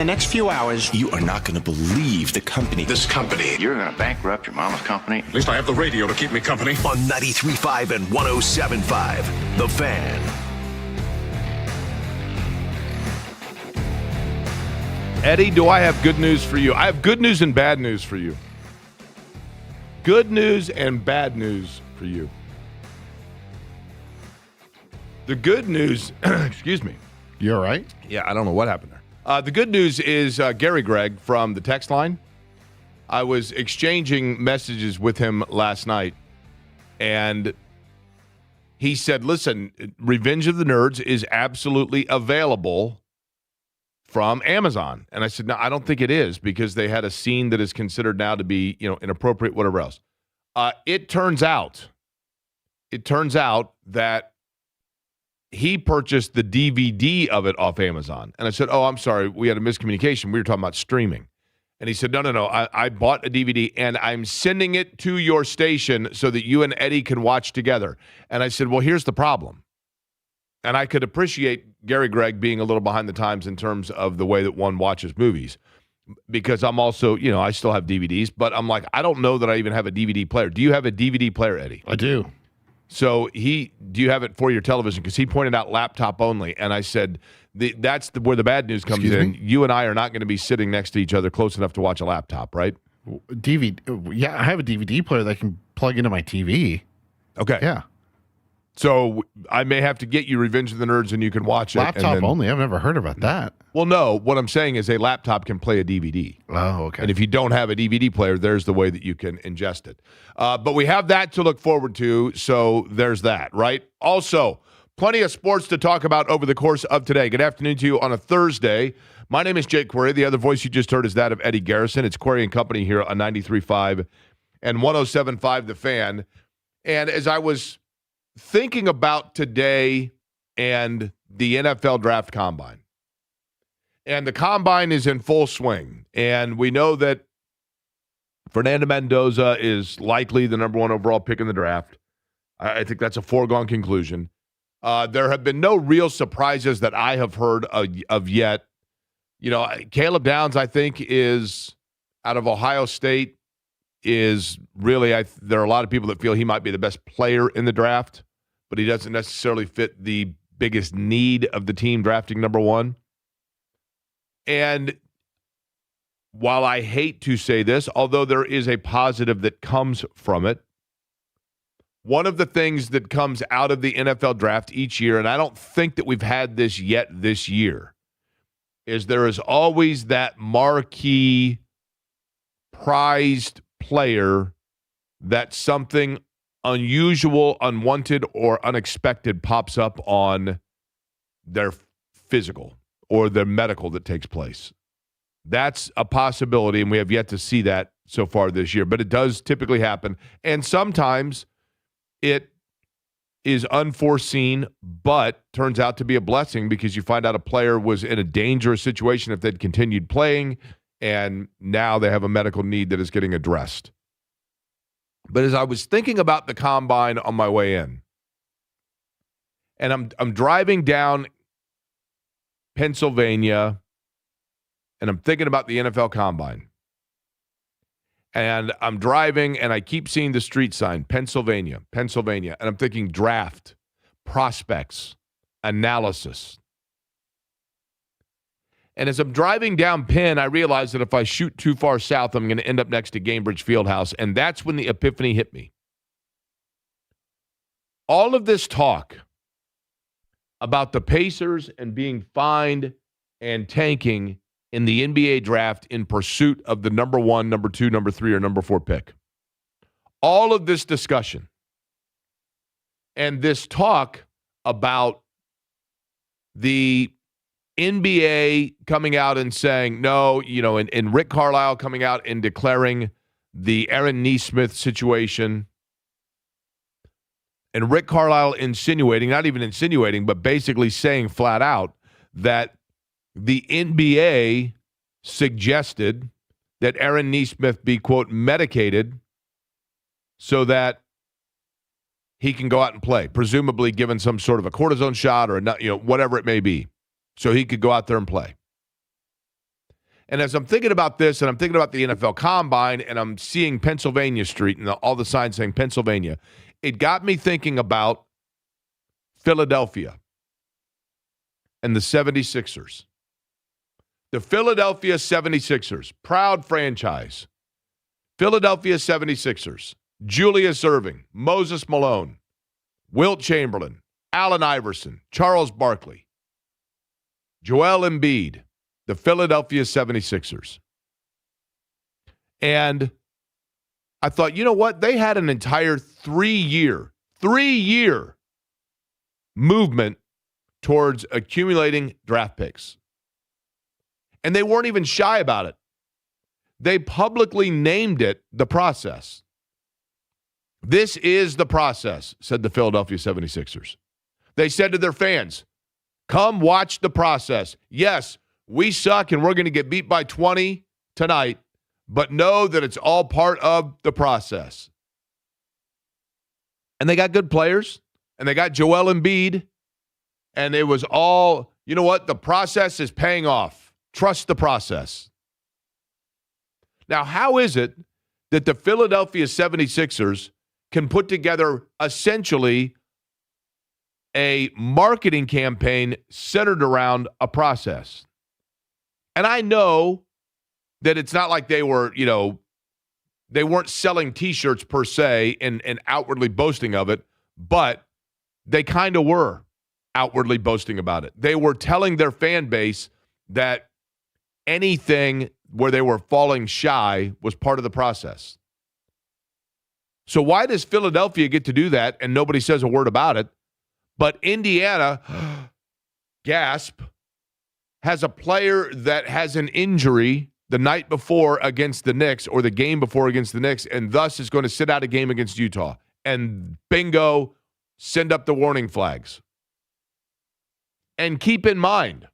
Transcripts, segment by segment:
The next few hours, You are not going to believe the company. This company. You're going to bankrupt your mama's company. At least I have the radio to keep me company. On 93.5 and 107.5, The Fan. Eddie, do I have good news for you? I have good news and bad news for you. Good news and bad news for you. The good news, excuse me. You all right? Yeah, I don't know what happened there. The good news is Gary Gregg from the text line. I was exchanging messages with him last night, and he said, listen, Revenge of the Nerds is absolutely available from Amazon. And I said, no, I don't think it is, because they had a scene that is considered now to be, inappropriate, whatever else. It turns out that he purchased the DVD of it off Amazon. And I said, oh, I'm sorry, we had a miscommunication. We were talking about streaming. And he said, no, I bought a DVD, and I'm sending it to your station so that you and Eddie can watch together. And I said, well, here's the problem. And I could appreciate Gary Gregg being a little behind the times in terms of the way that one watches movies, because I'm also, I still have DVDs, but I'm like, I don't know that I even have a DVD player. Do you have a DVD player, Eddie? I do. So do you have it for your television? Because he pointed out laptop only, and I said that's where the bad news comes in. You and I are not going to be sitting next to each other close enough to watch a laptop, right? DVD. Yeah, I have a DVD player that I can plug into my TV. Okay. Yeah. So I may have to get you Revenge of the Nerds, and you can watch it. Laptop only? I've never heard about that. Well, no. What I'm saying is a laptop can play a DVD. Oh, okay. And if you don't have a DVD player, there's the way that you can ingest it. But we have that to look forward to, so there's that, right? Also, plenty of sports to talk about over the course of today. Good afternoon to you on a Thursday. My name is Jake Query. The other voice you just heard is that of Eddie Garrison. It's Query and Company here on 93.5 and 107.5 The Fan. And as I was thinking about today and the NFL Draft Combine, and the Combine is in full swing, and we know that Fernando Mendoza is likely the number one overall pick in the draft. I think that's a foregone conclusion. There have been no real surprises that I have heard of yet. Caleb Downs, I think, is out of Ohio State, is really, there are a lot of people that feel he might be the best player in the draft, but he doesn't necessarily fit the biggest need of the team drafting number one. And while I hate to say this, although there is a positive that comes from it, one of the things that comes out of the NFL draft each year, and I don't think that we've had this yet this year, is there is always that marquee prized player that something unusual, unwanted, or unexpected pops up on their physical or their medical that takes place. That's a possibility, and we have yet to see that so far this year, but it does typically happen. And sometimes it is unforeseen, but turns out to be a blessing, because you find out a player was in a dangerous situation if they'd continued playing, and now they have a medical need that is getting addressed. But as I was thinking about the Combine on my way in, and I'm driving down Pennsylvania, and I'm thinking about the NFL Combine, and I'm driving, and I keep seeing the street sign, Pennsylvania, and I'm thinking draft, prospects, analysis. And as I'm driving down Penn, I realize that if I shoot too far south, I'm going to end up next to Gainbridge Fieldhouse, and that's when the epiphany hit me. All of this talk about the Pacers and being fined and tanking in the NBA draft in pursuit of the number 1, number 2, number 3, or number 4 pick. All of this discussion and this talk about the NBA coming out and saying no, and Rick Carlisle coming out and declaring the Aaron Nesmith situation, and Rick Carlisle insinuating, not even insinuating, but basically saying flat out that the NBA suggested that Aaron Nesmith be, quote, medicated so that he can go out and play, presumably given some sort of a cortisone shot or whatever it may be, so he could go out there and play. And as I'm thinking about this, and I'm thinking about the NFL Combine, and I'm seeing Pennsylvania Street and all the signs saying Pennsylvania, it got me thinking about Philadelphia and the 76ers. The Philadelphia 76ers, proud franchise. Philadelphia 76ers, Julius Erving, Moses Malone, Wilt Chamberlain, Allen Iverson, Charles Barkley, Joel Embiid, the Philadelphia 76ers. And I thought, you know what? They had an entire three-year movement towards accumulating draft picks. And they weren't even shy about it. They publicly named it the process. This is the process, said the Philadelphia 76ers. They said to their fans, come watch the process. Yes, we suck and we're going to get beat by 20 tonight, but know that it's all part of the process. And they got good players, and they got Joel Embiid, and it was all, you know what? The process is paying off. Trust the process. Now, how is it that the Philadelphia 76ers can put together essentially a marketing campaign centered around a process? And I know that it's not like they were, they weren't selling T-shirts per se and outwardly boasting of it, but they kind of were outwardly boasting about it. They were telling their fan base that anything where they were falling shy was part of the process. So why does Philadelphia get to do that and nobody says a word about it? But Indiana, gasp, has a player that has an injury the night before against the Knicks or the game before against the Knicks, and thus is going to sit out a game against Utah. And bingo, send up the warning flags. And keep in mind,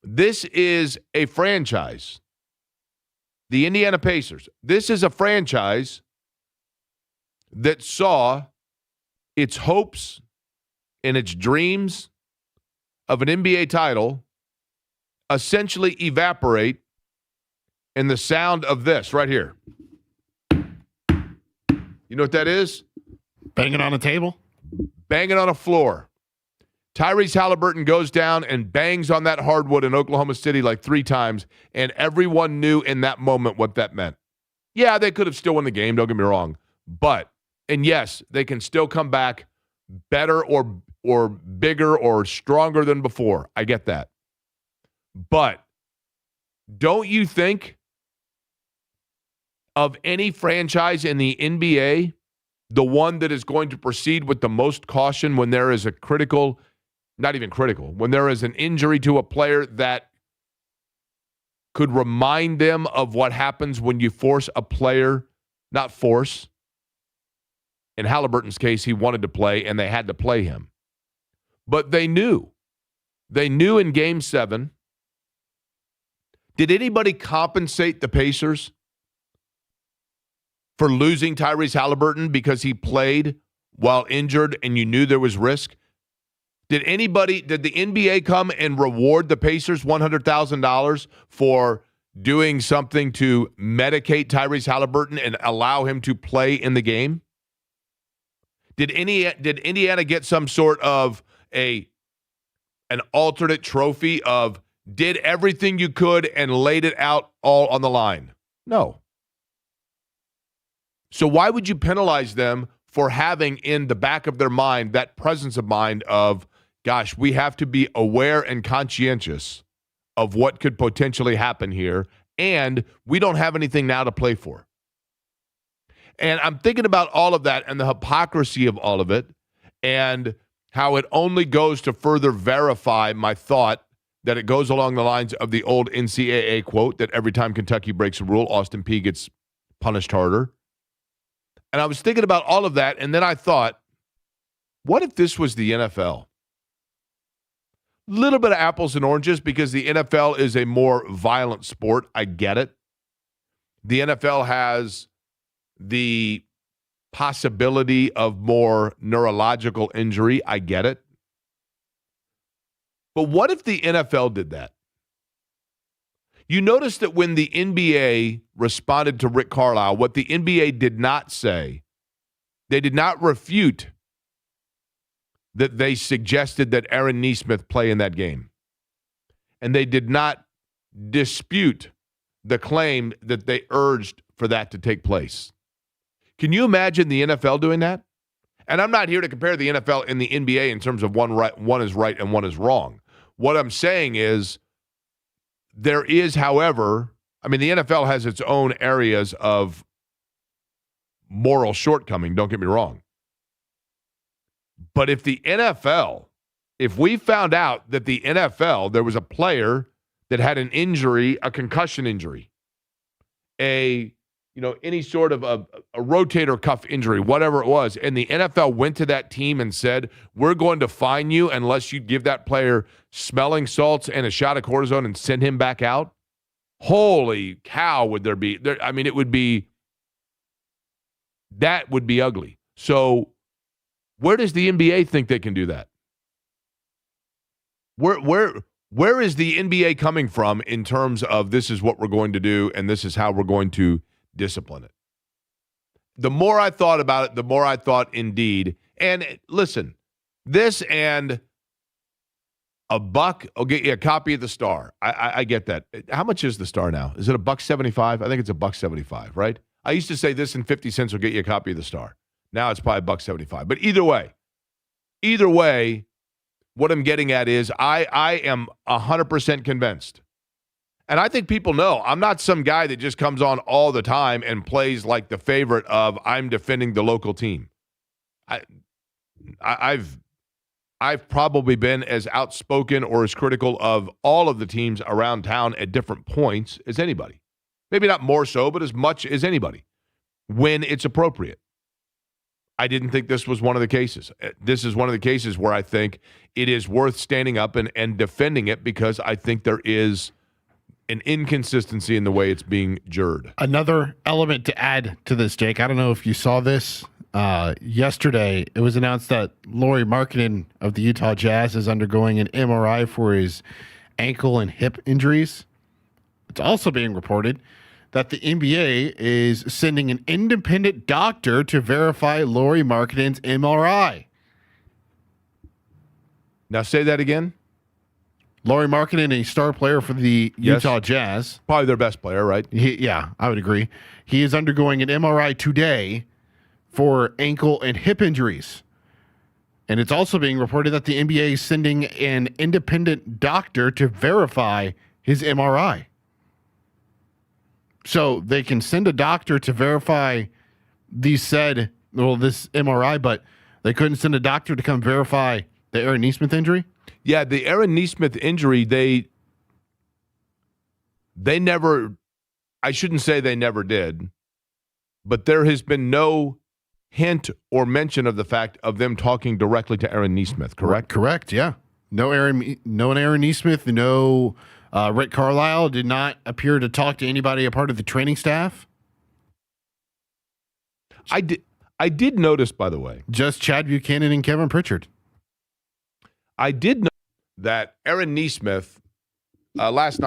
this is a franchise. The Indiana Pacers. This is a franchise that saw its hopes and its dreams of an NBA title essentially evaporate in the sound of this right here. You know what that is? Banging on a table? Banging on a floor. Tyrese Halliburton goes down and bangs on that hardwood in Oklahoma City like 3 times, and everyone knew in that moment what that meant. Yeah, they could have still won the game, don't get me wrong. But, and yes, they can still come back better or bigger or stronger than before. I get that. But don't you think of any franchise in the NBA, the one that is going to proceed with the most caution when there is a critical, not even critical, when there is an injury to a player that could remind them of what happens when you force a player, not force. In Halliburton's case, he wanted to play and they had to play him. But they knew. They knew in Game 7. Did anybody compensate the Pacers for losing Tyrese Halliburton because he played while injured and you knew there was risk? Did the NBA come and reward the Pacers $100,000 for doing something to medicate Tyrese Halliburton and allow him to play in the game? Did Indiana get some sort of an alternate trophy of did everything you could and laid it out all on the line? No. So why would you penalize them for having in the back of their mind that presence of mind of, gosh, we have to be aware and conscientious of what could potentially happen here, and we don't have anything now to play for. And I'm thinking about all of that and the hypocrisy of all of it and how it only goes to further verify my thought that it goes along the lines of the old NCAA quote that every time Kentucky breaks a rule, Austin Peay gets punished harder. And I was thinking about all of that, and then I thought, what if this was the NFL? Little bit of apples and oranges because the NFL is a more violent sport. I get it. The NFL has the possibility of more neurological injury. I get it. But what if the NFL did that? You notice that when the NBA responded to Rick Carlisle, what the NBA did not say, they did not refute that they suggested that Aaron Nesmith play in that game. And they did not dispute the claim that they urged for that to take place. Can you imagine the NFL doing that? And I'm not here to compare the NFL and the NBA in terms of one is right and one is wrong. What I'm saying is there is, however, I mean, the NFL has its own areas of moral shortcoming, don't get me wrong. But if we found out that the NFL, there was a player that had an injury, a concussion injury, any sort of a rotator cuff injury, whatever it was, and the NFL went to that team and said, we're going to fine you unless you give that player smelling salts and a shot of cortisone and send him back out, holy cow, would there be. It would be, that would be ugly. So where does the NBA think they can do that? Where is the NBA coming from in terms of this is what we're going to do and this is how we're going to discipline it? The more I thought about it, the more I thought indeed. And listen, this and $1 will get you a copy of the Star. I get that. How much is the Star now? Is it $1.75? I think it's $1.75, right? I used to say this and 50 cents will get you a copy of the Star. Now it's probably $1.75. But either way, what I'm getting at is I am 100% convinced. And I think people know I'm not some guy that just comes on all the time and plays like the favorite of I'm defending the local team. I've probably been as outspoken or as critical of all of the teams around town at different points as anybody. Maybe not more so, but as much as anybody when it's appropriate. I didn't think this was one of the cases. This is one of the cases where I think it is worth standing up and defending it because I think there is an inconsistency in the way it's being judged. Another element to add to this, Jake, I don't know if you saw this. Yesterday, it was announced that Lauri Markkanen of the Utah Jazz is undergoing an MRI for his ankle and hip injuries. It's also being reported that the NBA is sending an independent doctor to verify Lauri Markkanen's MRI. Now say that again. Lauri Markkanen, a star player for the Utah Jazz. Probably their best player, right? Yeah, I would agree. He is undergoing an MRI today for ankle and hip injuries. And it's also being reported that the NBA is sending an independent doctor to verify his MRI. So they can send a doctor to verify this MRI, but they couldn't send a doctor to come verify the Aaron Nesmith injury? Yeah, the Aaron Nesmith injury, they never, I shouldn't say they never did, but there has been no hint or mention of the fact of them talking directly to Aaron Nesmith, correct? Correct, yeah. No Aaron Nesmith, no Rick Carlisle did not appear to talk to anybody a part of the training staff. I did notice, by the way. Just Chad Buchanan and Kevin Pritchard. I did know that Aaron Nesmith last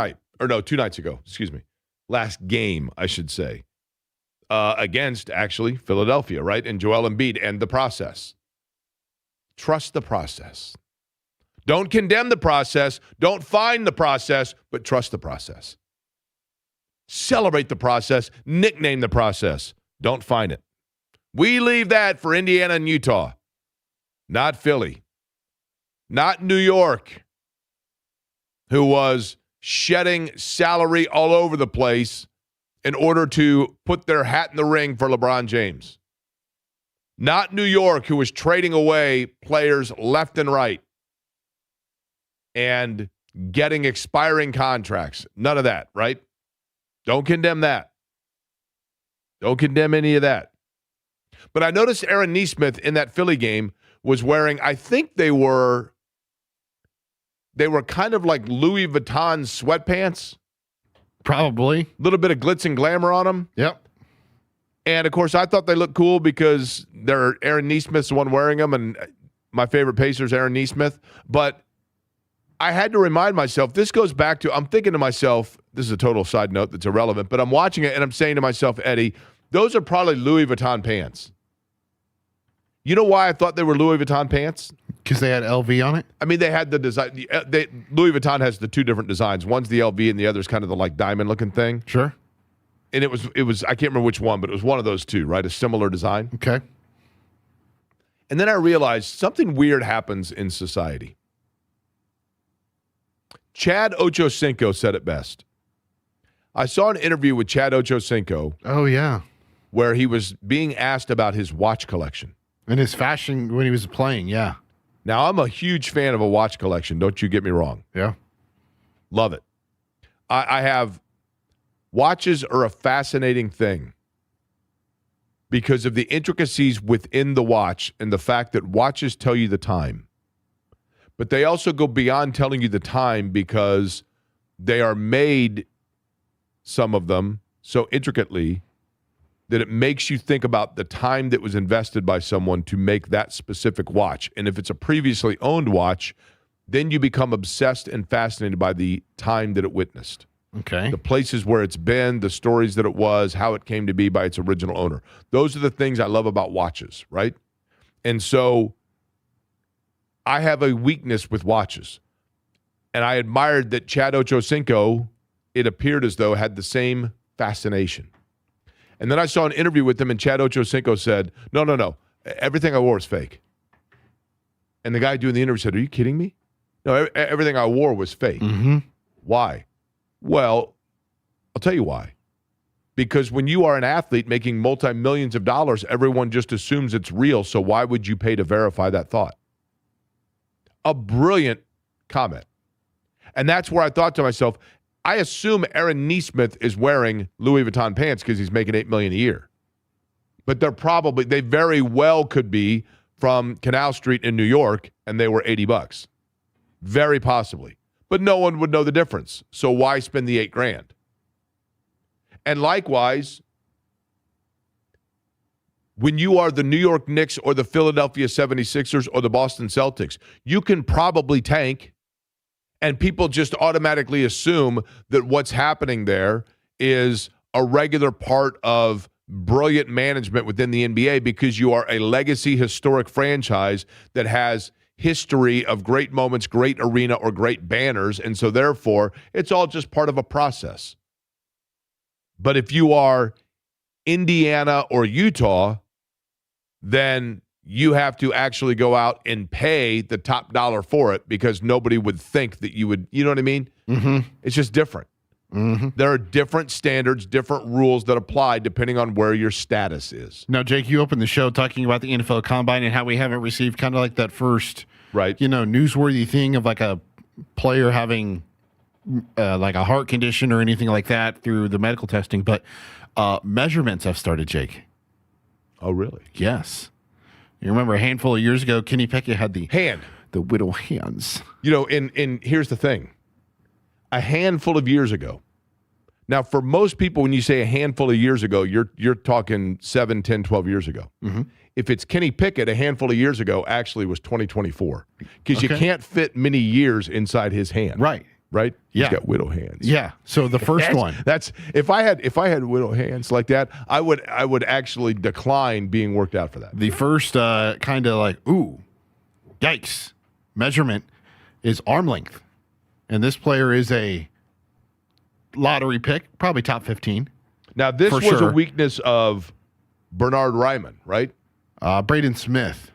game, I should say, against actually Philadelphia, right? And Joel Embiid and the process. Trust the process. Don't condemn the process. Don't find the process, but trust the process. Celebrate the process. Nickname the process. Don't find it. We leave that for Indiana and Utah, not Philly, not New York, who was shedding salary all over the place in order to put their hat in the ring for LeBron James. Not New York, who was trading away players left and right and getting expiring contracts. None of that, right? Don't condemn that. Don't condemn any of that. But I noticed Aaron Nesmith in that Philly game was wearing, I think they were kind of like Louis Vuitton sweatpants. Probably. A little bit of glitz and glamour on them. Yep. And, of course, I thought they looked cool because Aaron Nesmith's the one wearing them, and my favorite Pacer's Aaron Nesmith. But I had to remind myself, this goes back to, I'm thinking to myself, this is a total side note that's irrelevant, but I'm watching it and I'm saying to myself, Eddie, those are probably Louis Vuitton pants. You know why I thought they were Louis Vuitton pants? Because they had LV on it? I mean, they had the design. Louis Vuitton has the two different designs. One's the LV and the other's kind of the like diamond looking thing. Sure. And it was I can't remember which one, but it was one of those two, right? A similar design. Okay. And then I realized something weird happens in society. Chad Ochocinco said it best. I saw an interview with Chad Ochocinco. Oh, yeah. Where he was being asked about his watch collection. And his fashion when he was playing, yeah. Now, I'm a huge fan of a watch collection. Don't you get me wrong. Yeah. Love it. I have watches are a fascinating thing because of the intricacies within the watch and the fact that watches tell you the time. But they also go beyond telling you the time because they are made, some of them, so intricately that it makes you think about the time that was invested by someone to make that specific watch. And if it's a previously owned watch, then you become obsessed and fascinated by the time that it witnessed. Okay. The places where it's been, the stories that it was, how it came to be by its original owner. Those are the things I love about watches, right? And so I have a weakness with watches. And I admired that Chad Ochocinco, it appeared as though, had the same fascination. And then I saw an interview with him, and Chad Ochocinco said, no, everything I wore is fake. And the guy doing the interview said, are you kidding me? No, everything I wore was fake. Mm-hmm. Why? Well, I'll tell you why. Because when you are an athlete making multi-millions of dollars, everyone just assumes it's real, so why would you pay to verify that thought? A brilliant comment. And that's where I thought to myself, I assume Aaron Neesmith is wearing Louis Vuitton pants because he's making $8 million a year. But they very well could be from Canal Street in New York, and they were $80. Very possibly. But no one would know the difference. So why spend the $8,000? And likewise, when you are the New York Knicks or the Philadelphia 76ers or the Boston Celtics, you can probably tank. And people just automatically assume that what's happening there is a regular part of brilliant management within the NBA because you are a legacy historic franchise that has history of great moments, great arena, or great banners. And so therefore, it's all just part of a process. But if you are Indiana or Utah, then you have to actually go out and pay the top dollar for it because nobody would think that you would, you know what I mean? Mm-hmm. It's just different. Mm-hmm. There are different standards, different rules that apply depending on where your status is. Now, Jake, you opened the show talking about the NFL Combine and how we haven't received kind of like that first, right? Newsworthy thing of like a player having like a heart condition or anything like that through the medical testing. But measurements have started, Jake. Oh, really? Yes. You remember a handful of years ago, Kenny Pickett had the widow hands. And here's the thing. A handful of years ago. Now, for most people, when you say a handful of years ago, you're talking 7, 10, 12 years ago. Mm-hmm. If it's Kenny Pickett, a handful of years ago actually was 2024. Because you can't fit many years inside his hand. Right. Right? Yeah. He's got widow hands. Yeah. So the first one. That's if I had widow hands like that, I would actually decline being worked out for that. The first kind of like, ooh, yikes, measurement is arm length. And this player is a lottery pick, probably top 15. Now, this was a weakness of Bernard Ryman, right? Braden Smith.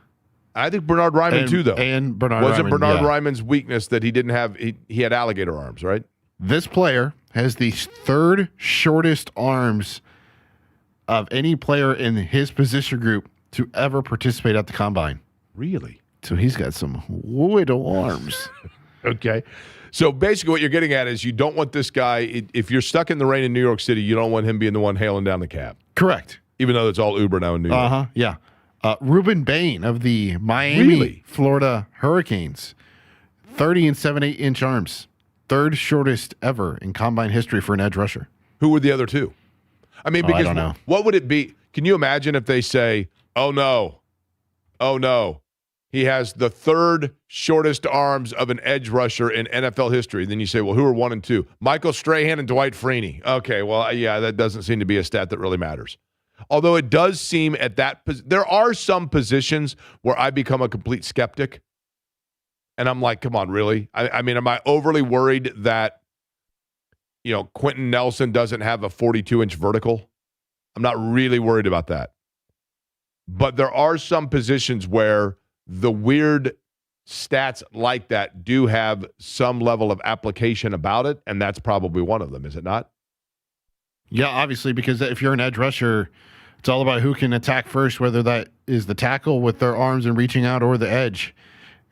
I think Bernard Ryman too, though. And Bernard Wasn't Ryman, Bernard Ryman's weakness that he didn't have, he had alligator arms, right? This player has the third shortest arms of any player in his position group to ever participate at the Combine. Really? So he's got some widow arms. Okay. So basically what you're getting at is you don't want this guy, if you're stuck in the rain in New York City, you don't want him being the one hailing down the cab. Correct. Even though it's all Uber now in New York. Uh-huh, yeah. Ruben Bain of the Miami, Florida Hurricanes. 30 and 7/8 inch arms. Third shortest ever in Combine history for an edge rusher. Who were the other two? I mean, because I don't know. What would it be? Can you imagine if they say, oh, no, he has the third shortest arms of an edge rusher in NFL history. Then you say, well, who are 1 and 2? Michael Strahan and Dwight Freeney. Okay, well, yeah, that doesn't seem to be a stat that really matters. Although it does seem at that there are some positions where I become a complete skeptic. And I'm like, come on, really? I mean, am I overly worried that, Quentin Nelson doesn't have a 42-inch vertical? I'm not really worried about that. But there are some positions where the weird stats like that do have some level of application about it, and that's probably one of them, is it not? Yeah, obviously, because if you're an edge rusher, it's all about who can attack first, whether that is the tackle with their arms and reaching out or the edge.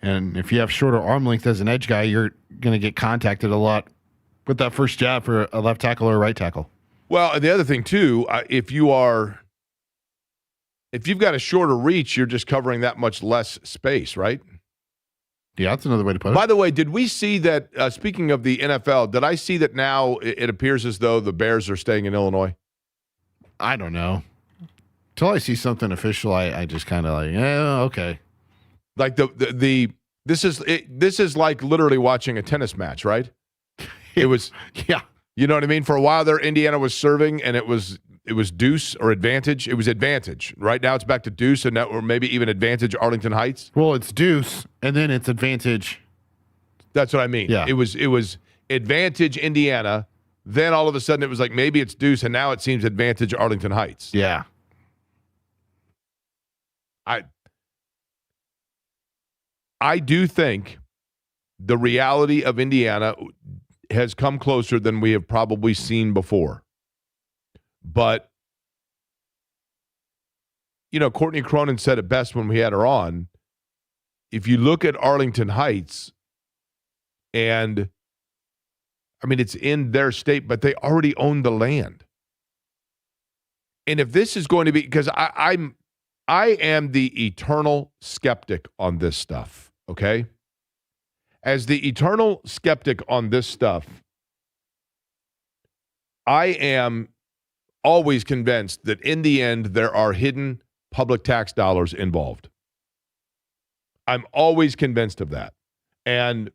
And if you have shorter arm length as an edge guy, you're going to get contacted a lot with that first jab for a left tackle or a right tackle. Well, and the other thing, too, if you've got a shorter reach, you're just covering that much less space, right? Yeah, that's another way to put it. By the way, did we see that, speaking of the NFL, did I see that now it appears as though the Bears are staying in Illinois? I don't know. Until I see something official, I just kind of okay. Like this is like literally watching a tennis match, right? It was, yeah. You know what I mean? For a while there, Indiana was serving, and it was deuce or advantage. It was advantage. Right now, it's back to deuce, and now, or maybe even advantage Arlington Heights. Well, it's deuce, and then it's advantage. That's what I mean. Yeah. It was advantage Indiana. Then all of a sudden, it was like maybe it's deuce, and now it seems advantage Arlington Heights. Yeah. I do think the reality of Indiana has come closer than we have probably seen before. But, Courtney Cronin said it best when we had her on. If you look at Arlington Heights, and, it's in their state, but they already own the land. And if this is going to be, because I am the eternal skeptic on this stuff, okay? As the eternal skeptic on this stuff, I am always convinced that in the end, there are hidden public tax dollars involved. I'm always convinced of that. And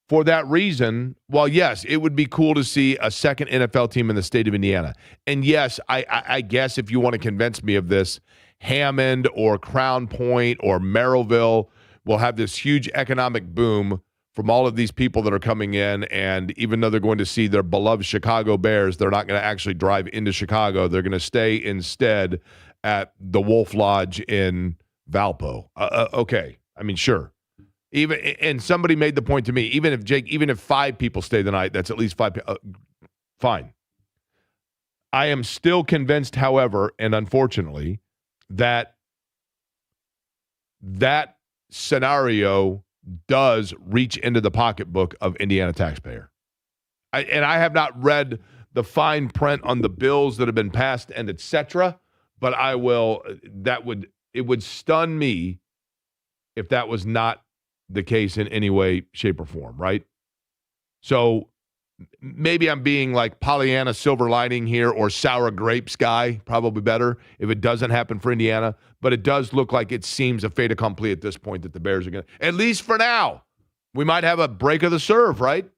for that reason, while yes, it would be cool to see a second NFL team in the state of Indiana. And yes, I guess if you want to convince me of this, Hammond or Crown Point or Merrillville will have this huge economic boom from all of these people that are coming in, and even though they're going to see their beloved Chicago Bears, they're not going to actually drive into Chicago. They're going to stay instead at the Wolf Lodge in Valpo. Okay, sure. And somebody made the point to me, even if 5 people stay the night, that's at least 5 people. Fine. I am still convinced, however, and unfortunately, that scenario does reach into the pocketbook of Indiana taxpayer. I have not read the fine print on the bills that have been passed and et cetera, but it would stun me if that was not the case in any way, shape, or form, right? So maybe I'm being like Pollyanna silver lining here, or sour grapes guy, probably better if it doesn't happen for Indiana. But it does look like it seems a fait accompli at this point that the Bears are going to, at least for now, we might have a break of the serve, right?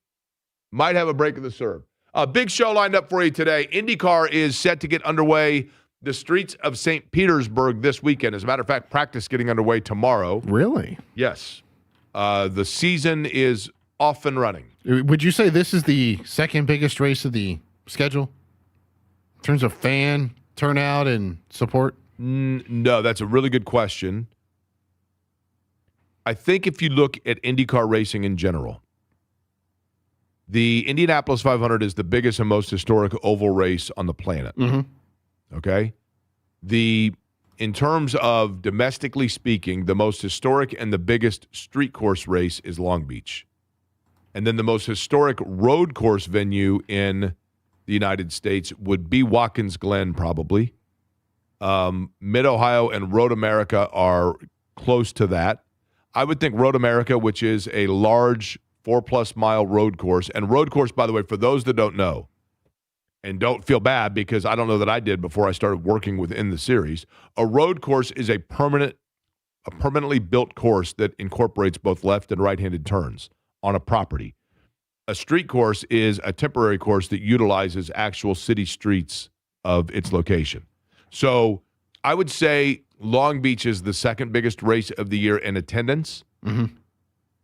Might have a break of the serve. A big show lined up for you today. IndyCar is set to get underway the streets of St. Petersburg this weekend. As a matter of fact, practice getting underway tomorrow. Really? Yes. The season is off and running. Would you say this is the second biggest race of the schedule in terms of fan turnout and support? No, that's a really good question. I think if you look at IndyCar racing in general, the Indianapolis 500 is the biggest and most historic oval race on the planet. Mm-hmm. Okay? In terms of domestically speaking, the most historic and the biggest street course race is Long Beach. And then the most historic road course venue in the United States would be Watkins Glen, probably. Mid-Ohio and Road America are close to that. I would think Road America, which is a large 4+ mile road course. And road course, by the way, for those that don't know, and don't feel bad because I don't know that I did before I started working within the series, a road course is a permanent a permanently built course that incorporates both left and right-handed turns on a property. A street course is a temporary course that utilizes actual city streets of its location. So I would say Long Beach is the second biggest race of the year in attendance.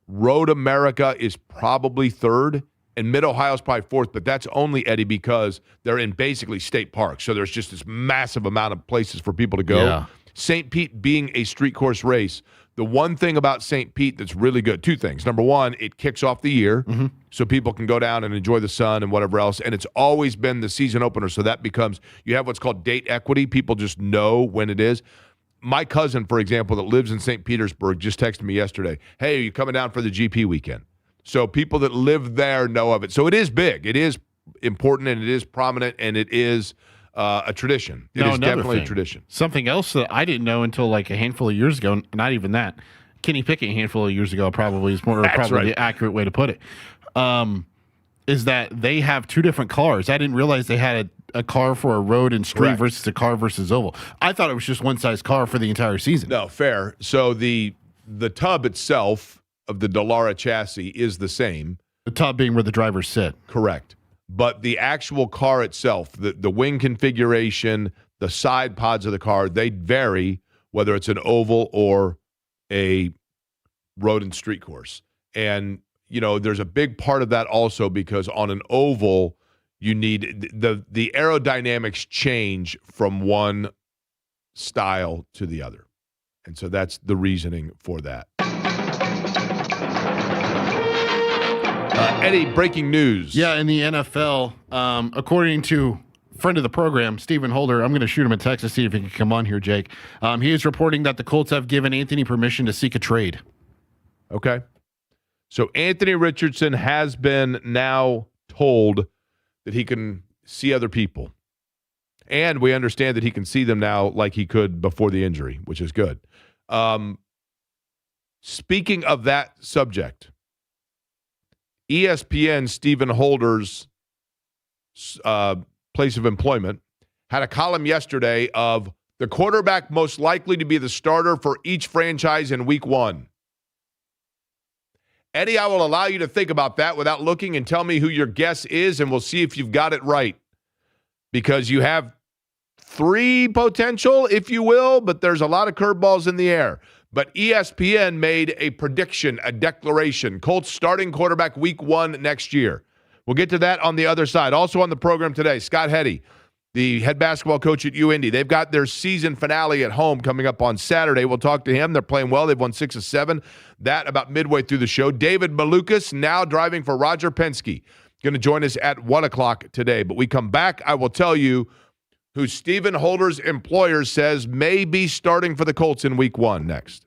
Road America is probably third, and Mid-Ohio is probably fourth, but that's only, Eddie, because they're in basically state parks. So there's just this massive amount of places for people to go. Yeah. St. Pete being a street course race, the one thing about St. Pete that's really good, two things. Number one, it kicks off the year, so people can go down and enjoy the sun and whatever else. And it's always been the season opener, so that becomes, you have what's called date equity. People just know when it is. My cousin, for example, that lives in St. Petersburg, just texted me yesterday, hey, are you coming down for the GP weekend? So people that live there know of it. So it is big. It is important, and it is prominent, and it is a tradition. It is definitely a tradition. Something else that I didn't know until like a handful of years ago, not even that. Kenny Pickett a handful of years ago probably is more probably the accurate way to put it. Is that they have two different cars. I didn't realize they had a car for a road and street versus a car versus oval. I thought it was just one size car for the entire season. No, fair. So the tub itself of the Dallara chassis is the same. The tub being where the drivers sit. Correct. But the actual car itself, the wing configuration, the side pods of the car, they vary whether it's an oval or a road and street course. And, you know, there's a big part of that also because on an oval, you need the aerodynamics change from one style to the other. And so that's the reasoning for that. Eddie, breaking news. Yeah, in the NFL, according to friend of the program, Stephen Holder, I'm going to shoot him a text to see if he can come on here, Jake. He is reporting that the Colts have given Anthony permission to seek a trade. Okay. So Anthony Richardson has been now told that he can see other people. And we understand that he can see them now like he could before the injury, which is good. Speaking of that subject, ESPN Stephen Holder's place of employment had a column yesterday of the quarterback most likely to be the starter for each franchise in week one. Eddie, I will allow you to think about that without looking and tell me who your guess is, and we'll see if you've got it right. Because you have three potential, if you will, but there's a lot of curveballs in the air. But ESPN made a prediction, a declaration. Colts starting quarterback week one next year. We'll get to that on the other side. Also on the program today, Scott Heady, the head basketball coach at UIndy. They've got their season finale at home coming up on Saturday. We'll talk to him. They're playing well. They've won 6 of 7. That about midway through the show. David Malukas, now driving for Roger Penske, going to join us at 1 o'clock today. But we come back, I will tell you who Stephen Holder's employer says may be starting for the Colts in week one next.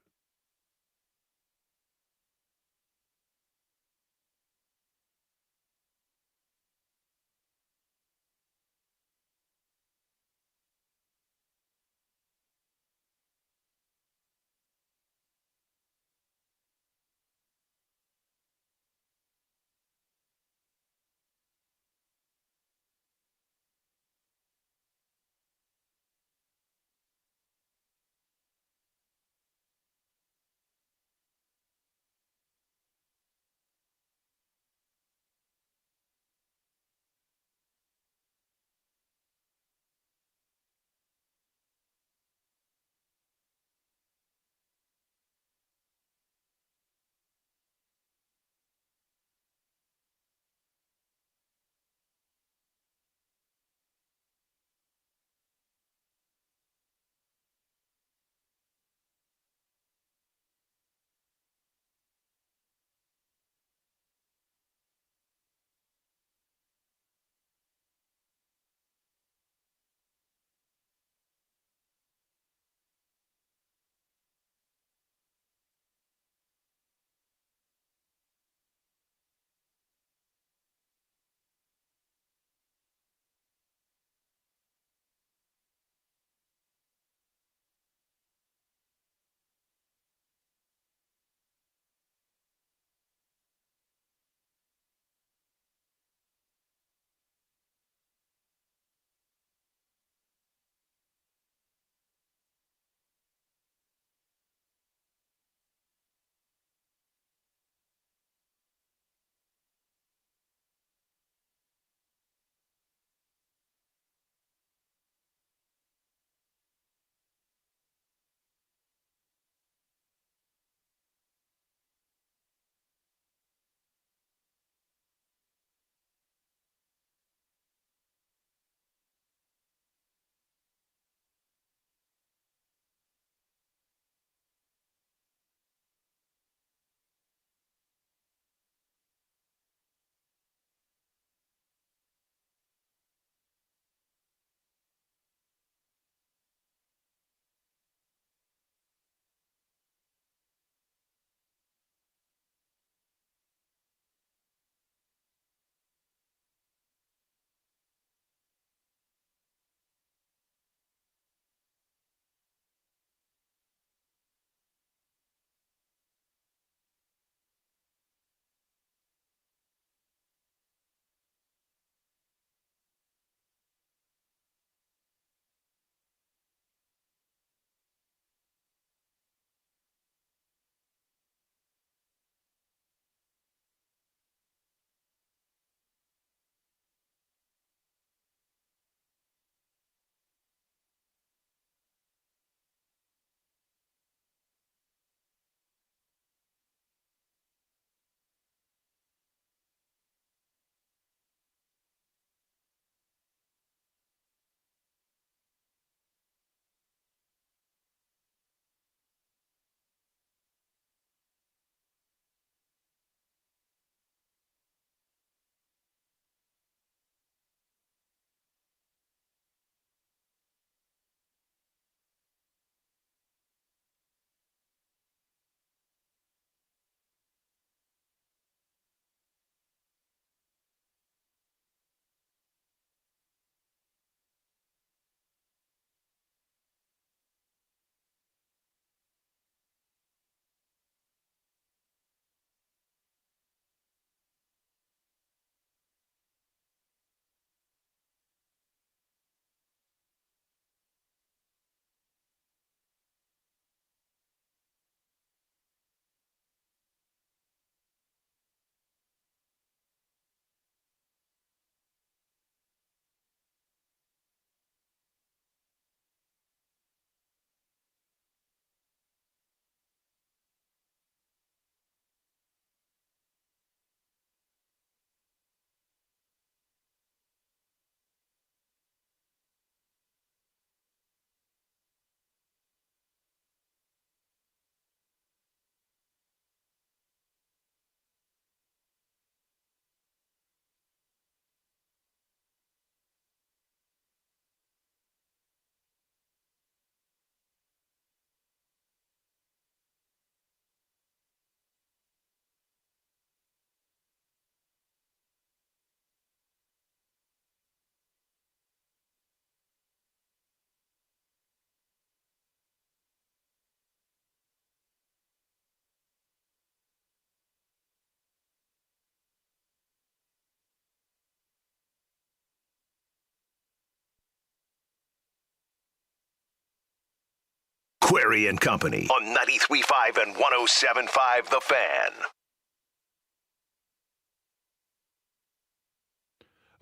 Query and Company on 93.5 and 107.5 The Fan.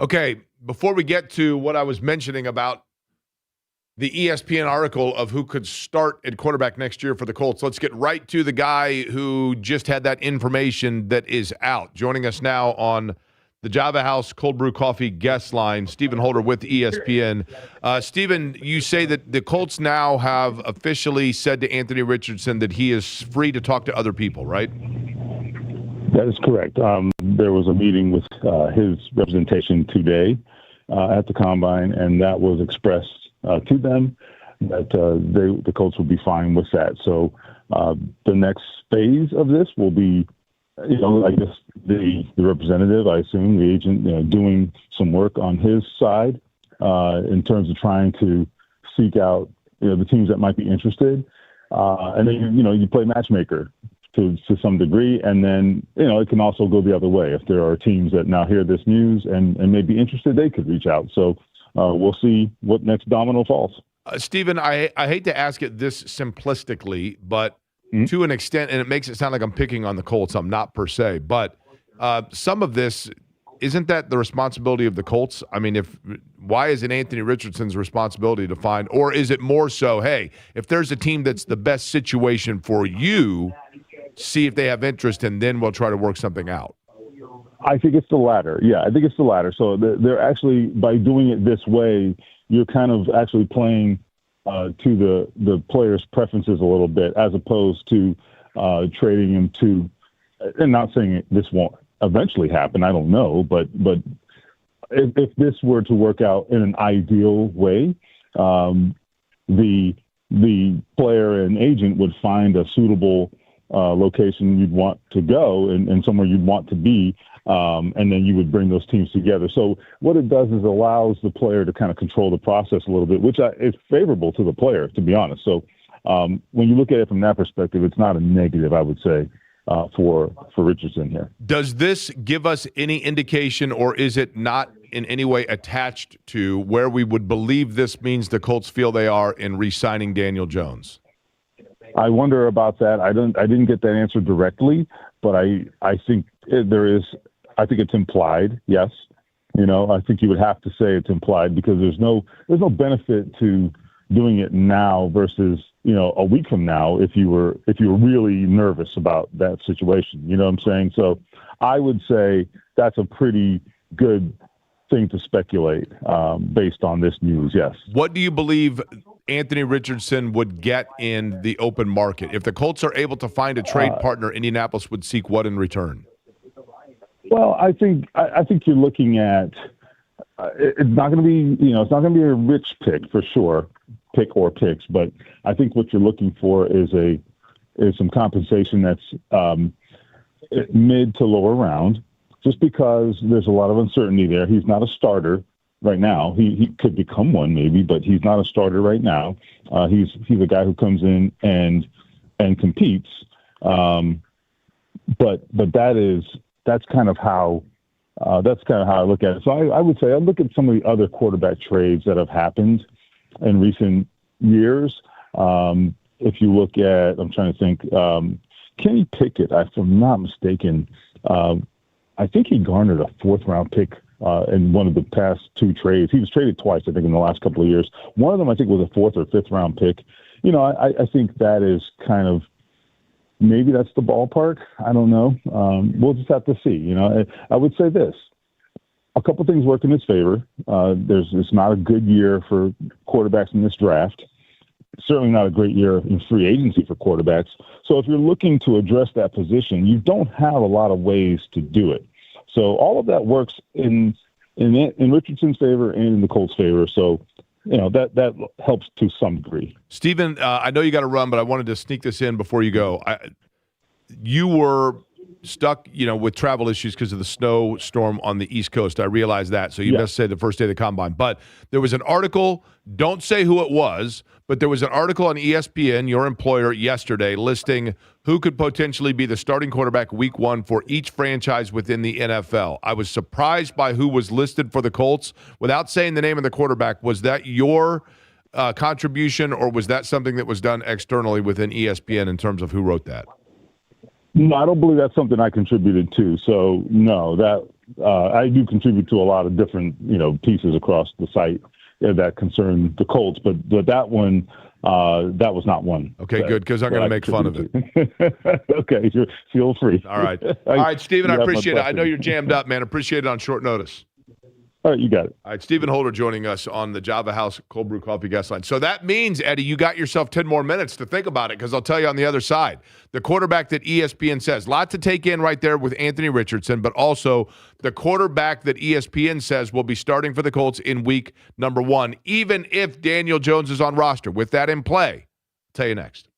Okay, before we get to what I was mentioning about the ESPN article of who could start at quarterback next year for the Colts, let's get right to the guy who just had that information that is out. Joining us now on the Java House Cold Brew Coffee guest line, Stephen Holder with ESPN. Stephen, you say that the Colts now have officially said to Anthony Richardson that he is free to talk to other people, right? That is correct. There was a meeting with his representation today at the Combine, and that was expressed to them that the Colts would be fine with that. So the next phase of this will be, I guess the representative, I assume, the agent, doing some work on his side in terms of trying to seek out, the teams that might be interested. And then, you play matchmaker to some degree. And then, it can also go the other way. If there are teams that now hear this news and may be interested, they could reach out. So we'll see what next domino falls. Stephen, I hate to ask it this simplistically, but to an extent, and it makes it sound like I'm picking on the Colts. I'm not per se, but some of this, isn't that the responsibility of the Colts? I mean, why is it Anthony Richardson's responsibility to find, or is it more so, hey, if there's a team that's the best situation for you, see if they have interest, and then we'll try to work something out? I think it's the latter. Yeah, I think it's the latter. So they're actually, by doing it this way, you're kind of actually playing to the player's preferences a little bit, as opposed to trading him to, and not saying this won't eventually happen, I don't know, but if this were to work out in an ideal way, the player and agent would find a suitable location you'd want to go and somewhere you'd want to be, and then you would bring those teams together. So what it does is allows the player to kind of control the process a little bit, which is favorable to the player, to be honest. So when you look at it from that perspective, it's not a negative, I would say, for Richardson here. Does this give us any indication, or is it not in any way attached to where we would believe this means the Colts feel they are in re-signing Daniel Jones? I wonder about that. I didn't get that answer directly, but I think there is. I think it's implied. Yes, I think you would have to say it's implied, because there's no benefit to doing it now versus a week from now if you were really nervous about that situation. You know what I'm saying? So I would say that's a pretty good thing to speculate based on this news. Yes. What do you believe Anthony Richardson would get in the open market? If the Colts are able to find a trade partner, Indianapolis would seek what in return? Well, I think you're looking at it's not going to be it's not going to be a rich pick for sure, pick or picks, but I think what you're looking for is some compensation that's mid to lower round, just because there's a lot of uncertainty there. He's not a starter right now. He could become one maybe, but he's not a starter right now. He's a guy who comes in and competes. But that's kind of how I look at it. So I would say I look at some of the other quarterback trades that have happened in recent years. If you look at, I'm trying to think, Kenny Pickett, if I'm not mistaken, I think he garnered a 4th-round pick in one of the past 2 trades. He was traded twice, I think, in the last couple of years. One of them, I think, was a 4th or 5th-round pick. I think that is kind of, maybe that's the ballpark. I don't know. We'll just have to see. I would say this. A couple things work in his favor. It's not a good year for quarterbacks in this draft. Certainly not a great year in free agency for quarterbacks. So if you're looking to address that position, you don't have a lot of ways to do it. So all of that works in Richardson's favor and in the Colts' favor. So, that helps to some degree. Stephen, I know you got to run, but I wanted to sneak this in before you go. You were stuck, with travel issues because of the snowstorm on the East Coast. I realize that. So you must say the first day of the Combine. But there was an article, don't say who it was, but there was an article on ESPN, your employer, yesterday, listing who could potentially be the starting quarterback week 1 for each franchise within the NFL. I was surprised by who was listed for the Colts. Without saying the name of the quarterback, was that your contribution, or was that something that was done externally within ESPN in terms of who wrote that? No, I don't believe that's something I contributed to. So no, that I do contribute to a lot of different pieces across the site that concern the Colts, but that one that was not one. Okay, good, because I'm going to make fun of it. Okay, feel free. All right, Stephen, I appreciate it. I know you're jammed up, man. Appreciate it on short notice. All right, you got it. All right, Stephen Holder joining us on the Java House Cold Brew Coffee guest line. So that means, Eddie, you got yourself 10 more minutes to think about it, because I'll tell you on the other side, the quarterback that ESPN says, lot to take in right there with Anthony Richardson, but also the quarterback that ESPN says will be starting for the Colts in week number 1, even if Daniel Jones is on roster. With that in play, I'll tell you next.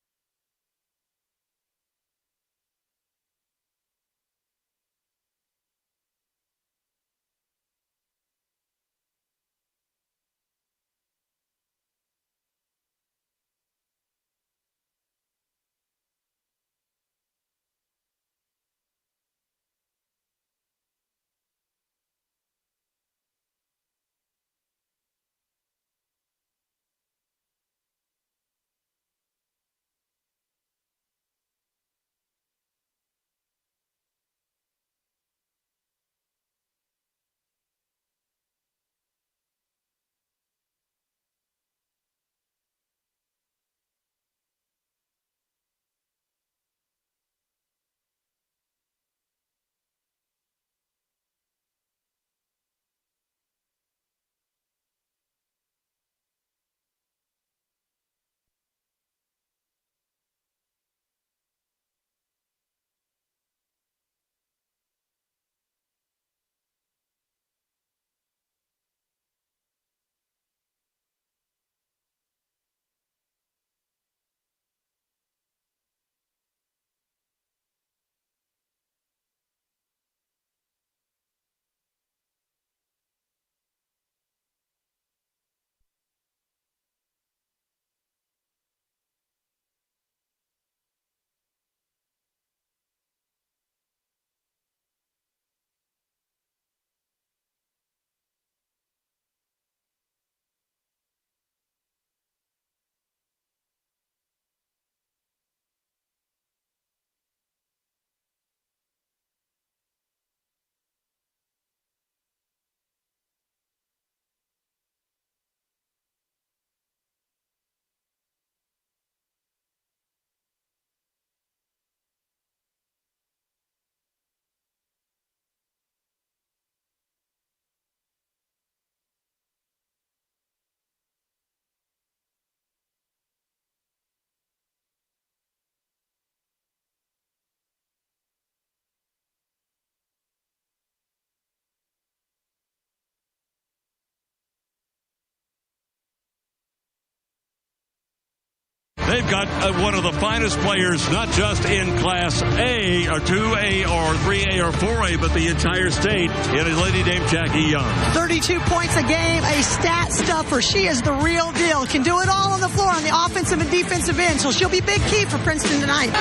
They've got one of the finest players, not just in Class A or 2A or 3A or 4A, but the entire state, in a lady named Jackie Young. 32 points a game, a stat stuffer. She is the real deal. Can do it all on the floor on the offensive and defensive end, so she'll be big key for Princeton tonight.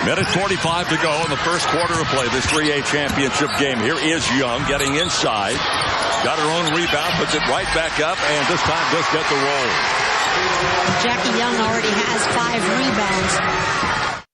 Minute 45 to go in the first quarter of play, this 3A championship game. Here is Young getting inside. Got her own rebound, puts it right back up, and this time does get the roll. Jackie Young already has 5 rebounds.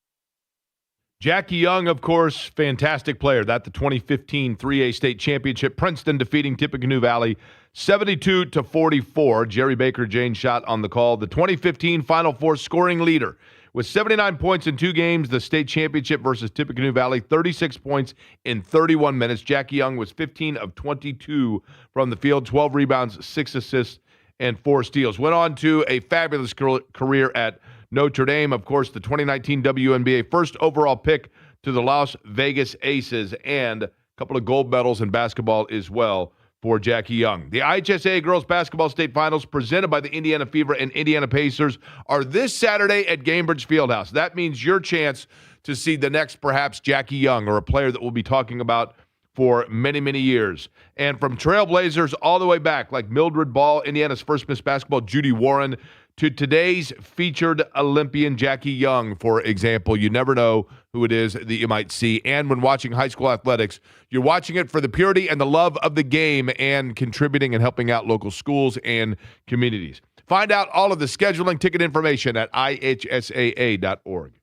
Jackie Young, of course, fantastic player. That the 2015 3A state championship. Princeton defeating Tippecanoe Valley 72-44. Jerry Baker Jane shot on the call. The 2015 Final Four scoring leader with 79 points in 2 games. The state championship versus Tippecanoe Valley, 36 points in 31 minutes. Jackie Young was 15 of 22 from the field, 12 rebounds, 6 assists, and 4 steals. Went on to a fabulous career at Notre Dame. Of course, the 2019 WNBA first overall pick to the Las Vegas Aces, and a couple of gold medals in basketball as well for Jackie Young. The IHSA Girls Basketball State Finals presented by the Indiana Fever and Indiana Pacers are this Saturday at Gainbridge Fieldhouse. That means your chance to see the next, perhaps, Jackie Young, or a player that we'll be talking about for many, many years. And from Trailblazers all the way back, like Mildred Ball, Indiana's first Miss Basketball, Judy Warren, to today's featured Olympian, Jackie Young, for example. You never know who it is that you might see. And when watching high school athletics, you're watching it for the purity and the love of the game and contributing and helping out local schools and communities. Find out all of the scheduling ticket information at ihsaa.org.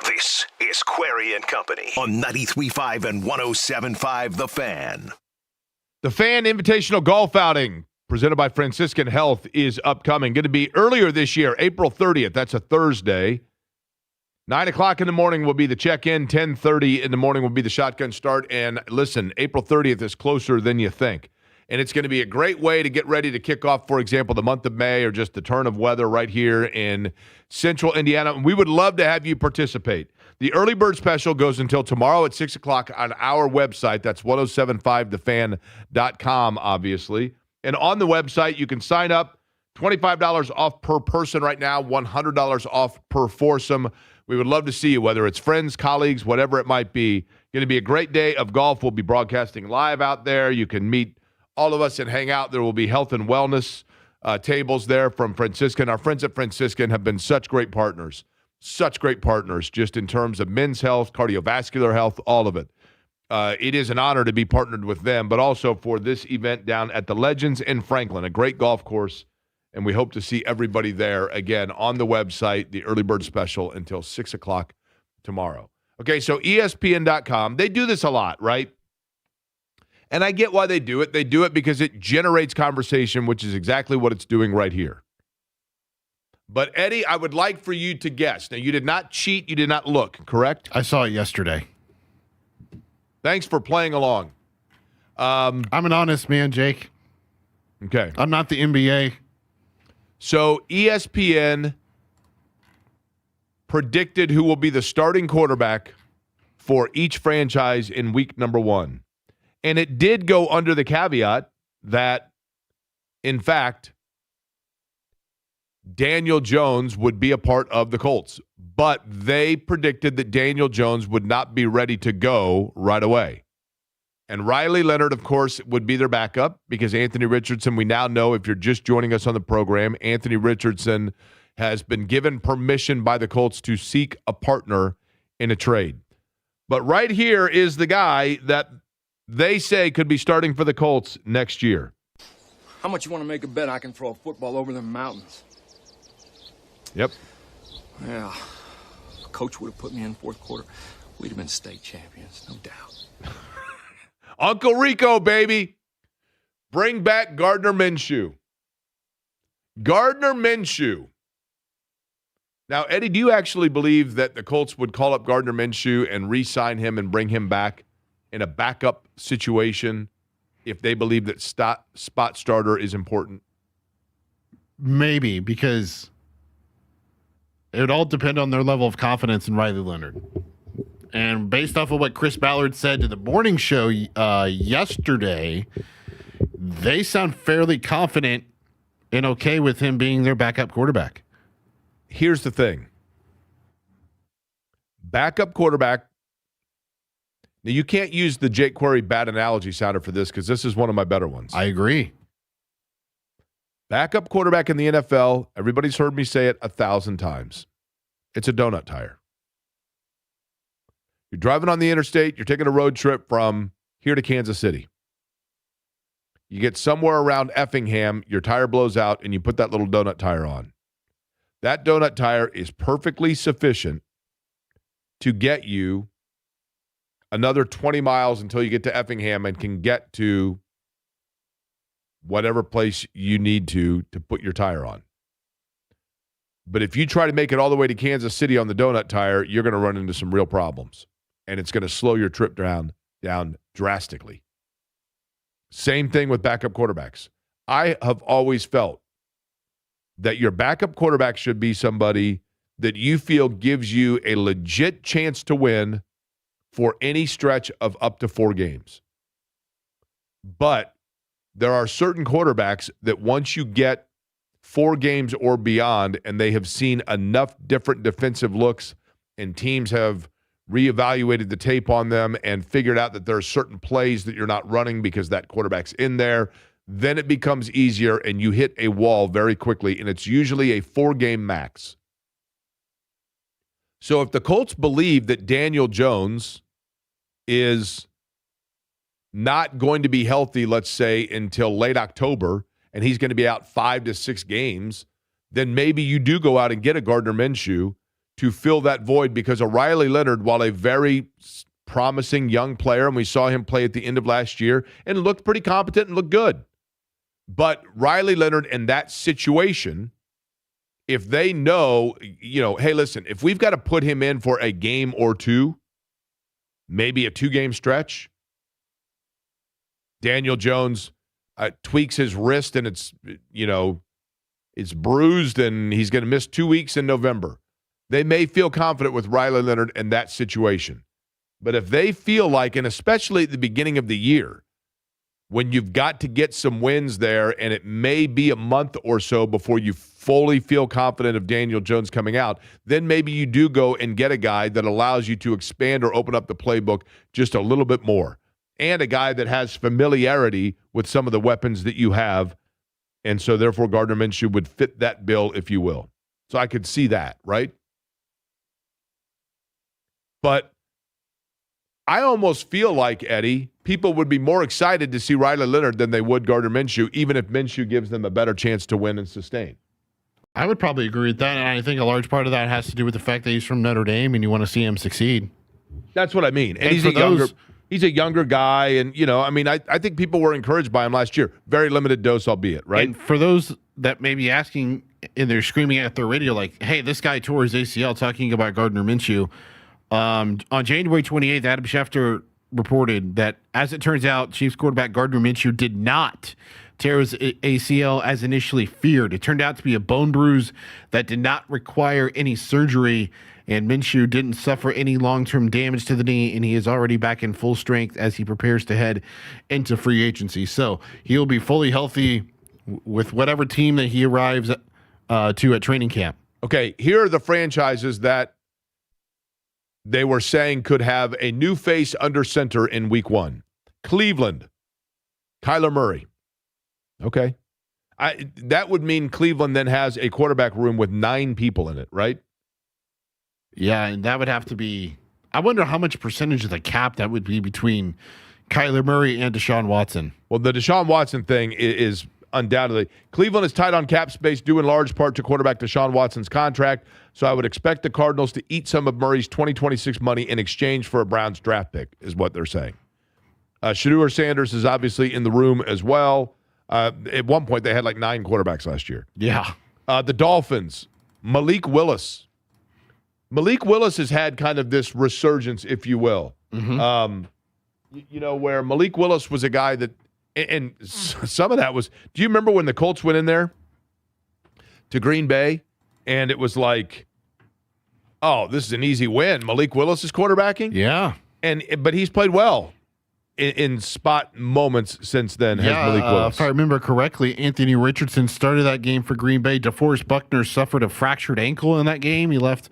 This is Query and Company on 93.5 and 107.5 The Fan. The Fan Invitational Golf Outing presented by Franciscan Health is upcoming. Going to be earlier this year, April 30th. That's a Thursday. 9 o'clock in the morning will be the check-in. 10:30 in the morning will be the shotgun start. And listen, April 30th is closer than you think. And it's going to be a great way to get ready to kick off, for example, the month of May or just the turn of weather right here in central Indiana. And we would love to have you participate. The early bird special goes until tomorrow at 6 o'clock on our website. That's 1075thefan.com, obviously. And on the website, you can sign up. $25 off per person right now, $100 off per foursome. We would love to see you, whether it's friends, colleagues, whatever it might be. Going to be a great day of golf. We'll be broadcasting live out there. You can meet all of us and hang out. There will be health and wellness tables there from Franciscan. Our friends at Franciscan have been such great partners just in terms of men's health, cardiovascular health, all of it. It is an honor to be partnered with them, but also for this event down at the Legends in Franklin, a great golf course, and we hope to see everybody there again on the website, the early bird special, until 6 o'clock tomorrow. Okay, so ESPN.com, they do this a lot, right? And I get why they do it. They do it because it generates conversation, which is exactly what it's doing right here. But, Eddie, I would like for you to guess. Now, you did not cheat. You did not look, correct? I saw it yesterday. Thanks for playing along. I'm an honest man, Jake. Okay. I'm not the NBA. So, ESPN predicted who will be the starting quarterback for each franchise in week number 1. And it did go under the caveat that, in fact, Daniel Jones would be a part of the Colts. But they predicted that Daniel Jones would not be ready to go right away. And Riley Leonard, of course, would be their backup because Anthony Richardson, we now know, if you're just joining us on the program, Anthony Richardson has been given permission by the Colts to seek a partner in a trade. But right here is the guy that they say could be starting for the Colts next year. How much you want to make a bet I can throw a football over the mountains? Yep. Yeah. If Coach would have put me in fourth quarter, we'd have been state champions, no doubt. Uncle Rico, baby. Bring back Gardner Minshew. Gardner Minshew. Now, Eddie, do you actually believe that the Colts would call up Gardner Minshew and re-sign him and bring him back in a backup situation if they believe that spot starter is important? Maybe, because it would all depend on their level of confidence in Riley Leonard. And based off of what Chris Ballard said to the morning show yesterday, they sound fairly confident and okay with him being their backup quarterback. Here's the thing. Backup quarterback. Now, you can't use the Jake Query bad analogy sounder for this because this is one of my better ones. I agree. Backup quarterback in the NFL, everybody's heard me say it 1,000 times. It's a donut tire. You're driving on the interstate. You're taking a road trip from here to Kansas City. You get somewhere around Effingham, your tire blows out, and you put that little donut tire on. That donut tire is perfectly sufficient to get you another 20 miles until you get to Effingham and can get to whatever place you need to put your tire on. But if you try to make it all the way to Kansas City on the donut tire, you're going to run into some real problems. And it's going to slow your trip down drastically. Same thing with backup quarterbacks. I have always felt that your backup quarterback should be somebody that you feel gives you a legit chance to win for any stretch of up to 4 games. But there are certain quarterbacks that once you get 4 games or beyond and they have seen enough different defensive looks and teams have reevaluated the tape on them and figured out that there are certain plays that you're not running because that quarterback's in there, then it becomes easier and you hit a wall very quickly, and it's usually a 4-game max. So if the Colts believe that Daniel Jones is not going to be healthy, let's say, until late October, and he's going to be out 5 to 6 games, then maybe you do go out and get a Gardner Minshew to fill that void, because a Riley Leonard, while a very promising young player, and we saw him play at the end of last year and looked pretty competent and looked good. But Riley Leonard in that situation, if they know, hey, listen, if we've got to put him in for a game or 2, maybe a 2-game stretch, Daniel Jones tweaks his wrist and it's bruised and he's going to miss 2 weeks in November. They may feel confident with Riley Leonard in that situation. But if they feel like, and especially at the beginning of the year, when you've got to get some wins there and it may be a month or so before you fully feel confident of Daniel Jones coming out, then maybe you do go and get a guy that allows you to expand or open up the playbook just a little bit more. And a guy that has familiarity with some of the weapons that you have. And so therefore Gardner Minshew would fit that bill, if you will. So I could see that, right? But I almost feel like, Eddie, people would be more excited to see Riley Leonard than they would Gardner Minshew, even if Minshew gives them a better chance to win and sustain. I would probably agree with that, and I think a large part of that has to do with the fact that he's from Notre Dame and you want to see him succeed. That's what I mean. And he's a younger guy, and, I think people were encouraged by him last year. Very limited dose, albeit, right? And for those that may be asking, and they're screaming at their radio like, hey, this guy tore his ACL, talking about Gardner Minshew. On January 28th, Adam Schefter reported that, as it turns out, Chiefs quarterback Gardner Minshew did not tear his ACL as initially feared. It turned out to be a bone bruise that did not require any surgery, and Minshew didn't suffer any long-term damage to the knee, and he is already back in full strength as he prepares to head into free agency. So he'll be fully healthy with whatever team that he arrives to at training camp. Okay, here are the franchises that they were saying could have a new face under center in week 1. Cleveland, Kyler Murray. Okay. That would mean Cleveland then has a quarterback room with 9 people in it, right? Yeah, and that would have to be, I wonder how much percentage of the cap that would be between Kyler Murray and Deshaun Watson. Well, the Deshaun Watson thing is undoubtedly. Cleveland is tight on cap space due in large part to quarterback Deshaun Watson's contract, so I would expect the Cardinals to eat some of Murray's 2026 money in exchange for a Browns draft pick, is what they're saying. Shedeur Sanders is obviously in the room as well. At one point, they had like 9 quarterbacks last year. Yeah. The Dolphins, Malik Willis. Malik Willis has had kind of this resurgence, if you will. Mm-hmm. Where Malik Willis was a guy that, and some of that was, do you remember when the Colts went in there to Green Bay and it was like, oh, this is an easy win. Malik Willis is quarterbacking? Yeah. But he's played well in spot moments since then, has Malik Willis. If I remember correctly, Anthony Richardson started that game for Green Bay. DeForest Buckner suffered a fractured ankle in that game. He left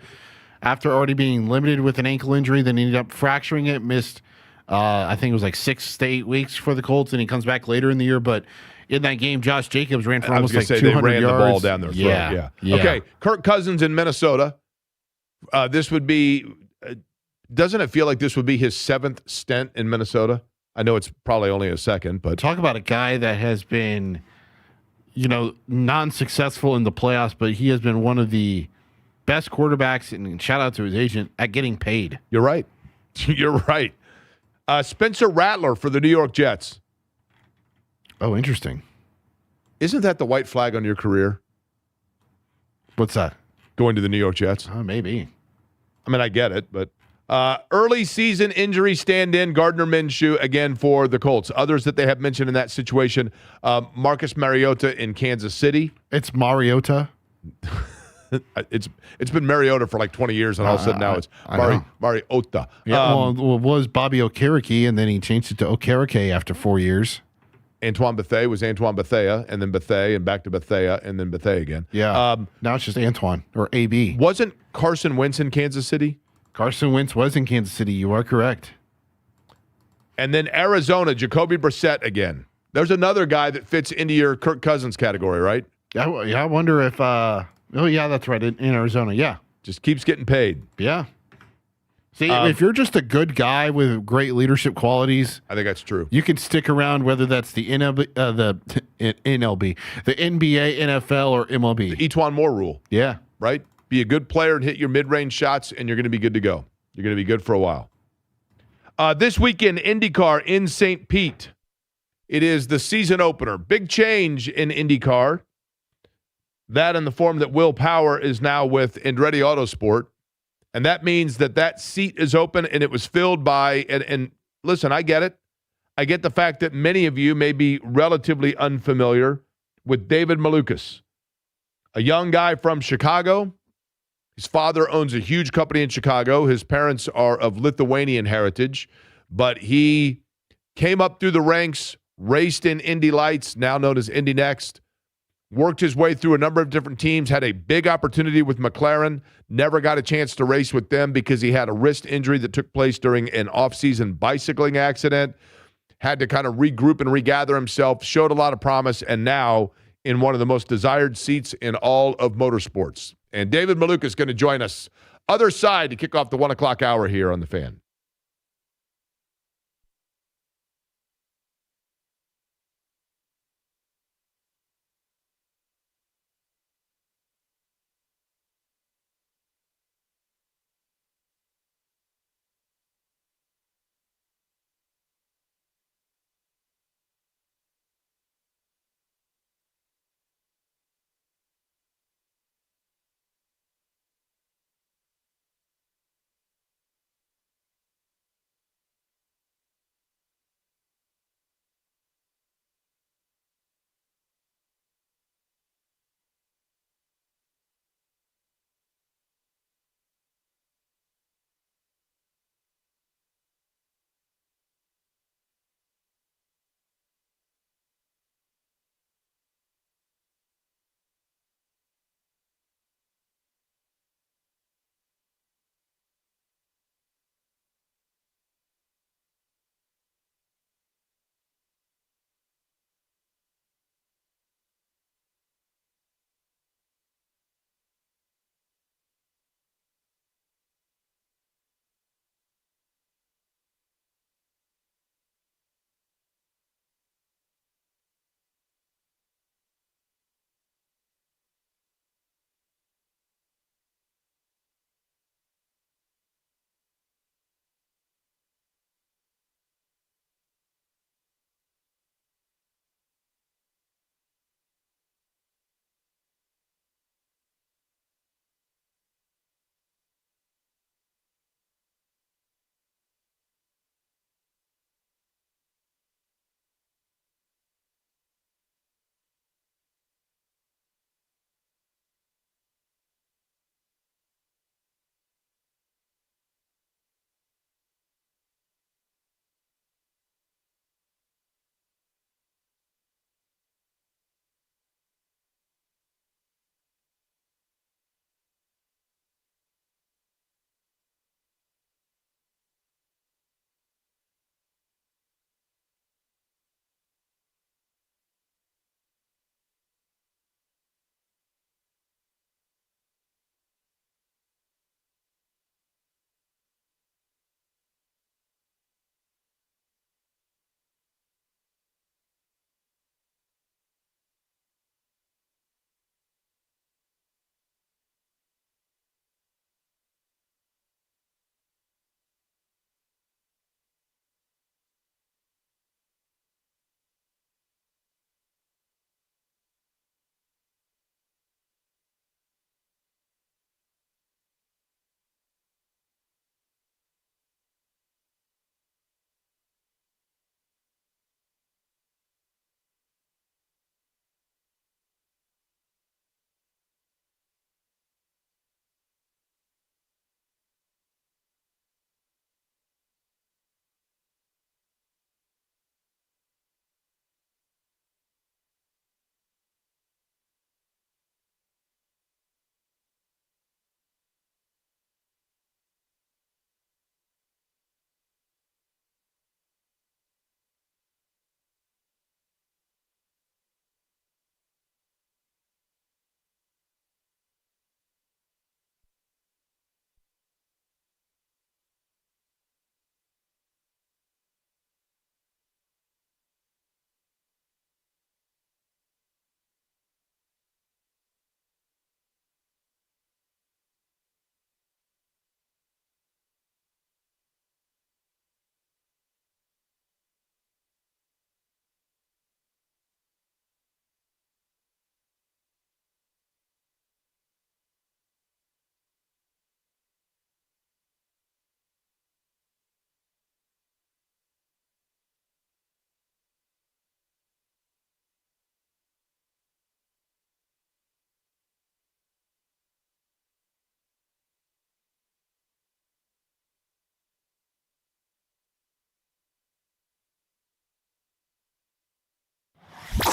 after already being limited with an ankle injury, then ended up fracturing it, missed I think it was like 6 to 8 weeks for the Colts, and he comes back later in the year. But in that game, Josh Jacobs ran for almost like 200 yards. They ran the ball down their throat. Yeah. Okay, Kirk Cousins in Minnesota. This would be, doesn't it feel like this would be his 7th stint in Minnesota? I know it's probably only a second, but. Talk about a guy that has been, non-successful in the playoffs, but he has been one of the best quarterbacks, and shout out to his agent, at getting paid. You're right. You're right. Spencer Rattler for the New York Jets. Oh, interesting. Isn't that the white flag on your career? What's that? going to the New York Jets. Maybe. I mean, I get it, but early season injury stand-in Gardner Minshew again for the Colts. Others that they have mentioned in that situation, Marcus Mariota in Kansas City. It's Mariota. It's been Mariota for like 20 years, and all of a sudden now it's Mariota. Yeah, it was Bobby Okereke, and then he changed it to Okereke after 4 years. Antoine Bethea was Antoine Bethea, and then Bethea, and back to Bethea, and then Bethea again. Yeah. Now it's just Antoine, or AB. Wasn't Carson Wentz in Kansas City? Carson Wentz was in Kansas City. You are correct. And then Arizona, Jacoby Brissett again. There's another guy that fits into your Kirk Cousins category, right? Yeah, I wonder if oh, yeah, that's right. In Arizona, yeah. Just keeps getting paid. Yeah. See, if you're just a good guy with great leadership qualities, I think that's true. You can stick around, whether that's the NLB, the NBA, NFL, or MLB. The Etuan Moore rule. Yeah. Right? Be a good player and hit your mid-range shots, and you're going to be good to go. You're going to be good for a while. This weekend, IndyCar in St. Pete. It is the season opener. Big change in IndyCar. That in the form that Will Power is now with Andretti Autosport. And that means that seat is open, and it was filled by, and listen, I get it. I get the fact that many of you may be relatively unfamiliar with David Malukas, a young guy from Chicago. His father owns a huge company in Chicago. His parents are of Lithuanian heritage, but he came up through the ranks, raced in Indy Lights, now known as Indy Next, worked his way through a number of different teams, had a big opportunity with McLaren, never got a chance to race with them because he had a wrist injury that took place during an off-season bicycling accident, had to kind of regroup and regather himself, showed a lot of promise, and now in one of the most desired seats in all of motorsports. And David Malukas is going to join us other side to kick off the 1 o'clock hour here on The Fan.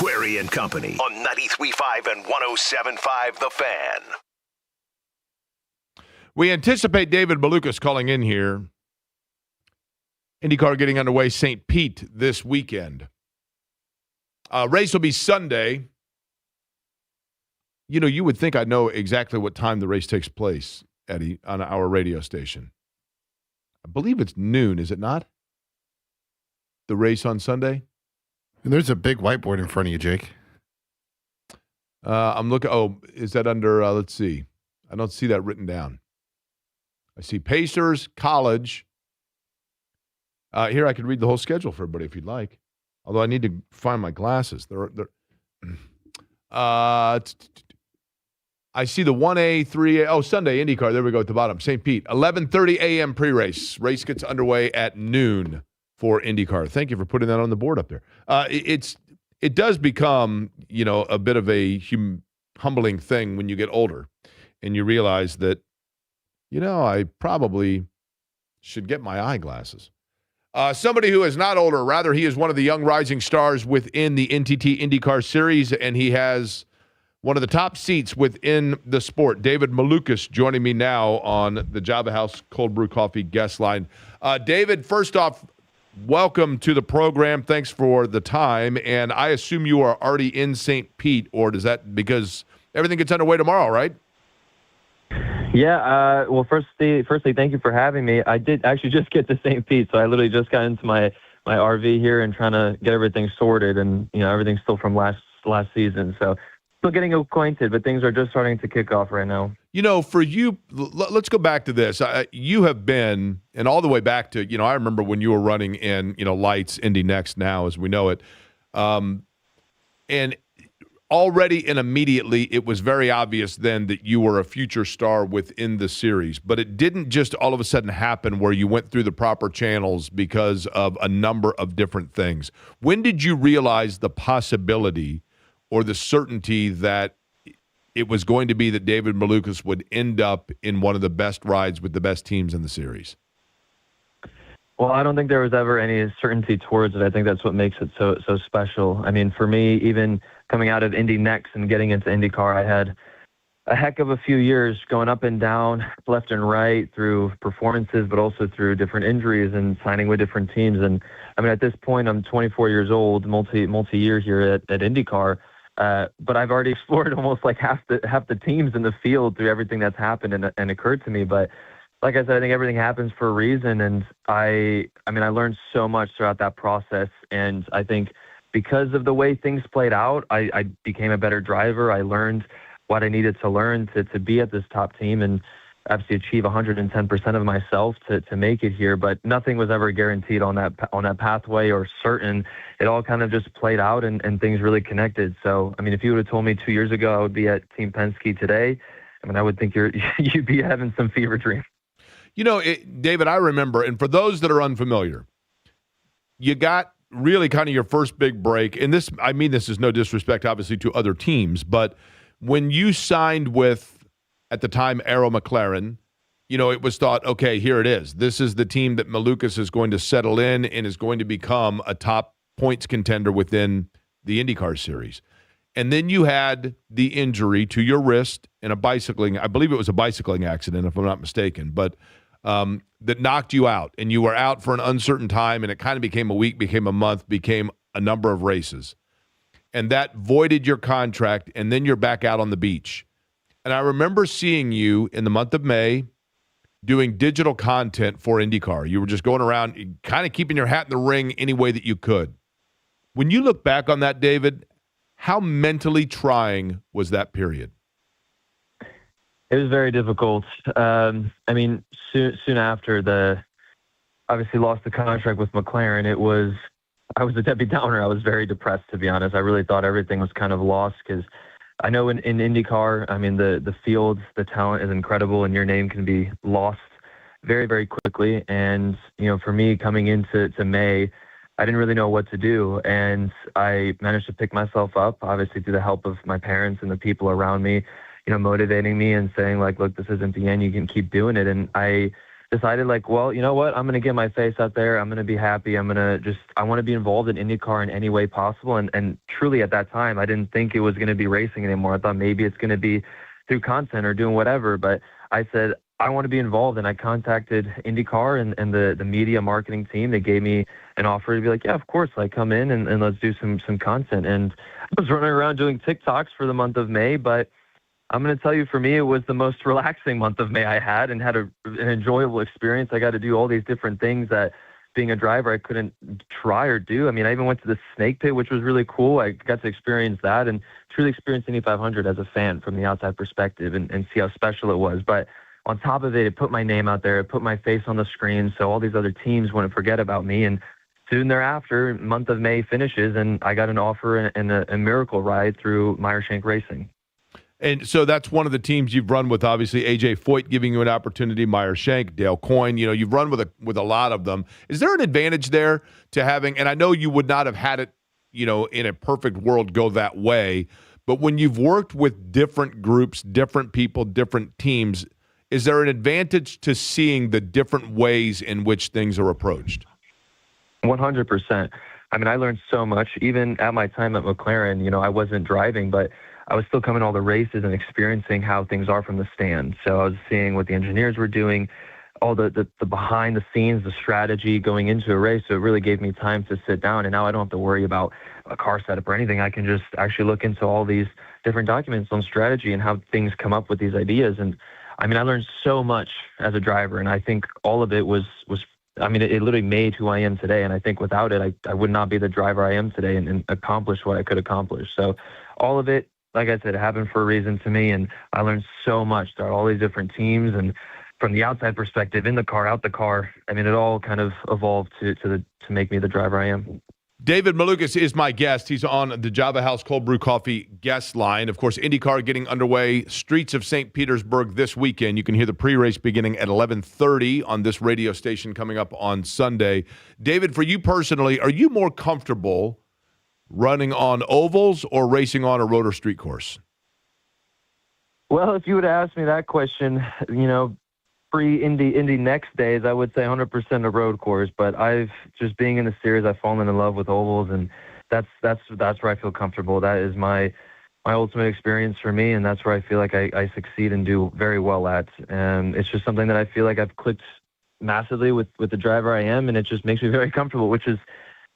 Query and Company on 93.5 and 107.5 The Fan. We anticipate David Malukas calling in here. IndyCar getting underway St. Pete this weekend. Race will be Sunday. You know, you would think I'd know exactly what time the race takes place, Eddie, on our radio station. I believe it's noon, is it not? The race on Sunday? And there's a big whiteboard in front of you, Jake. I'm looking. Oh, is that under, let's see. I don't see that written down. I see Pacers, College. Here, I could read the whole schedule for everybody if you'd like. Although I need to find my glasses. I see the 1A, 3A. Oh, Sunday, IndyCar. There we go at the bottom. St. Pete, 11:30 a.m. pre-race. Race gets underway at noon for IndyCar. Thank you for putting that on the board up there. It does become, you know, a bit of a humbling thing when you get older and you realize that, you know, I probably should get my eyeglasses. Somebody who is not older, rather, he is one of the young rising stars within the NTT IndyCar Series, and he has one of the top seats within the sport. David Malukas joining me now on the Java House Cold Brew Coffee guest line. David, first off, welcome to the program. Thanks for the time. And I assume you are already in St. Pete, or does that, because everything gets underway tomorrow, right? Yeah, well, firstly, thank you for having me. I did actually just get to St. Pete, so I literally just got into my RV here and trying to get everything sorted, and, you know, everything's still from last season, so still getting acquainted, but things are just starting to kick off right now. You know, for you, let's go back to this. You have been, and all the way back to, you know, I remember when you were running in, you know, Lights, Indy Next now as we know it. And already and immediately it was very obvious then that you were a future star within the series. But it didn't just all of a sudden happen where you went through the proper channels because of a number of different things. When did you realize the possibility or the certainty that it was going to be that David Malukas would end up in one of the best rides with the best teams in the series? Well, I don't think there was ever any certainty towards it. I think that's what makes it so special. I mean, for me, even coming out of Indy Next and getting into IndyCar, I had a heck of a few years going up and down, left and right through performances, but also through different injuries and signing with different teams. And I mean, at this point, I'm 24 years old, multi-year here at IndyCar. But I've already explored almost like half the teams in the field through everything that's happened and occurred to me. But like I said, I think everything happens for a reason. And I learned so much throughout that process. And I think because of the way things played out, I became a better driver. I learned what I needed to learn to be at this top team and obviously achieve 110% of myself to make it here. But nothing was ever guaranteed on that pathway or certain. It all kind of just played out and things really connected. So, I mean, if you would have told me 2 years ago I would be at Team Penske today, I mean, I would think you'd be having some fever dreams. You know, David, I remember, and for those that are unfamiliar, you got really kind of your first big break. And this, I mean, this is no disrespect, obviously, to other teams, but when you signed with, at the time, Arrow McLaren, you know, it was thought, okay, here it is. This is the team that Malukas is going to settle in and is going to become a top points contender within the IndyCar series. And then you had the injury to your wrist in I believe it was a bicycling accident, if I'm not mistaken, but that knocked you out. And you were out for an uncertain time, and it kind of became a week, became a month, became a number of races. And that voided your contract, and then you're back out on the beach. And I remember seeing you in the month of May doing digital content for IndyCar. You were just going around kind of keeping your hat in the ring any way that you could. When you look back on that, David, how mentally trying was that period? It was very difficult. I mean, soon after obviously lost the contract with McLaren, I was a Debbie Downer. I was very depressed, to be honest. I really thought everything was kind of lost because I know in IndyCar, I mean, the field, the talent is incredible, and your name can be lost very, very quickly. And, you know, for me coming into May, I didn't really know what to do. And I managed to pick myself up, obviously through the help of my parents and the people around me, you know, motivating me and saying, like, look, this isn't the end. You can keep doing it. And I decided like, well, you know what? I'm going to get my face out there. I'm going to be happy. I want to be involved in IndyCar in any way possible. And truly at that time, I didn't think it was going to be racing anymore. I thought maybe it's going to be through content or doing whatever. But I said, I want to be involved. And I contacted IndyCar and the media marketing team. They gave me an offer to be like, yeah, of course, like come in and let's do some content. And I was running around doing TikToks for the month of May, but I'm going to tell you, for me, it was the most relaxing month of May I had, and had an enjoyable experience. I got to do all these different things that being a driver I couldn't try or do. I mean, I even went to the snake pit, which was really cool. I got to experience that and truly experience Indy 500 as a fan from the outside perspective and see how special it was. But on top of it, it put my name out there. It put my face on the screen so all these other teams wouldn't forget about me. And soon thereafter, month of May finishes, and I got an offer and a miracle ride through Meyer-Shank Racing. And so that's one of the teams you've run with, obviously, A.J. Foyt giving you an opportunity, Meyer-Shank, Dale Coyne. You know, you've run with a lot of them. Is there an advantage there to having, and I know you would not have had it, you know, in a perfect world go that way, but when you've worked with different groups, different people, different teams, is there an advantage to seeing the different ways in which things are approached? 100%. I mean, I learned so much. Even at my time at McLaren, you know, I wasn't driving, but I was still coming to all the races and experiencing how things are from the stand. So I was seeing what the engineers were doing, all the behind the scenes, the strategy going into a race. So it really gave me time to sit down. And now I don't have to worry about a car setup or anything. I can just actually look into all these different documents on strategy and how things come up with these ideas. And I mean, I learned so much as a driver. And I think all of it was I mean, it literally made who I am today. And I think without it, I would not be the driver I am today and accomplish what I could accomplish. So all of it, like I said, it happened for a reason to me, and I learned so much throughout all these different teams, and from the outside perspective, in the car, out the car. I mean, it all kind of evolved to make me the driver I am. David Malukas is my guest. He's on the Java House Cold Brew Coffee guest line. Of course, IndyCar getting underway, streets of St. Petersburg this weekend. You can hear the pre-race beginning at 11:30 on this radio station coming up on Sunday. David, for you personally, are you more comfortable running on ovals or racing on a rotor street course? Well, if you would ask me that question, you know, pre-Indy next days, I would say 100% a road course. But just being in the series, I've fallen in love with ovals, and that's where I feel comfortable. That is my ultimate experience for me, and that's where I feel like I succeed and do very well at. And it's just something that I feel like I've clicked massively with the driver I am, and it just makes me very comfortable, which is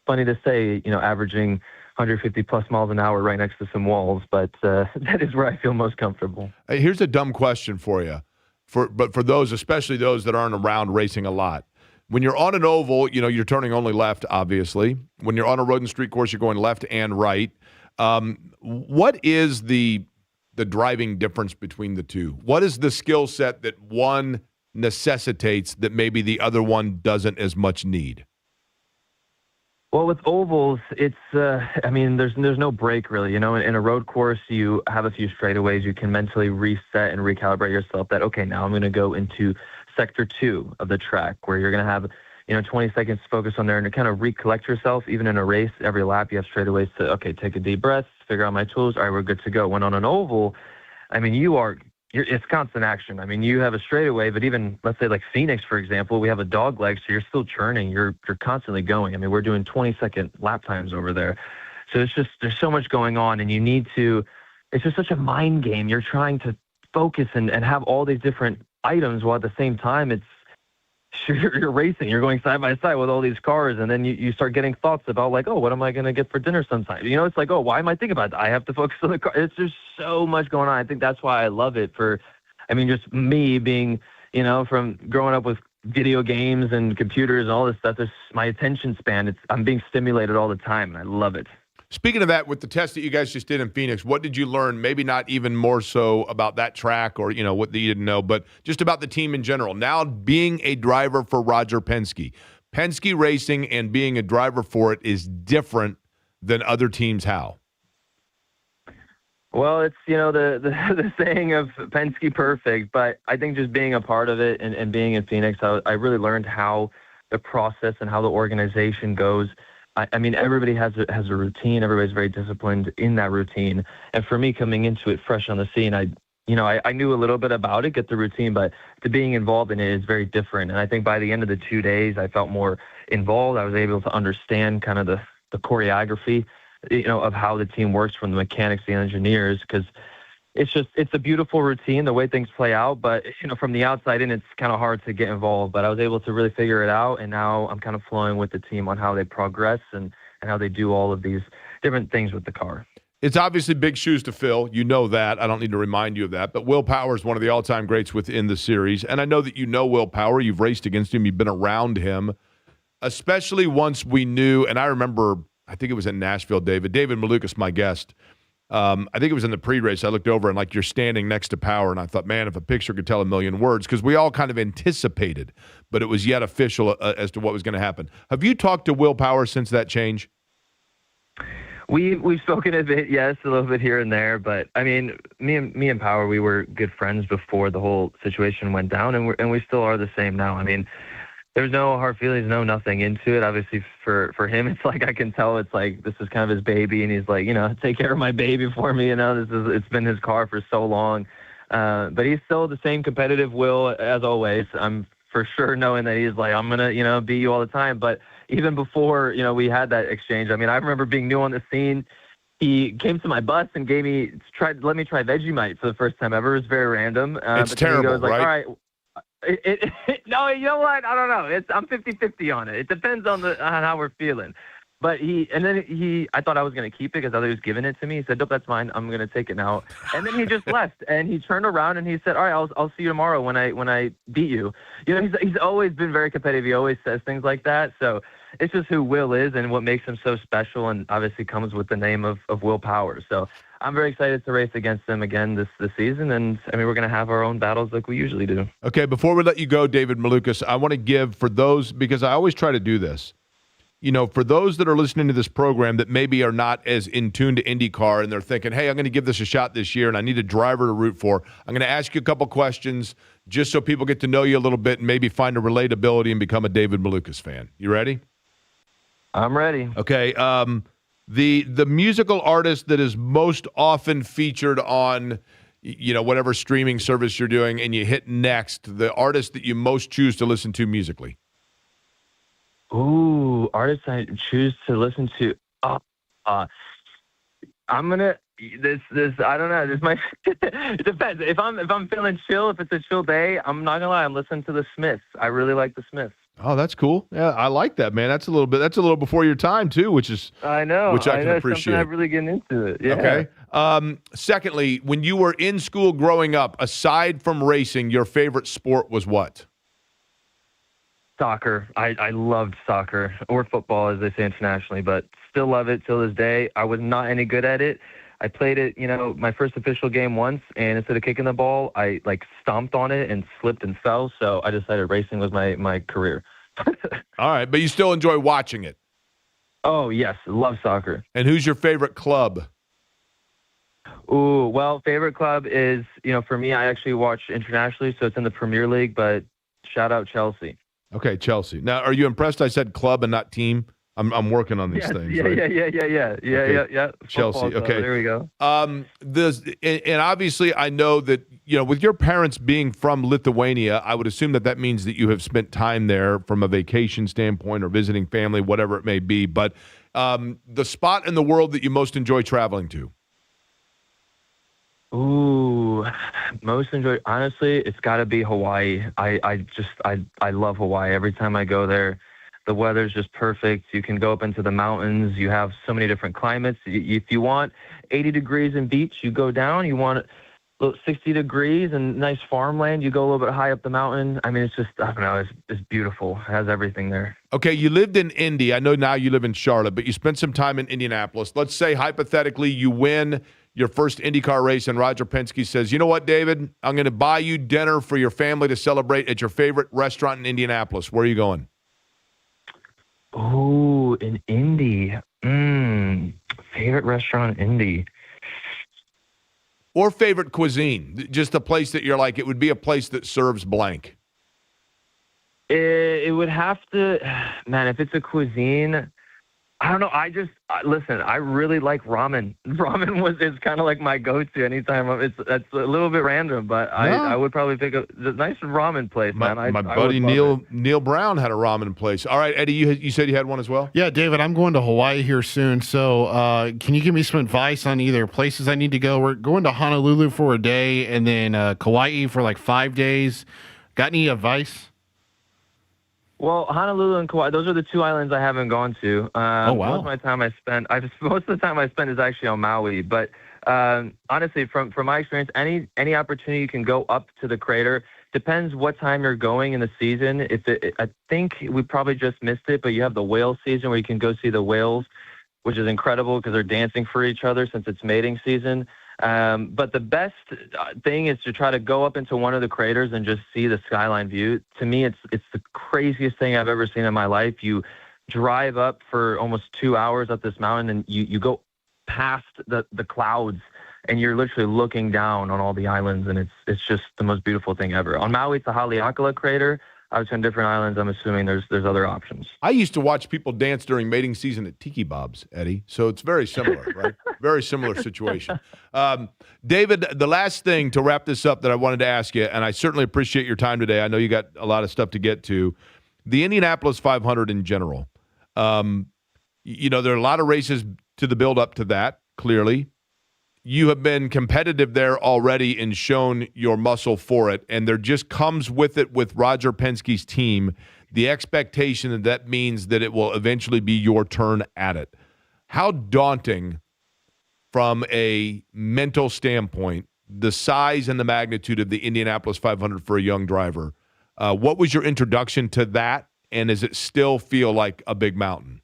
funny to say, you know, averaging 150 plus miles an hour right next to some walls, but that is where I feel most comfortable. Here's a dumb question for you, but for those, especially those that aren't around racing a lot. When you're on an oval, you know, you're turning only left, obviously. When you're on a road and street course, you're going left and right. What is the driving difference between the two? What is the skill set that one necessitates that maybe the other one doesn't as much need? Well, with ovals, it's, I mean, there's no break really. You know, in a road course, you have a few straightaways. You can mentally reset and recalibrate yourself that, okay, now I'm going to go into sector 2 of the track where you're going to have, you know, 20 seconds to focus on there and to kind of recollect yourself. Even in a race, every lap, you have straightaways to, okay, take a deep breath, figure out my tools. All right, we're good to go. When on an oval, I mean, it's constant action. I mean, you have a straightaway, but even, let's say like Phoenix, for example, we have a dog leg, so you're still churning. You're constantly going. I mean, we're doing 20-second lap times over there. So it's just, there's so much going on, and it's just such a mind game. You're trying to focus and have all these different items while at the same time you're racing. You're going side by side with all these cars, and then you start getting thoughts about like, oh, what am I going to get for dinner sometime? You know, it's like, oh, why am I thinking about that? I have to focus on the car. It's just so much going on. I think that's why I love it just me being, you know, from growing up with video games and computers and all this stuff, my attention span, I'm being stimulated all the time, and I love it. Speaking of that, with the test that you guys just did in Phoenix, what did you learn? Maybe not even more so about that track or, you know, what you didn't know, but just about the team in general. Now being a driver for Roger Penske racing and being a driver for it is different than other teams. How? Well, it's, you know, the saying of Penske perfect, but I think just being a part of it and being in Phoenix, I really learned how the process and how the organization goes. I mean, everybody has a routine. Everybody's very disciplined in that routine. And for me, coming into it fresh on the scene, I knew a little bit about it, get the routine, but to being involved in it is very different. And I think by the end of the 2 days, I felt more involved. I was able to understand kind of the choreography, of how the team works, from the mechanics, the engineers, because it's a beautiful routine, the way things play out. But, from the outside in, it's kind of hard to get involved. But I was able to really figure it out. And now I'm kind of flowing with the team on how they progress and how they do all of these different things with the car. It's obviously big shoes to fill. You know that. I don't need to remind you of that. But Will Power is one of the all-time greats within the series. And I know that you know Will Power. You've raced against him. You've been around him, especially once we knew. And I remember, I think it was in Nashville, David Malukas, my guest. I think it was in the pre-race. I looked over and you're standing next to Power. And I thought, man, if a picture could tell a million words, because we all kind of anticipated, but it was yet official as to what was going to happen. Have you talked to Will Power since that change? We've spoken a bit, yes, a little bit here and there, but I mean, me and Power, we were good friends before the whole situation went down, and we still are the same now. I mean, there's no hard feelings, no nothing into it. Obviously, for him, it's I can tell it's this is kind of his baby, and he's take care of my baby for me. It's been his car for so long, but he's still the same competitive Will as always. I'm for sure knowing that he's I'm gonna beat you all the time, but even before, we had that exchange. I mean, I remember being new on the scene. He came to my bus and let me try Vegemite for the first time ever. It was very random. It's terrible, he goes, right? All right. No, you know what? I don't know. I'm 50-50 on it. It depends on how we're feeling. But I thought I was going to keep it because I thought he was giving it to me. He said, nope, that's mine. I'm going to take it now. And then he just left, and he turned around and he said, all right, I'll see you tomorrow when I beat you. He's always been very competitive. He always says things like that. So it's just who Will is and what makes him so special, and obviously comes with the name of Will Power. So I'm very excited to race against him again this season, and I mean, we're going to have our own battles like we usually do. Okay, before we let you go, David Malukas, I want to give, for those, because I always try to do this, for those that are listening to this program that maybe are not as in tune to IndyCar and they're thinking, hey, I'm going to give this a shot this year and I need a driver to root for, I'm going to ask you a couple questions just so people get to know you a little bit and maybe find a relatability and become a David Malukas fan. You ready? I'm ready. Okay. The musical artist that is most often featured on, whatever streaming service you're doing, and you hit next, the artist that you most choose to listen to musically. Ooh, artists I choose to listen to. I'm gonna this. I don't know. This might. It depends. If I'm feeling chill, if it's a chill day, I'm not gonna lie. I'm listening to the Smiths. I really like the Smiths. Oh, that's cool. Yeah, I like that, man. That's a little before your time too, which is I know. Which I can appreciate. Something I'm really getting into it. Yeah. Okay. Secondly, when you were in school growing up, aside from racing, your favorite sport was what? Soccer. I loved soccer, or football as they say internationally, but still love it till this day. I was not any good at it. I played it, my first official game once, and instead of kicking the ball, I stomped on it and slipped and fell. So I decided racing was my career. All right, but you still enjoy watching it. Oh yes, love soccer. And who's your favorite club? Ooh, well, favorite club is, for me, I actually watch internationally, so it's in the Premier League, but shout out Chelsea. Okay, Chelsea. Now, are you impressed I said club and not team? I'm working on these things. Yeah, right? Yeah. Chelsea. Football, okay, there we go. And obviously, I know that with your parents being from Lithuania, I would assume that means that you have spent time there from a vacation standpoint or visiting family, whatever it may be. But the spot in the world that you most enjoy traveling to? Ooh, most enjoy. Honestly, it's got to be Hawaii. I love Hawaii. Every time I go there, the weather's just perfect. You can go up into the mountains. You have so many different climates. If you want 80 degrees and beach, you go down. You want 60 degrees and nice farmland, you go a little bit high up the mountain. I mean, it's just, I don't know, it's beautiful. It has everything there. Okay, you lived in Indy. I know now you live in Charlotte, but you spent some time in Indianapolis. Let's say, hypothetically, you win your first IndyCar race, and Roger Penske says, you know what, David? I'm going to buy you dinner for your family to celebrate at your favorite restaurant in Indianapolis. Where are you going? Ooh, in Indy. Favorite restaurant in Indy. Or favorite cuisine, just a place that you're like, it would be a place that serves blank. It would have to, man, if it's a cuisine, I don't know. Listen. I really like ramen. Ramen is kind of like my go-to anytime. That's a little bit random, but I would probably pick a nice ramen place, man. My buddy Neil Brown had a ramen place. All right, Eddie, you said you had one as well? Yeah, David, I'm going to Hawaii here soon. So can you give me some advice on either places I need to go? We're going to Honolulu for a day and then Kauai for like 5 days. Got any advice? Well, Honolulu and Kauai, those are the two islands I haven't gone to. Oh, wow. Most of the time I spend is actually on Maui. But honestly, from my experience, any opportunity you can go up to the crater. Depends what time you're going in the season. I think we probably just missed it, but you have the whale season where you can go see the whales, which is incredible because they're dancing for each other since it's mating season. But the best thing is to try to go up into one of the craters and just see the skyline view. To me, it's the craziest thing I've ever seen in my life. You drive up for almost 2 hours up this mountain and you go past the clouds and you're literally looking down on all the islands, and it's just the most beautiful thing ever. On Maui, it's the Haleakala crater. Obviously on different islands, I'm assuming there's other options. I used to watch people dance during mating season at Tiki Bob's, Eddie. So it's very similar, right? Very similar situation. David, the last thing to wrap this up that I wanted to ask you, and I certainly appreciate your time today. I know you got a lot of stuff to get to. The Indianapolis 500 in general. There are a lot of races to the build up to that, clearly. You have been competitive there already and shown your muscle for it, and there just comes with it with Roger Penske's team the expectation that means that it will eventually be your turn at it. How daunting from a mental standpoint, the size and the magnitude of the Indianapolis 500 for a young driver. What was your introduction to that, and does it still feel like a big mountain?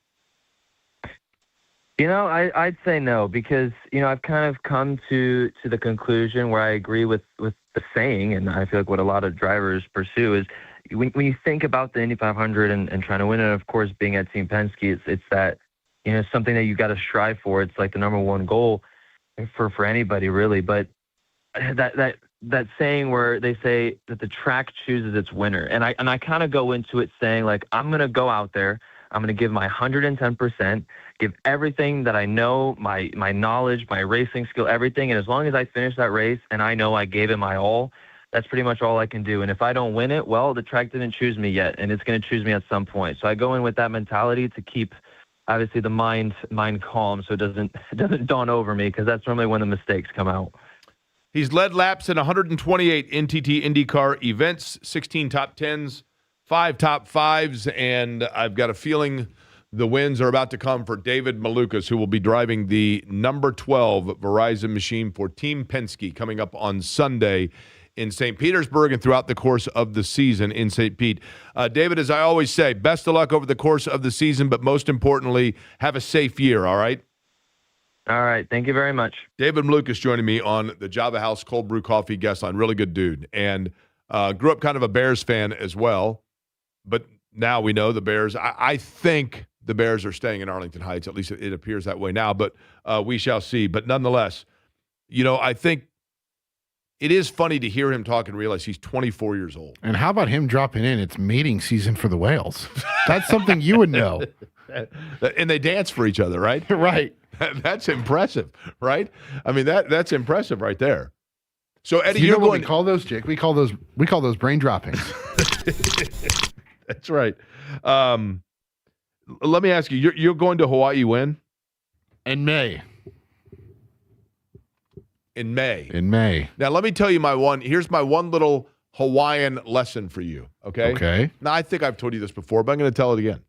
I'd say no because, I've kind of come to the conclusion where I agree with the saying, and I feel like what a lot of drivers pursue is when you think about the Indy 500 and trying to win it, of course, being at Team Penske, it's that, something that you got to strive for. It's like the number one goal for anybody, really. But that saying where they say that the track chooses its winner, and I kind of go into it saying, like, I'm going to go out there, I'm going to give my 110%, give everything that I know, my knowledge, my racing skill, everything. And as long as I finish that race and I know I gave it my all, that's pretty much all I can do. And if I don't win it, well, the track didn't choose me yet, and it's going to choose me at some point. So I go in with that mentality to keep, obviously, the mind calm so it doesn't dawn over me, because that's normally when the mistakes come out. He's led laps in 128 NTT IndyCar events, 16 top 10s, 5 top 5s, and I've got a feeling the wins are about to come for David Malukas, who will be driving the number 12 Verizon machine for Team Penske coming up on Sunday in St. Petersburg and throughout the course of the season in St. Pete. David, as I always say, best of luck over the course of the season, but most importantly, have a safe year, all right? All right. Thank you very much. David Malukas joining me on the Java House Cold Brew Coffee guest line. Really good dude. And grew up kind of a Bears fan as well. But now we know the Bears. I think the Bears are staying in Arlington Heights. At least it appears that way now. But we shall see. But nonetheless, I think it is funny to hear him talk and realize he's 24 years old. And how about him dropping in? It's mating season for the whales. That's something you would know. And they dance for each other, right? Right. That's impressive, right? I mean, that's impressive right there. So, Eddie, you know what we call those, Jake? We call those brain droppings. That's right. Let me ask you: you're going to Hawaii when? In May. In May. In May. Now, let me tell you here's my one little Hawaiian lesson for you, okay? Okay. Now, I think I've told you this before, but I'm going to tell it again.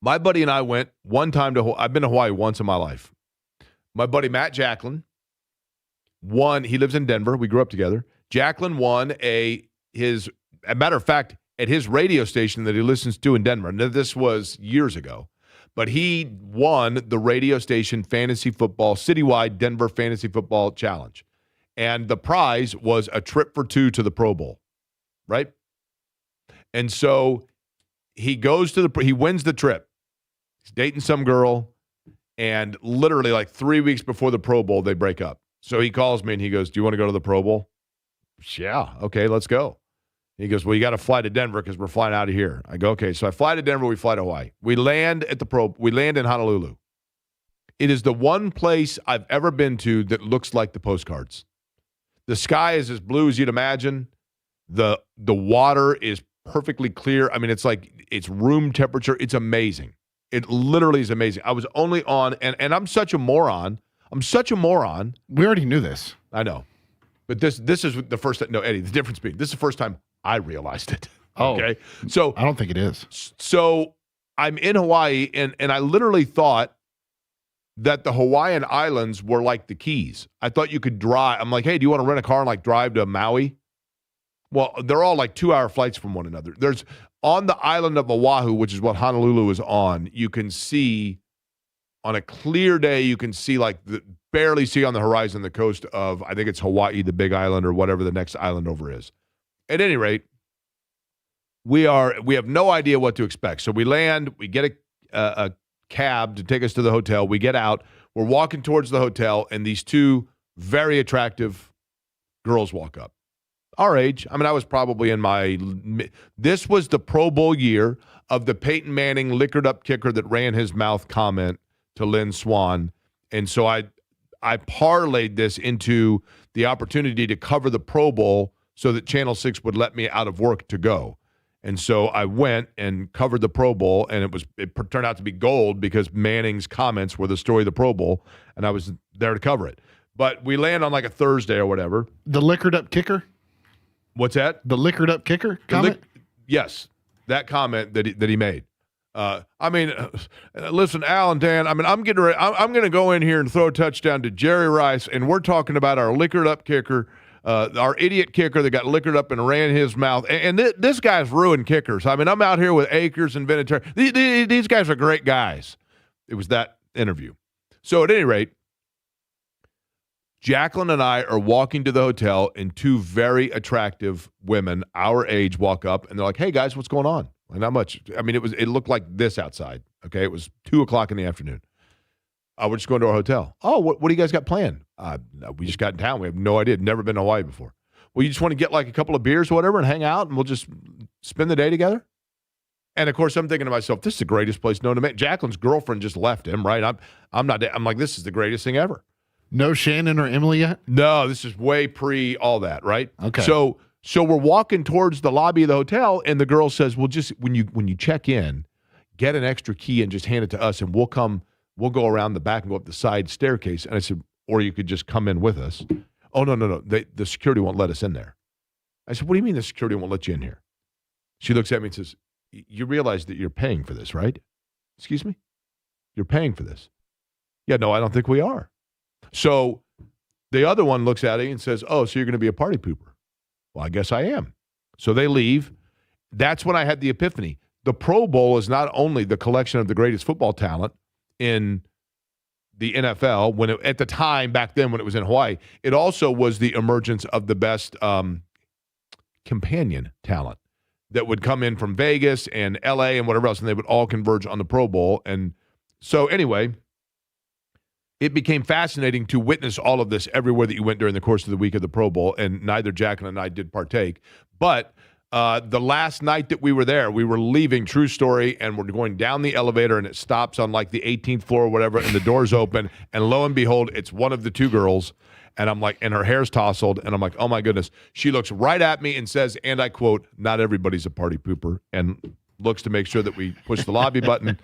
My buddy and I went one time I've been to Hawaii once in my life. My buddy Matt Jacklin won. He lives in Denver. We grew up together. Jacklin won a matter of fact, at his radio station that he listens to in Denver. Now, this was years ago. But he won the radio station fantasy football, citywide Denver Fantasy Football Challenge. And the prize was a trip for 2 to the Pro Bowl, right? And so he wins the trip. He's dating some girl, and literally like 3 weeks before the Pro Bowl, they break up. So he calls me and he goes, "Do you want to go to the Pro Bowl?" Yeah, okay, let's go. He goes, well, you got to fly to Denver because we're flying out of here. I go, okay. So I fly to Denver. We fly to Hawaii. We land at we land in Honolulu. It is the one place I've ever been to that looks like the postcards. The sky is as blue as you'd imagine. The water is perfectly clear. I mean, it's like it's room temperature. It's amazing. It literally is amazing. I was only on, and I'm such a moron. We already knew this. I know. But this is the first time. No, Eddie, the difference being, this is the first time I realized it. Oh, okay. So I don't think it is. So I'm in Hawaii, and I literally thought that the Hawaiian Islands were like the Keys. I thought you could drive. I'm like, hey, do you want to rent a car and like drive to Maui? Well, they're all like 2-hour flights from one another. There's on the island of Oahu, which is what Honolulu is on, you can see on a clear day, you can see like barely see on the horizon the coast of, I think it's Hawaii, the big island, or whatever the next island over is. At any rate, we have no idea what to expect. So we land, we get a cab to take us to the hotel. We get out, we're walking towards the hotel, and these two very attractive girls walk up. Our age. I mean, I was probably this was the Pro Bowl year of the Peyton Manning liquored up kicker that ran his mouth comment to Lynn Swann. And so I parlayed this into the opportunity to cover the Pro Bowl so that Channel 6 would let me out of work to go. And so I went and covered the Pro Bowl, and it turned out to be gold because Manning's comments were the story of the Pro Bowl, and I was there to cover it. But we land on like a Thursday or whatever. The liquored up kicker? What's that? The liquored up kicker comment? Yes, that comment that he made. Listen, Al and Dan. I mean, I'm going to go in here and throw a touchdown to Jerry Rice, and we're talking about our liquored up kicker, our idiot kicker that got liquored up and ran his mouth. And this guy's ruined kickers. I mean, I'm out here with Akers and Vinatieri. These guys are great guys. It was that interview. So at any rate, Jacqueline and I are walking to the hotel, and two very attractive women our age walk up, and they're like, hey, guys, what's going on? Like, not much. I mean, it looked like this outside, okay? It was 2 o'clock in the afternoon. We're just going to our hotel. Oh, what do you guys got planned? We just got in town. We have no idea. Never been to Hawaii before. Well, you just want to get like a couple of beers or whatever and hang out, and we'll just spend the day together? And, of course, I'm thinking to myself, this is the greatest place known to me. Jacqueline's girlfriend just left him, right? I'm like, this is the greatest thing ever. No Shannon or Emily yet? No, this is way pre all that, right? Okay. So we're walking towards the lobby of the hotel, and the girl says, well, just when you check in, get an extra key and just hand it to us, and we'll go around the back and go up the side staircase. And I said, or you could just come in with us. Oh, no. The security won't let us in there. I said, what do you mean the security won't let you in here? She looks at me and says, you realize that you're paying for this, right? Excuse me? You're paying for this. Yeah, no, I don't think we are. So the other one looks at me and says, oh, so you're going to be a party pooper. Well, I guess I am. So they leave. That's when I had the epiphany. The Pro Bowl is not only the collection of the greatest football talent in the NFL, at the time back then when it was in Hawaii, it also was the emergence of the best companion talent that would come in from Vegas and LA and whatever else, and they would all converge on the Pro Bowl. And so anyway, it became fascinating to witness all of this everywhere that you went during the course of the week of the Pro Bowl, and neither Jacqueline and I did partake. But the last night that we were there, we were leaving, true story, and we're going down the elevator, and it stops on like the 18th floor or whatever, and the doors open, and lo and behold, it's one of the two girls, and I'm like, and her hair's tousled, and I'm like, oh my goodness. She looks right at me and says, and I quote, not everybody's a party pooper, and looks to make sure that we push the lobby button,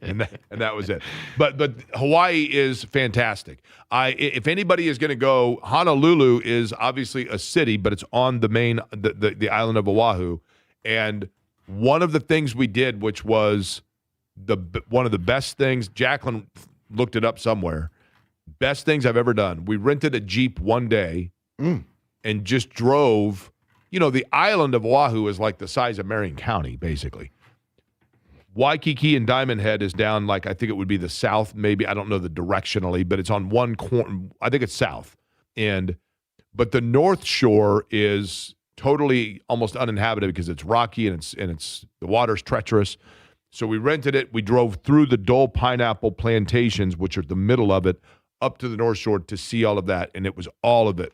and that was it. But Hawaii is fantastic. If anybody is going to go, Honolulu is obviously a city, but it's on the main the island of Oahu. And one of the things we did, which was one of the best things, Jacqueline looked it up somewhere, best things I've ever done. We rented a Jeep one day and just drove. You know, the island of Oahu is like the size of Marion County, basically. Waikiki and Diamond Head is down, like, I think it would be the south, maybe. I don't know the directionally, but it's on one corner. I think it's south. But the North Shore is totally almost uninhabited because it's rocky and it's the water's treacherous. So we rented it. We drove through the Dole pineapple plantations, which are the middle of it, up to the North Shore to see all of that. And it was all of it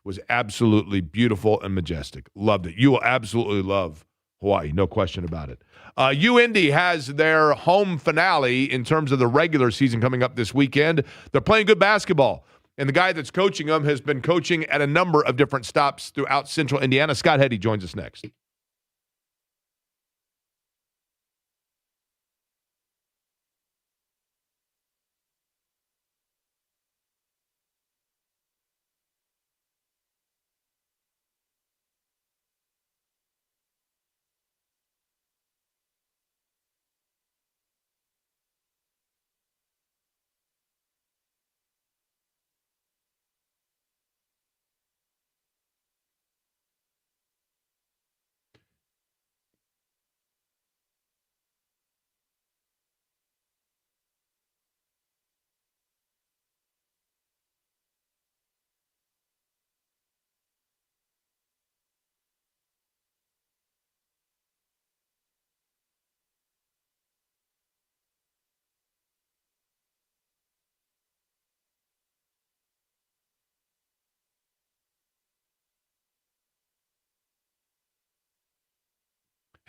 was absolutely beautiful and majestic. Loved it. You will absolutely love Hawaii, no question about it. UIndy has their home finale in terms of the regular season coming up this weekend. They're playing good basketball, and the guy that's coaching them has been coaching at a number of different stops throughout central Indiana. Scott Heady joins us next.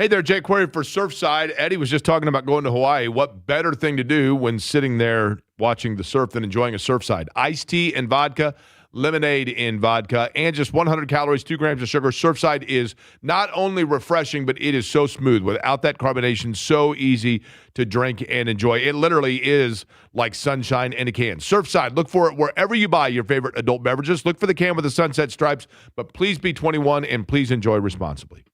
Hey there, Jake Query for Surfside. Eddie was just talking about going to Hawaii. What better thing to do when sitting there watching the surf than enjoying a Surfside? Iced tea and vodka, lemonade in vodka, and just 100 calories, 2 grams of sugar. Surfside is not only refreshing, but it is so smooth. Without that carbonation, so easy to drink and enjoy. It literally is like sunshine in a can. Surfside, look for it wherever you buy your favorite adult beverages. Look for the can with the sunset stripes, but please be 21 and please enjoy responsibly.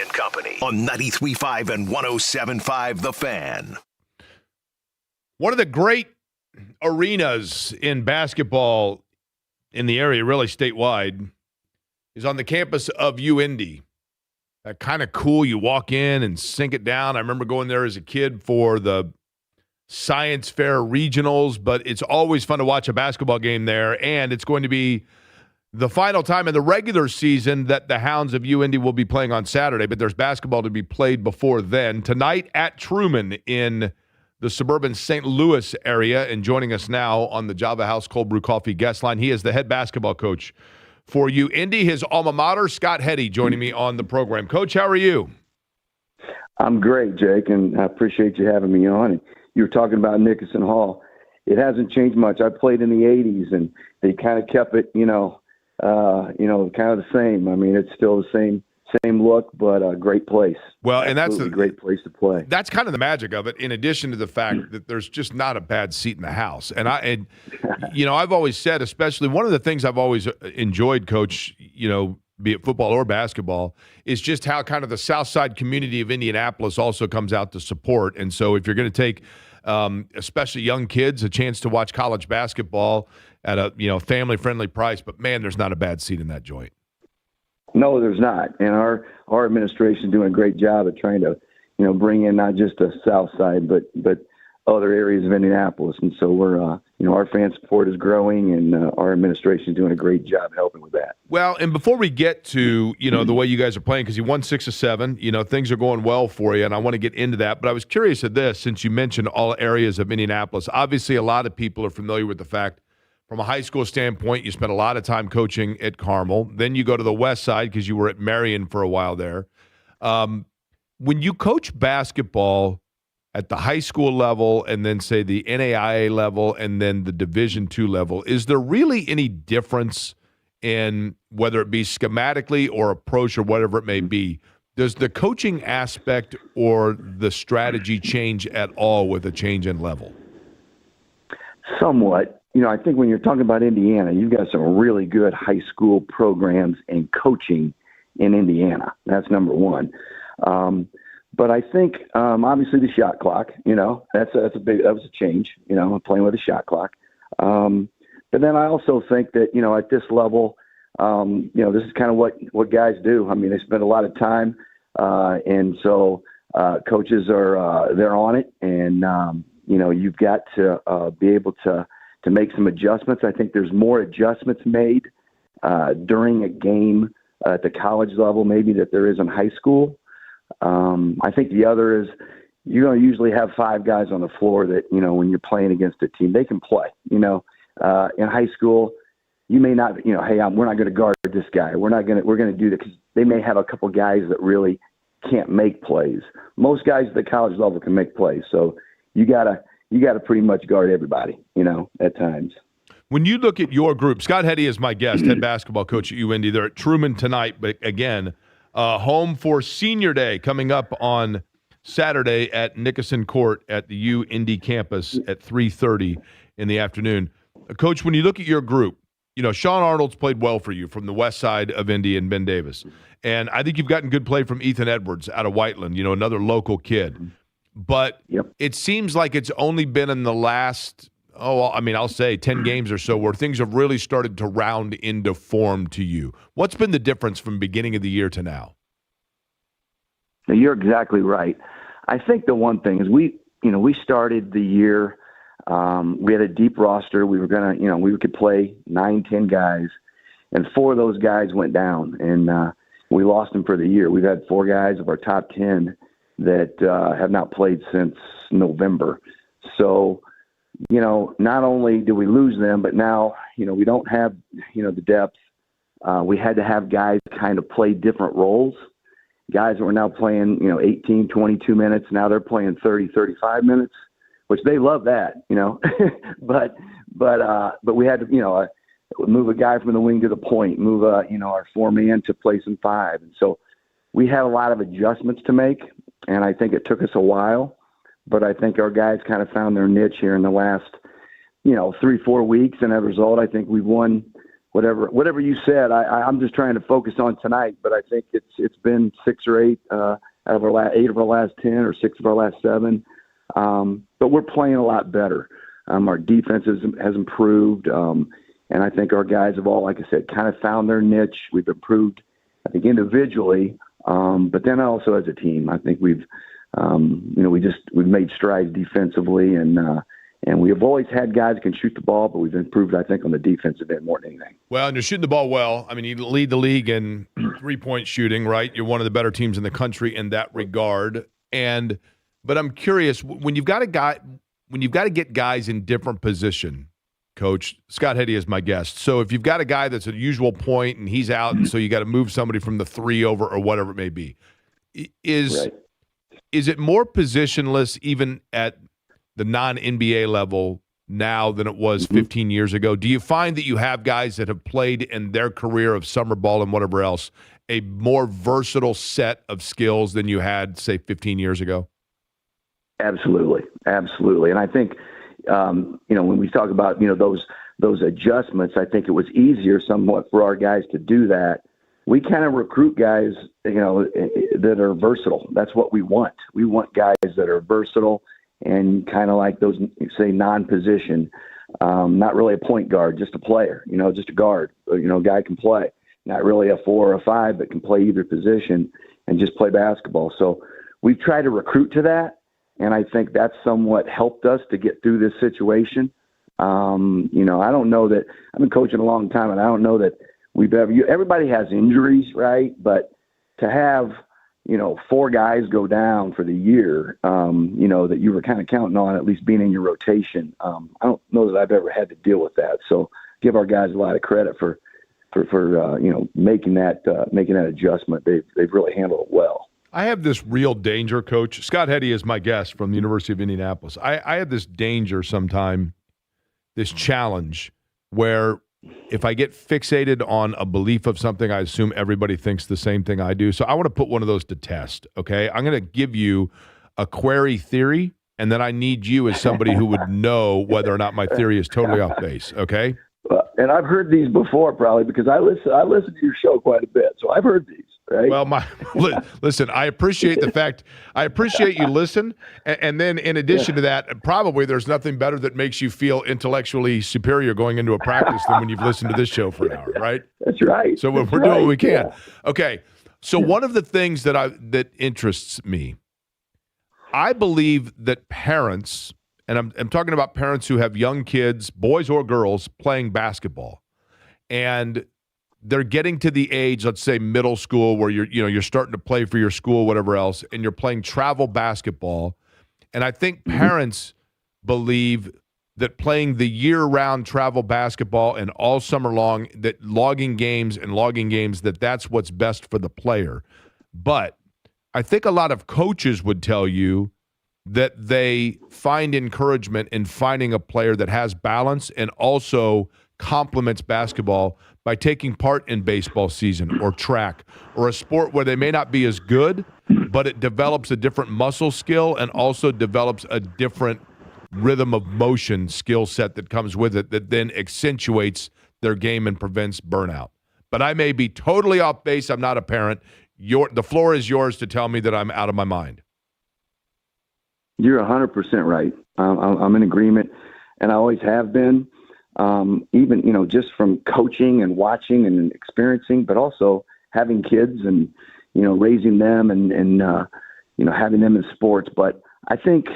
and Company on 93.5 and 107.5 The Fan. One of the great arenas in basketball in the area, really statewide, is on the campus of UIndy. That kind of cool. You walk in and sink it down. I remember going there as a kid for the Science Fair regionals, but it's always fun to watch a basketball game there, and it's going to be the final time in the regular season that the Hounds of UIndy will be playing on Saturday, but there's basketball to be played before then. Tonight at Truman in the suburban St. Louis area, and joining us now on the Java House Cold Brew Coffee guest line, he is the head basketball coach for UIndy, his alma mater. Scott Heady joining me on the program. Coach, how are you? I'm great, Jake, and I appreciate you having me on. You were talking about Nickerson Hall. It hasn't changed much. I played in the 80s, and they kind of kept it, kind of the same. I mean, it's still the same look, but a great place. Well, and that's a great place to play. That's kind of the magic of it, in addition to the fact that there's just not a bad seat in the house. And I've always said, especially one of the things I've always enjoyed, Coach, be it football or basketball, is just how kind of the South Side community of Indianapolis also comes out to support. And so if you're going to take especially young kids a chance to watch college basketball at a family-friendly price, but man, there's not a bad seat in that joint. No, there's not. And our administration is doing a great job of trying to, bring in not just the South Side, but other areas of Indianapolis. And so we're, our fan support is growing, and our administration is doing a great job helping with that. Well, and before we get to, the way you guys are playing, because you won 6 of 7, things are going well for you, and I want to get into that. But I was curious of this, since you mentioned all areas of Indianapolis. Obviously, a lot of people are familiar with the fact, from a high school standpoint, you spent a lot of time coaching at Carmel. Then you go to the west side because you were at Marion for a while there. When you coach basketball at the high school level and then, say, the NAIA level and then the Division II level, is there really any difference in whether it be schematically or approach or whatever it may be? Does the coaching aspect or the strategy change at all with a change in level? Somewhat. I think when you're talking about Indiana, you've got some really good high school programs and coaching in Indiana. That's number one. But I think obviously the shot clock, that was a change, playing with a shot clock. But then I also think that, at this level, this is kind of what guys do. I mean, they spend a lot of time, and so coaches are they're on it, and you've got to be able to make some adjustments. I think there's more adjustments made during a game at the college level maybe that there is in high school. I think the other is you're going to usually have 5 guys on the floor that, when you're playing against a team, they can play. In high school, you may not, hey, we're not going to guard this guy. We're going to do that, because they may have a couple guys that really can't make plays. Most guys at the college level can make plays. So you got to pretty much guard everybody, at times. When you look at your group, Scott Heady is my guest, head basketball coach at UIndy. They're at Truman tonight, but again, home for Senior Day coming up on Saturday at Nickerson Court at the UIndy campus at 3:30 in the afternoon. Coach, when you look at your group, Sean Arnold's played well for you from the west side of Indy, and Ben Davis. And I think you've gotten good play from Ethan Edwards out of Whiteland, another local kid. But It seems like it's only been in the last, I'll say 10 games or so where things have really started to round into form to you. What's been the difference from beginning of the year to now? You're exactly right. I think the one thing is we started the year, we had a deep roster. We were going to, we could play 9-10 guys, and 4 of those guys went down, and we lost them for the year. We've had 4 guys of our top 10 that have not played since November. So, not only do we lose them, but now, we don't have, the depth. We had to have guys kind of play different roles. Guys that were now playing, 18, 22 minutes. Now they're playing 30, 35 minutes, which they love that, but we had to, move a guy from the wing to the point, move our 4-man to play some 5. And so we had a lot of adjustments to make, and I think it took us a while, but I think our guys kind of found their niche here in the last, 3-4 weeks. And as a result, I think we've won whatever you said. I'm just trying to focus on tonight, but I think it's been 6 or 8 out of our 8 of our last 10 or 6 of our last 7. But we're playing a lot better. Our defense has improved, and I think our guys have all, like I said, kind of found their niche. We've improved, I think, individually, but then also as a team. I think we've made strides defensively, and we have always had guys who can shoot the ball, but we've improved, I think, on the defensive end more than anything. Well, and you're shooting the ball well. I mean, you lead the league in 3-point shooting, right? You're one of the better teams in the country in that regard. But I'm curious, when you've got to get guys in different position, Coach, Scott Heady is my guest. So if you've got a guy that's a usual point and he's out, and so you got to move somebody from the 3 over or whatever it may be, is it more positionless even at the non-NBA level now than it was 15 years ago? Do you find that you have guys that have played in their career of summer ball and whatever else a more versatile set of skills than you had, say, 15 years ago? Absolutely. And I think, when we talk about, those adjustments, I think it was easier somewhat for our guys to do that. We kind of recruit guys, that are versatile. That's what we want. We want guys that are versatile and kind of like those, say, non-position, not really a point guard, just a player, just a guard, a guy can play. Not really a 4 or a 5, but can play either position and just play basketball. So we've tried to recruit to that, and I think that's somewhat helped us to get through this situation. I don't know that – I've been coaching a long time, and I don't know that we've ever – everybody has injuries, right? But to have – 4 guys go down for the year, that you were kind of counting on at least being in your rotation. I don't know that I've ever had to deal with that. So give our guys a lot of credit for making that adjustment. They've really handled it well. I have this real danger, Coach. Scott Heady is my guest from the University of Indianapolis. I have this danger sometime, this challenge where if I get fixated on a belief of something, I assume everybody thinks the same thing I do. So I want to put one of those to test, okay? I'm going to give you a query theory, and then I need you as somebody who would know whether or not my theory is totally off base, okay? And I've heard these before, probably, because I listen to your show quite a bit, so I've heard these. Right? Well, listen, I appreciate you listen. And then in addition to that, probably there's nothing better that makes you feel intellectually superior going into a practice than when you've listened to this show for an hour, right? That's right. So we're doing what we can. Yeah. Okay. So one of the things that interests me, I believe that parents, and I'm talking about parents who have young kids, boys or girls, playing basketball, and they're getting to the age, let's say middle school, where you're starting to play for your school, whatever else, and you're playing travel basketball. And I think parents believe that playing the year-round travel basketball and all summer long, that logging games, that's what's best for the player. But I think a lot of coaches would tell you that they find encouragement in finding a player that has balance and also complements basketball by taking part in baseball season or track or a sport where they may not be as good, but it develops a different muscle skill and also develops a different rhythm of motion skill set that comes with it that then accentuates their game and prevents burnout. But I may be totally off base. I'm not a parent. The floor is yours to tell me that I'm out of my mind. You're 100% right. I'm in agreement, and I always have been. Even, just from coaching and watching and experiencing, but also having kids and, raising them and having them in sports. But I think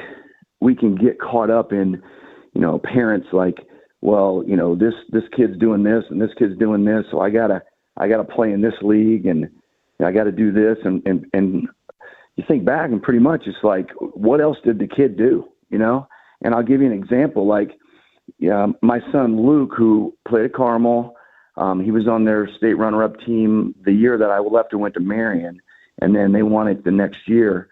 we can get caught up in, parents like, well, this kid's doing this and this kid's doing this. So I gotta play in this league and I got to do this. And you think back and pretty much it's like, what else did the kid do? And I'll give you an example. Like, my son Luke, who played at Carmel, he was on their state runner-up team the year that I left and went to Marion, and then they won it the next year.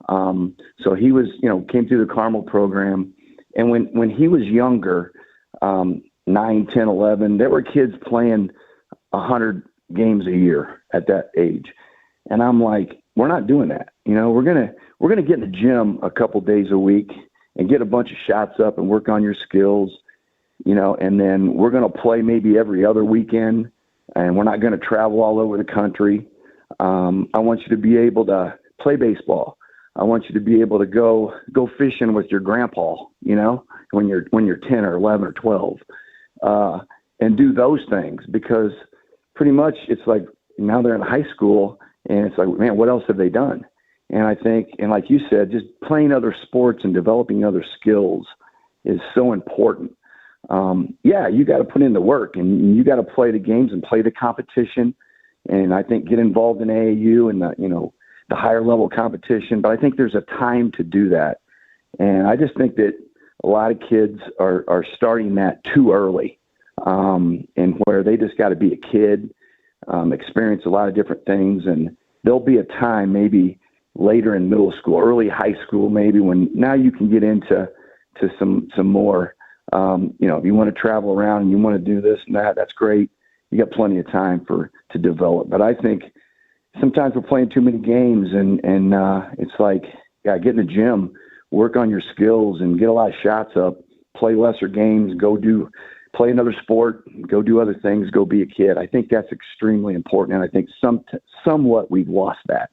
So he was, came through the Carmel program, and when he was younger, 9, 10, 11, there were kids playing 100 games a year at that age, and I'm like, we're not doing that. We're gonna get in the gym a couple days a week and get a bunch of shots up and work on your skills. and then we're going to play maybe every other weekend, and we're not going to travel all over the country. I want you to be able to play baseball. I want you to be able to go fishing with your grandpa, when you're 10 or 11 or 12, and do those things, because pretty much it's like now they're in high school and it's like, man, what else have they done? And I think, and like you said, just playing other sports and developing other skills is so important. You got to put in the work, and you got to play the games and play the competition. And I think get involved in AAU and the higher level competition. But I think there's a time to do that. And I just think that a lot of kids are starting that too early, and where they just got to be a kid, experience a lot of different things. And there'll be a time maybe later in middle school, early high school, maybe, when now you can get into some more, if you want to travel around and you want to do this and that, that's great. You got plenty of time to develop. But I think sometimes we're playing too many games, and it's like, get in the gym, work on your skills, and get a lot of shots up, play lesser games, play another sport, go do other things, go be a kid. I think that's extremely important, and I think somewhat we've lost that,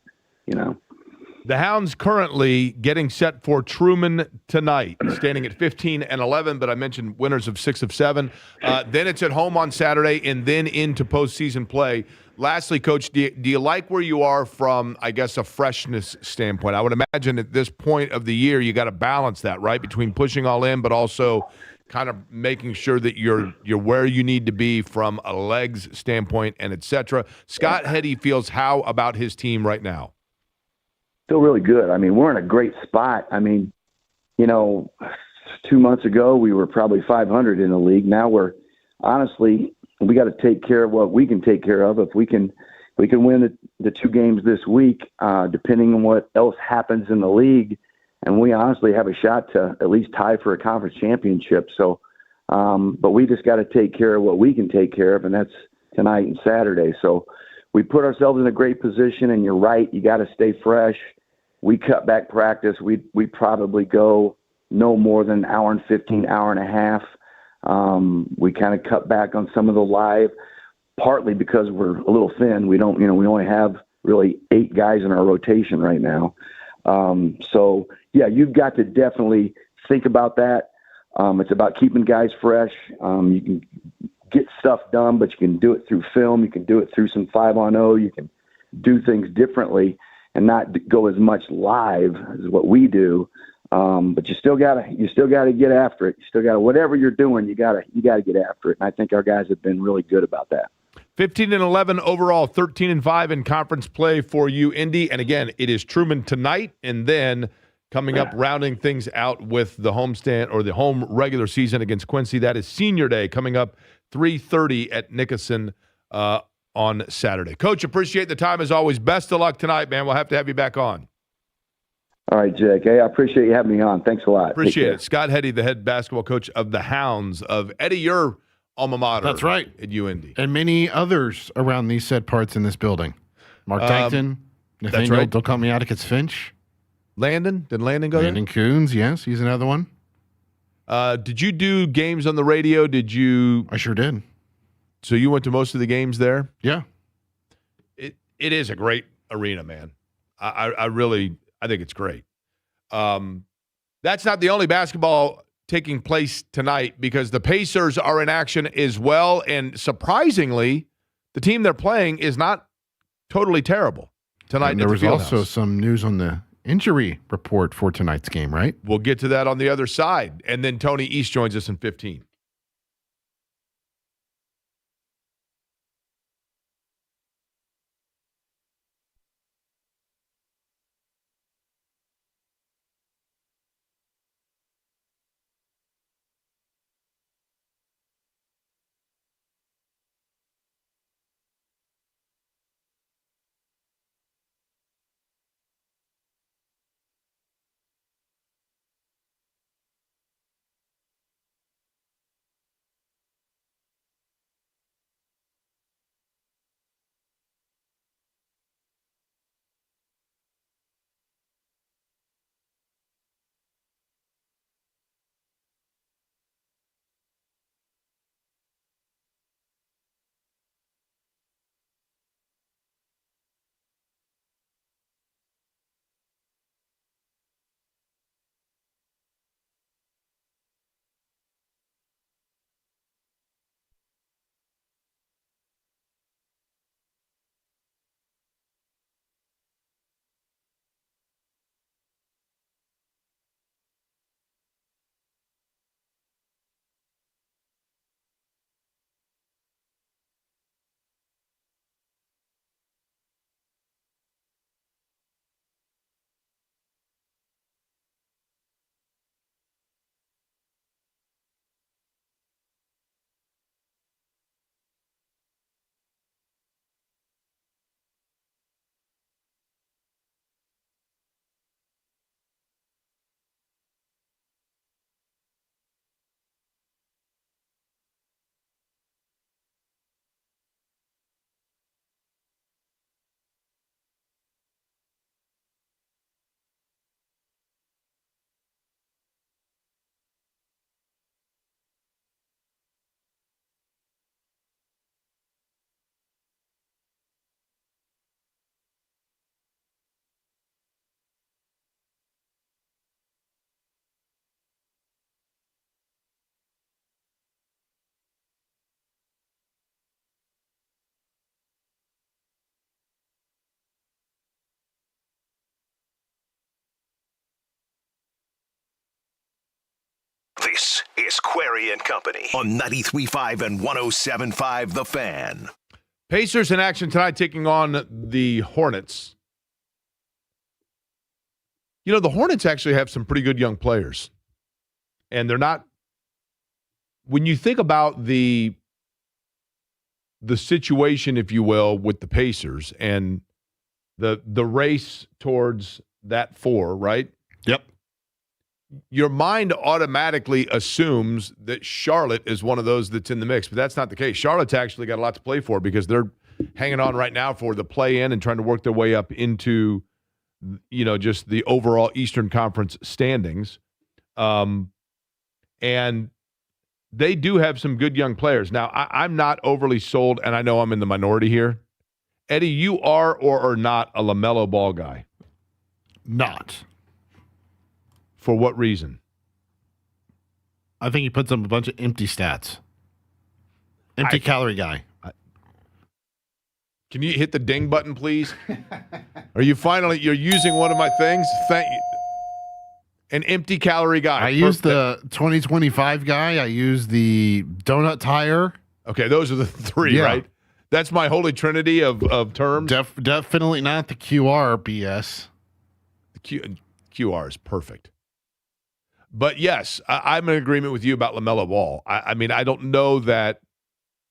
The Hounds currently getting set for Truman tonight, standing at 15-11, but I mentioned winners of 6 of 7. Then it's at home on Saturday and then into postseason play. Lastly, Coach, do you like where you are from, I guess, a freshness standpoint? I would imagine at this point of the year you got to balance that, right, between pushing all in but also kind of making sure that you're where you need to be from a legs standpoint and et cetera. Scott Heady feels how about his team right now? Feel really good. I mean, we're in a great spot. I mean, 2 months ago we were probably 500 in the league. Now we got to take care of what we can take care of. If we can win the 2 games this week, depending on what else happens in the league, and we honestly have a shot to at least tie for a conference championship. So, but we just got to take care of what we can take care of, and that's tonight and Saturday. So we put ourselves in a great position, and you're right, you got to stay fresh. We cut back practice. We probably go no more than an hour and 15, hour and a half. We kind of cut back on some of the live, partly because we're a little thin. We don't, we only have really 8 guys in our rotation right now. So yeah, you've got to definitely think about that. It's about keeping guys fresh. You can get stuff done, but you can do it through film. You can do it through some 5-on-0. You can do things differently and not go as much live as what we do. But you still gotta get after it. You still gotta, whatever you're doing, you gotta get after it. And I think our guys have been really good about that. 15-11 overall, 13-5 in conference play for you, Indy. And again, it is Truman tonight, and then coming up, rounding things out with the homestand or the home regular season against Quincy. That is Senior Day coming up 3:30 at Nickerson on Saturday. Coach, appreciate the time as always. Best of luck tonight, man. We'll have to have you back on. All right, Jake. Hey, I appreciate you having me on. Thanks a lot. Appreciate it. Scott Heady, the head basketball coach of the Hounds of Eddie, your alma mater. That's right. At UND. And many others around these said parts in this building. Mark Dankton, Nathaniel right. Dolcomiaticus Finch. Landon? Did Landon go Landon Coons, yes. He's another one. Did you do games on the radio? I sure did. So you went to most of the games there? Yeah. It is a great arena, man. I think it's great. That's not the only basketball taking place tonight, because the Pacers are in action as well, and surprisingly, the team they're playing is not totally terrible tonight. And there was also some news on the injury report for tonight's game, right? We'll get to that on the other side, and then Tony East joins us in 15. This is Query and Company on 93.5 and 107.5 The Fan. Pacers in action tonight taking on the Hornets. You know, the Hornets actually have some pretty good young players. And they're not – when you think about the situation, if you will, with the Pacers and the race towards that 4, right? Yep. Your mind automatically assumes that Charlotte is one of those that's in the mix, but that's not the case. Charlotte's actually got a lot to play for because they're hanging on right now for the play-in and trying to work their way up into, you know, just the overall Eastern Conference standings. And they do have some good young players. Now, I'm not overly sold, and I know I'm in the minority here. Eddie, you are or are not a LaMelo Ball guy? Not. For what reason? I think he puts up a bunch of empty stats. Empty calorie guy. Can you hit the ding button, please? Are you you're using one of my things? Thank you. An empty calorie guy. I use the 2025 guy. I use the donut tire. Okay, those are the 3, right? That's my holy trinity of terms. Definitely not the QR BS. The QR is perfect. But yes, I'm in agreement with you about LaMelo Ball. I mean, I don't know that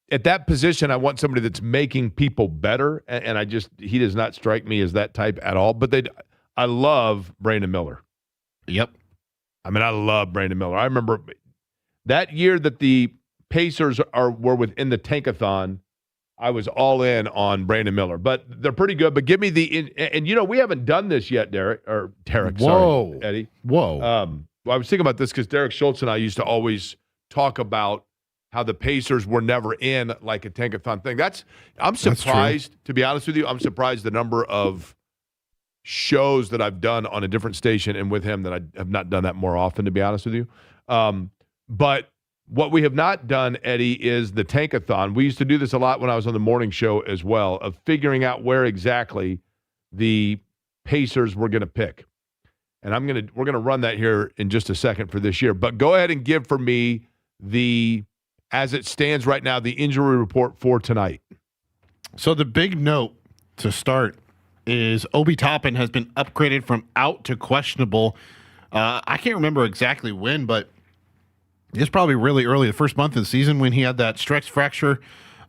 at that position, I want somebody that's making people better, and he does not strike me as that type at all. But I love Brandon Miller. Yep. I mean, I love Brandon Miller. I remember that year that the Pacers were within the tankathon, I was all in on Brandon Miller. But they're pretty good. But give me and you know, we haven't done this yet, Derek. Whoa. Sorry, Eddie. Whoa. Well, I was thinking about this because Derek Schultz and I used to always talk about how the Pacers were never in like a tankathon thing. I'm surprised, to be honest with you. I'm surprised the number of shows that I've done on a different station and with him that I have not done that more often, to be honest with you. But what we have not done, Eddie, is the tankathon. We used to do this a lot when I was on the morning show as well, of figuring out where exactly the Pacers were going to pick. And we're gonna run that here in just a second for this year. But go ahead and give for me as it stands right now, the injury report for tonight. So the big note to start is Obi Toppin has been upgraded from out to questionable. I can't remember exactly when, but it's probably really early, the first month of the season, when he had that stretch fracture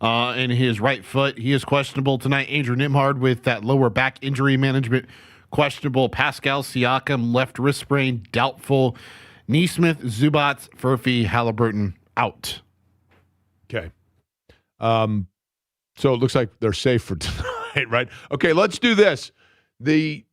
in his right foot. He is questionable tonight. Andrew Nimhard with that lower back injury management, questionable. Pascal Siakam, left wrist sprain, doubtful. Neesmith, Zubats, Furphy, Halliburton, out. Okay. So it looks like they're safe for tonight, right? Okay, let's do this. The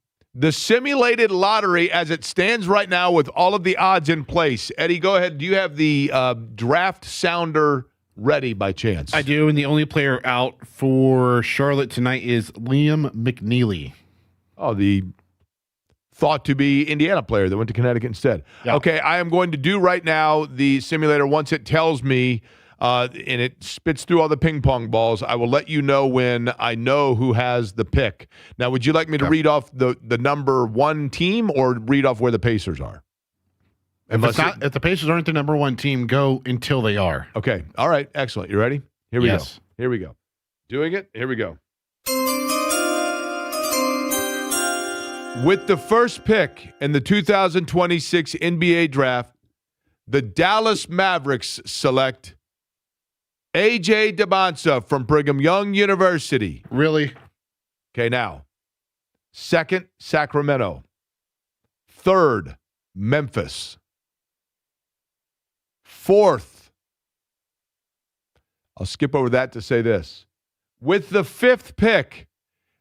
simulated lottery as it stands right now with all of the odds in place. Eddie, go ahead. Do you have the draft sounder ready by chance? I do, and the only player out for Charlotte tonight is Liam McNeely. Oh, the thought to be Indiana player that went to Connecticut instead. Yeah. Okay, I am going to do right now the simulator. Once it tells me and it spits through all the ping pong balls, I will let you know when I know who has the pick. Now, would you like me to read off the number 1 team or read off where the Pacers are? If the Pacers aren't the number 1 team, go until they are. Okay. All right. Excellent. You ready? Here we go. Here we go. Doing it. Here we go. With the first pick in the 2026 NBA draft, the Dallas Mavericks select A.J. DeBonsa from Brigham Young University. Really? Okay, now, 2nd, Sacramento. 3rd, Memphis. 4th, I'll skip over that to say this. With the 5th pick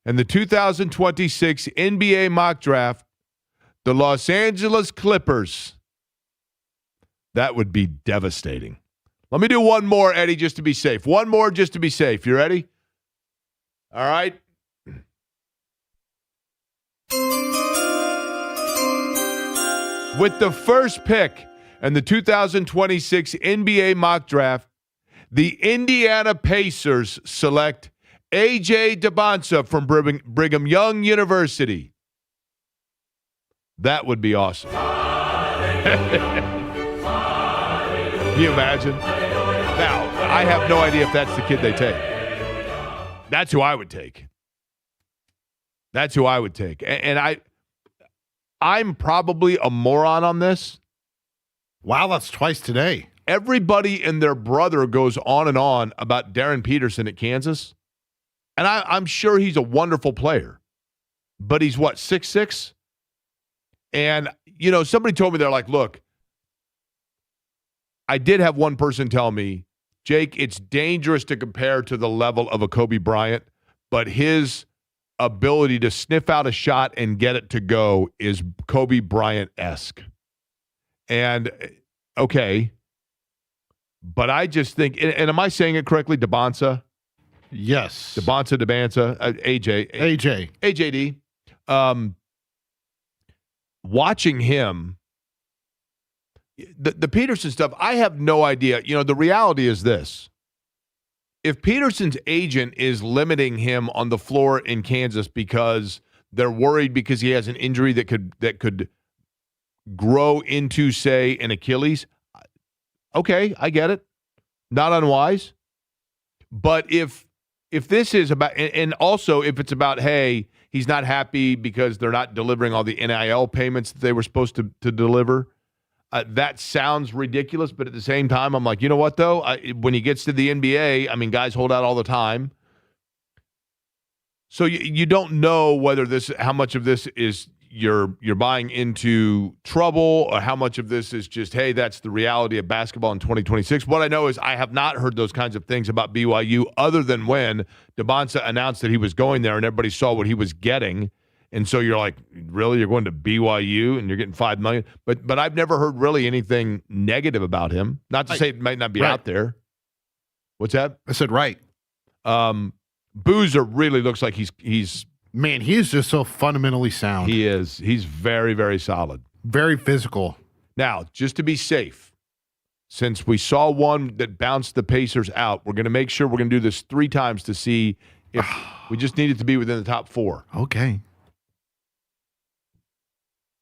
in the 2026 NBA mock draft, the Los Angeles Clippers. That would be devastating. Let me do one more, Eddie, just to be safe. One more just to be safe. You ready? All right. With the first pick in the 2026 NBA mock draft, the Indiana Pacers select A.J. DeBonsa from Brigham Young University. That would be awesome. Can you imagine? Now, I have no idea if that's the kid they take. That's who I would take. That's who I would take. And I'm probably a moron on this. Wow, that's twice today. Everybody and their brother goes on and on about Darren Peterson at Kansas. And I'm sure he's a wonderful player. But he's what, 6'6"? And, somebody told me, they're like, look, I did have one person tell me, Jake, it's dangerous to compare to the level of a Kobe Bryant, but his ability to sniff out a shot and get it to go is Kobe Bryant-esque. And, okay, but I just think, and am I saying it correctly, DeBonsa? Yes. DeBonsa, AJD. Watching him, the Peterson stuff, I have no idea. The reality is this. If Peterson's agent is limiting him on the floor in Kansas because they're worried because he has an injury that could grow into, say, an Achilles, okay, I get it. Not unwise. But if this is about, and also if it's about, hey, he's not happy because they're not delivering all the NIL payments that they were supposed to deliver, that sounds ridiculous. But at the same time, I'm like, you know what, though? When he gets to the NBA, I mean, guys hold out all the time. So you don't know whether how much of this is you're buying into trouble or how much of this is just, hey, that's the reality of basketball in 2026. What I know is I have not heard those kinds of things about BYU other than when DeBonsa announced that he was going there and everybody saw what he was getting. And so you're like, really? You're going to BYU and you're getting $5 million? But I've never heard really anything negative about him. Not to say it might not be out there. What's that? I said right. Boozer really looks like he's man, he is just so fundamentally sound. He is. He's very, very solid. Very physical. Now, just to be safe, since we saw one that bounced the Pacers out, we're going to make sure we're going to do this 3 times to see if we just need it to be within the top 4. Okay.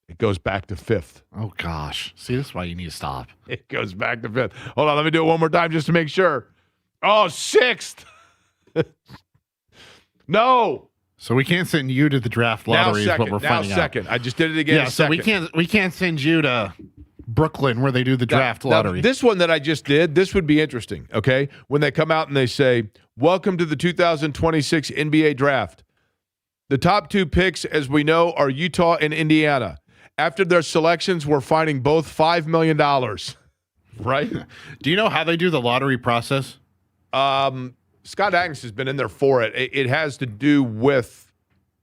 It goes back to 5th. Oh, gosh. See, this is why you need to stop. It goes back to 5th. Hold on. Let me do it one more time just to make sure. Oh, 6th. No. So we can't send you to the draft lottery. Is what we're finding out. I just did it again. Yeah, so we can't send you to Brooklyn where they do the draft lottery. This one that I just did, this would be interesting, okay? When they come out and they say, welcome to the 2026 NBA draft. The top 2 picks, as we know, are Utah and Indiana. After their selections, we're finding both $5 million. Right? Do you know how they do the lottery process? Scott Agnes has been in there for it. It has to do with,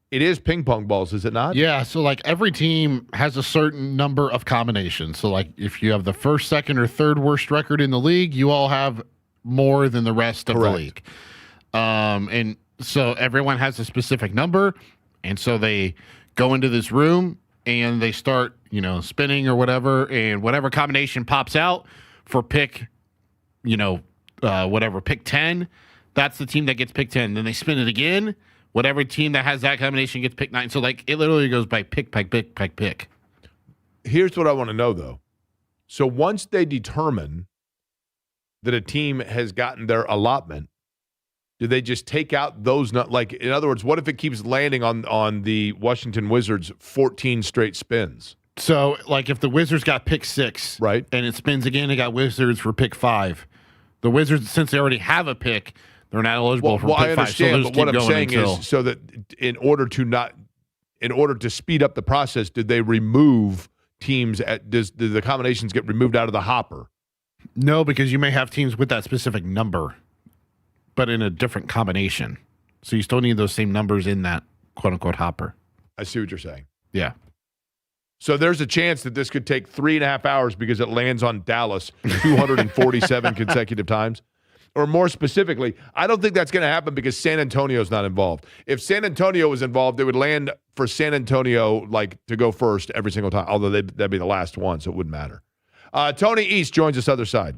it is ping pong balls, is it not? Yeah, so like every team has a certain number of combinations. So like if you have the first, second, or third worst record in the league, you all have more than the rest of the league. And so everyone has a specific number, and so they go into this room and they start, spinning or whatever, and whatever combination pops out for pick, pick 10, that's the team that gets pick 10. Then they spin it again. Whatever team that has that combination gets pick 9. So, it literally goes by pick. Here's what I want to know, though. So, once they determine that a team has gotten their allotment, do they just take out those? In other words, what if it keeps landing on the Washington Wizards 14 straight spins? So, if the Wizards got pick 6, right, and it spins again, they got Wizards for pick 5. The Wizards, since they already have a pick, they're not eligible for pick 5. I understand, so but what I'm saying is, so that in order to speed up the process, did they remove teams? Do the combinations get removed out of the hopper? No, because you may have teams with that specific number, but in a different combination. So you still need those same numbers in that quote unquote hopper. I see what you're saying. Yeah. So there's a chance that this could take 3.5 hours because it lands on Dallas 247 consecutive times. Or more specifically, I don't think that's going to happen because San Antonio's not involved. If San Antonio was involved, it would land for San Antonio to go first every single time, although that'd be the last one, so it wouldn't matter. Tony East joins us other side.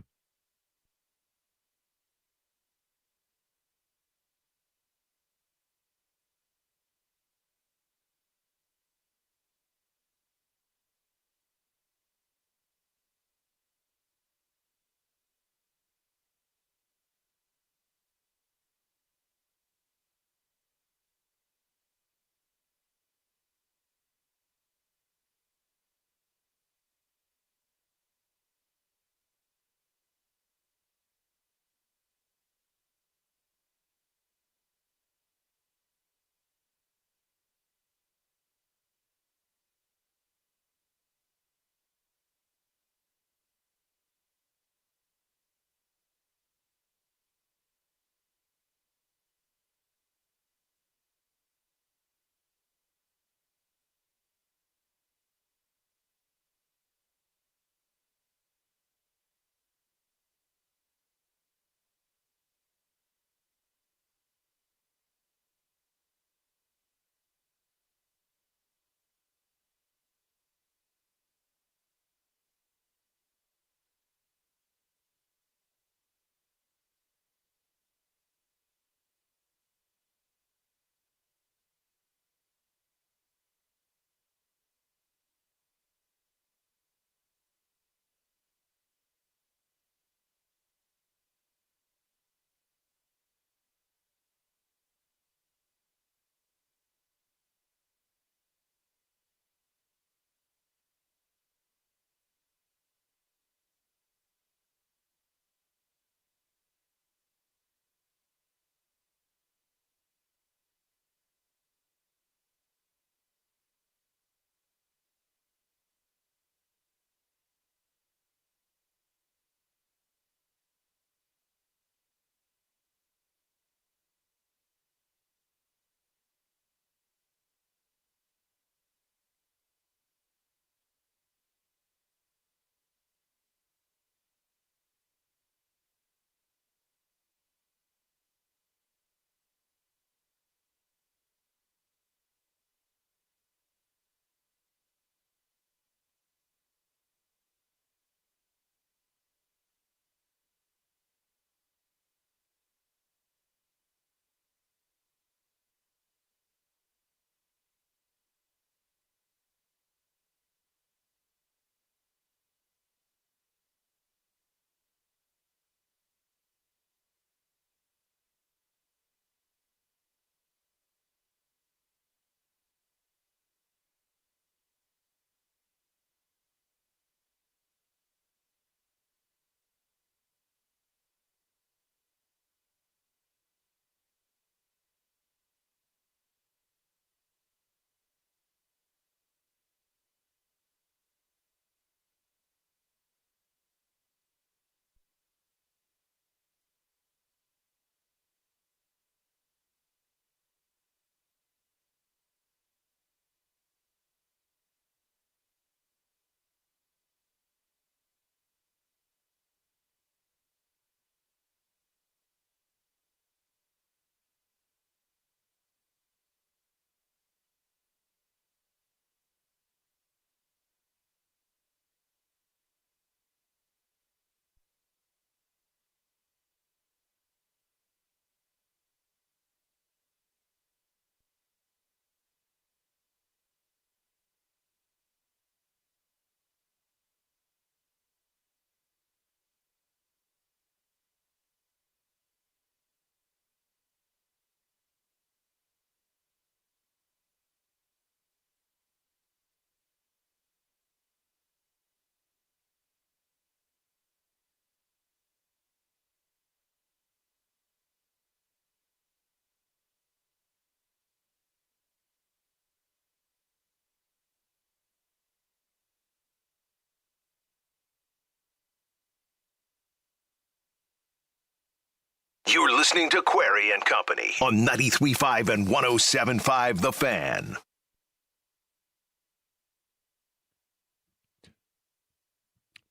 You're listening to Query and Company on 93.5 and 107.5 The Fan.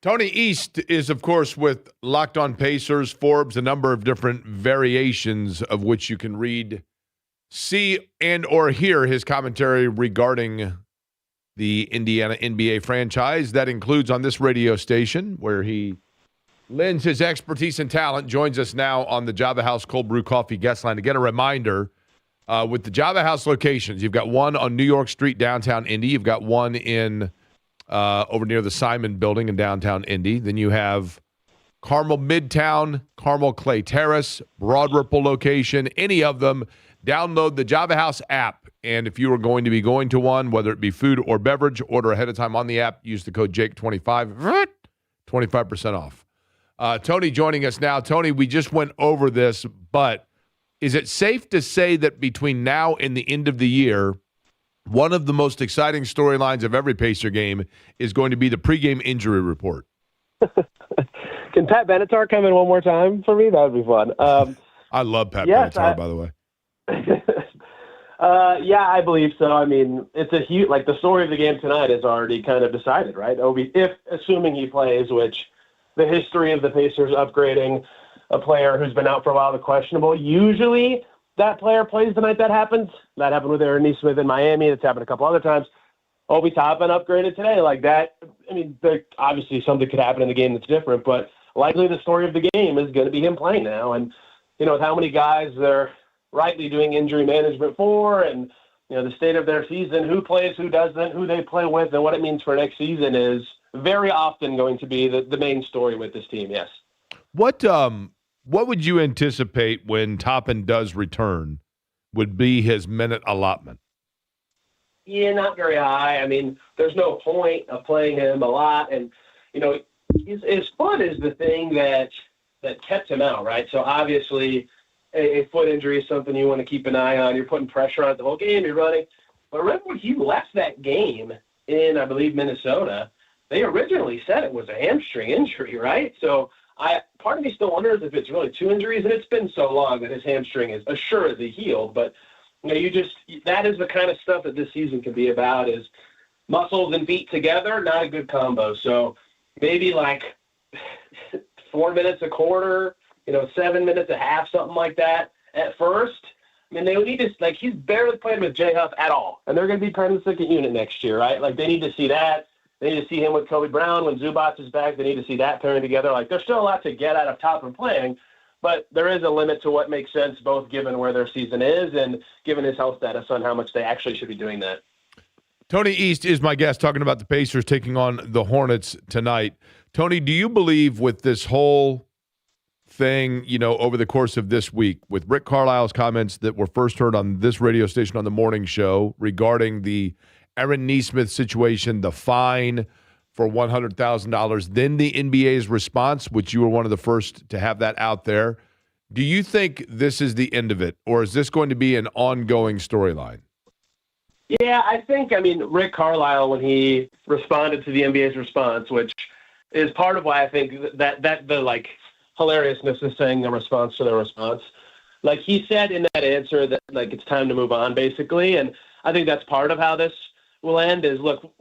Tony East is, of course, with Locked On Pacers, Forbes, a number of different variations of which you can read, see, and or hear his commentary regarding the Indiana NBA franchise. That includes on this radio station where he lends his expertise and talent, joins us now on the Java House Cold Brew Coffee guest line. Again, a reminder, with the Java House locations, you've got one on New York Street, downtown Indy. You've got one in over near the Simon Building in downtown Indy. Then you have Carmel Midtown, Carmel Clay Terrace, Broad Ripple location, any of them. Download the Java House app, and if you are going to be going to one, whether it be food or beverage, order ahead of time on the app. Use the code JAKE25, 25% off. Tony joining us now. Tony, we just went over this, but is it safe to say that between now and the end of the year, one of the most exciting storylines of every Pacer game is going to be the pregame injury report? Can Pat Benatar come in one more time for me? That would be fun. I love Pat Benatar, by the way. Yeah, I believe so. I mean, it's a huge, like the story of the game tonight is already kind of decided, right? Assuming he plays, which the history of the Pacers upgrading a player who's been out for a while to questionable, usually that player plays the night that happens. That happened with Aaron Nesmith in Miami. It's happened a couple other times. Obi Toppin upgraded today like that. I mean, obviously something could happen in the game that's different, but likely the story of the game is going to be him playing now. And, with how many guys they're rightly doing injury management for and, the state of their season, who plays, who doesn't, who they play with, and what it means for next season is very often going to be the main story with this team, yes. What would you anticipate when Toppin does return would be his minute allotment? Yeah, not very high. I mean, there's no point of playing him a lot. And, his foot is the thing that kept him out, right? So obviously a foot injury is something you want to keep an eye on. You're putting pressure on it the whole game. You're running. But remember when he left that game in, I believe, Minnesota, they originally said it was a hamstring injury, right? So part of me still wonders if it's really two injuries, and it's been so long that his hamstring is assuredly healed. But that is the kind of stuff that this season can be about, is muscles and feet together, not a good combo. So maybe like 4 minutes a quarter, 7 minutes a half, something like that at first. I mean, they would need to, he's barely played with Jay Huff at all, and they're going to be playing the second unit next year, right? They need to see that. They need to see him with Kobe Brown when Zubac is back. They need to see that pairing together. There's still a lot to get out of Toppin playing, but there is a limit to what makes sense, both given where their season is and given his health status on how much they actually should be doing that. Tony East is my guest, talking about the Pacers taking on the Hornets tonight. Tony, do you believe with this whole thing, over the course of this week, with Rick Carlisle's comments that were first heard on this radio station on the morning show regarding the Aaron Nesmith situation, the fine for $100,000, then the NBA's response, which you were one of the first to have that out there. Do you think this is the end of it, or is this going to be an ongoing storyline? Yeah, Rick Carlisle, when he responded to the NBA's response, which is part of why I think that the hilariousness is saying the response to their response. He said in that answer that it's time to move on, basically, and I think that's part of how this will end. Is look,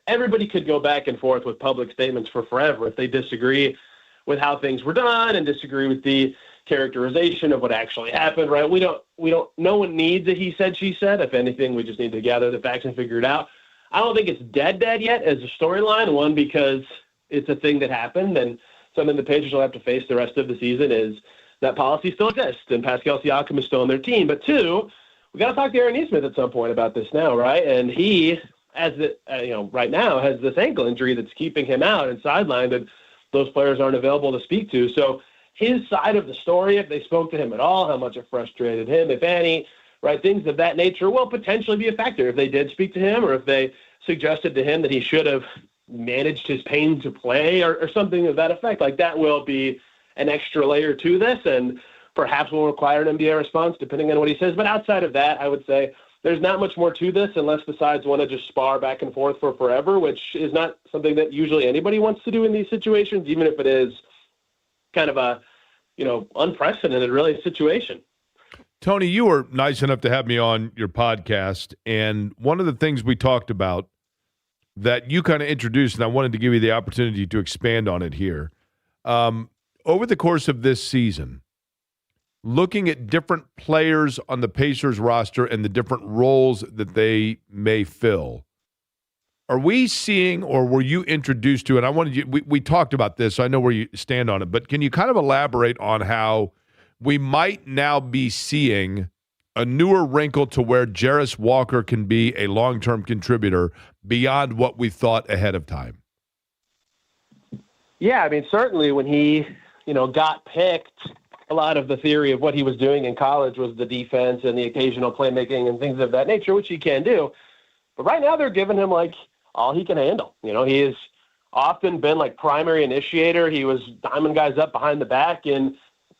everybody could go back and forth with public statements for forever if they disagree with how things were done and disagree with the characterization of what actually happened, right? No one needs a he said, she said. If anything, we just need to gather the facts and figure it out. I don't think it's dead yet as a storyline. One, because it's a thing that happened and something the Pacers will have to face the rest of the season, is that policy still exists and Pascal Siakam is still on their team. But two, we got to talk to Aaron Nesmith at some point about this now, right? And he, right now, has this ankle injury that's keeping him out and sidelined, and those players aren't available to speak to. So his side of the story, if they spoke to him at all, how much it frustrated him, if any, right, things of that nature will potentially be a factor if they did speak to him, or if they suggested to him that he should have managed his pain to play or something of that effect. That will be an extra layer to this, and perhaps will require an NBA response depending on what he says. But outside of that, I would say there's not much more to this unless the sides want to just spar back and forth for forever, which is not something that usually anybody wants to do in these situations, even if it is kind of a unprecedented really situation. Tony, you were nice enough to have me on your podcast, and one of the things we talked about that you kind of introduced, and I wanted to give you the opportunity to expand on it here. Over the course of this season, looking at different players on the Pacers roster and the different roles that they may fill, are we seeing, or were you introduced to, and I wanted you, we talked about this, so I know where you stand on it, but can you kind of elaborate on how we might now be seeing a newer wrinkle to where Jarace Walker can be a long-term contributor beyond what we thought ahead of time? Yeah, I mean, certainly when he, got picked, a lot of the theory of what he was doing in college was the defense and the occasional playmaking and things of that nature, which he can do. But right now they're giving him, all he can handle. He has often been, primary initiator. He was diming guys up behind the back. In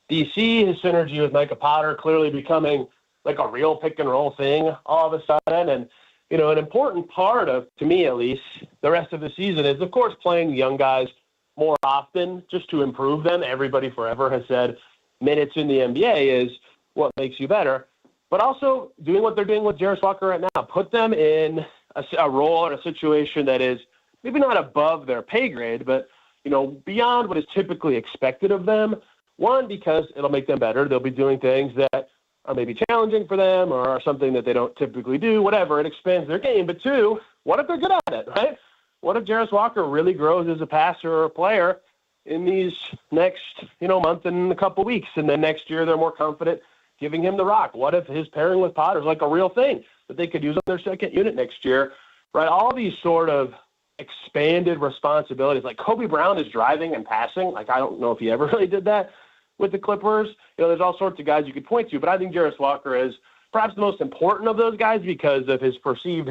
D.C., his synergy with Micah Potter clearly becoming, a real pick-and-roll thing all of a sudden. And, an important part of, to me at least, the rest of the season is, of course, playing young guys more often just to improve them. Everybody forever has said minutes in the NBA is what makes you better. But also doing what they're doing with Jarace Walker right now. Put them in a role or a situation that is maybe not above their pay grade, but, beyond what is typically expected of them. One, because it'll make them better. They'll be doing things that are maybe challenging for them or are something that they don't typically do, whatever. It expands their game. But two, what if they're good at it, right? What if Jarace Walker really grows as a passer or a player in these next, month and a couple weeks, and then next year they're more confident giving him the rock? What if his pairing with Potter is a real thing that they could use on their second unit next year, right? All these sort of expanded responsibilities, like Kobe Brown is driving and passing. I don't know if he ever really did that with the Clippers. There's all sorts of guys you could point to, but I think Jarace Walker is perhaps the most important of those guys because of his perceived,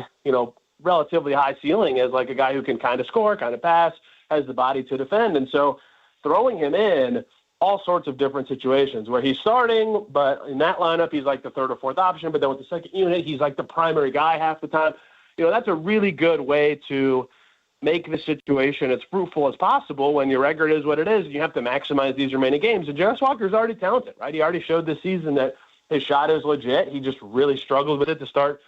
relatively high ceiling as a guy who can kind of score, kind of pass, has the body to defend. And so throwing him in all sorts of different situations where he's starting, but in that lineup, he's the third or fourth option. But then with the second unit, he's the primary guy half the time. That's a really good way to make the situation as fruitful as possible when your record is what it is. You have to maximize these remaining games. And Jarace Walker's already talented, right? He already showed this season that his shot is legit. He just really struggled with it to start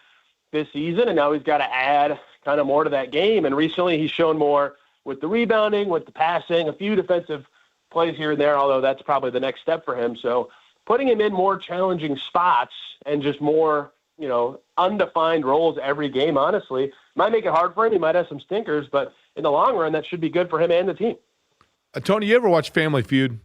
this season, and now he's got to add kind of more to that game. And recently he's shown more with the rebounding, with the passing, a few defensive plays here and there, although that's probably the next step for him. So putting him in more challenging spots and just more, undefined roles every game, honestly, might make it hard for him. He might have some stinkers, but in the long run, that should be good for him and the team. Tony, you ever watch Family Feud?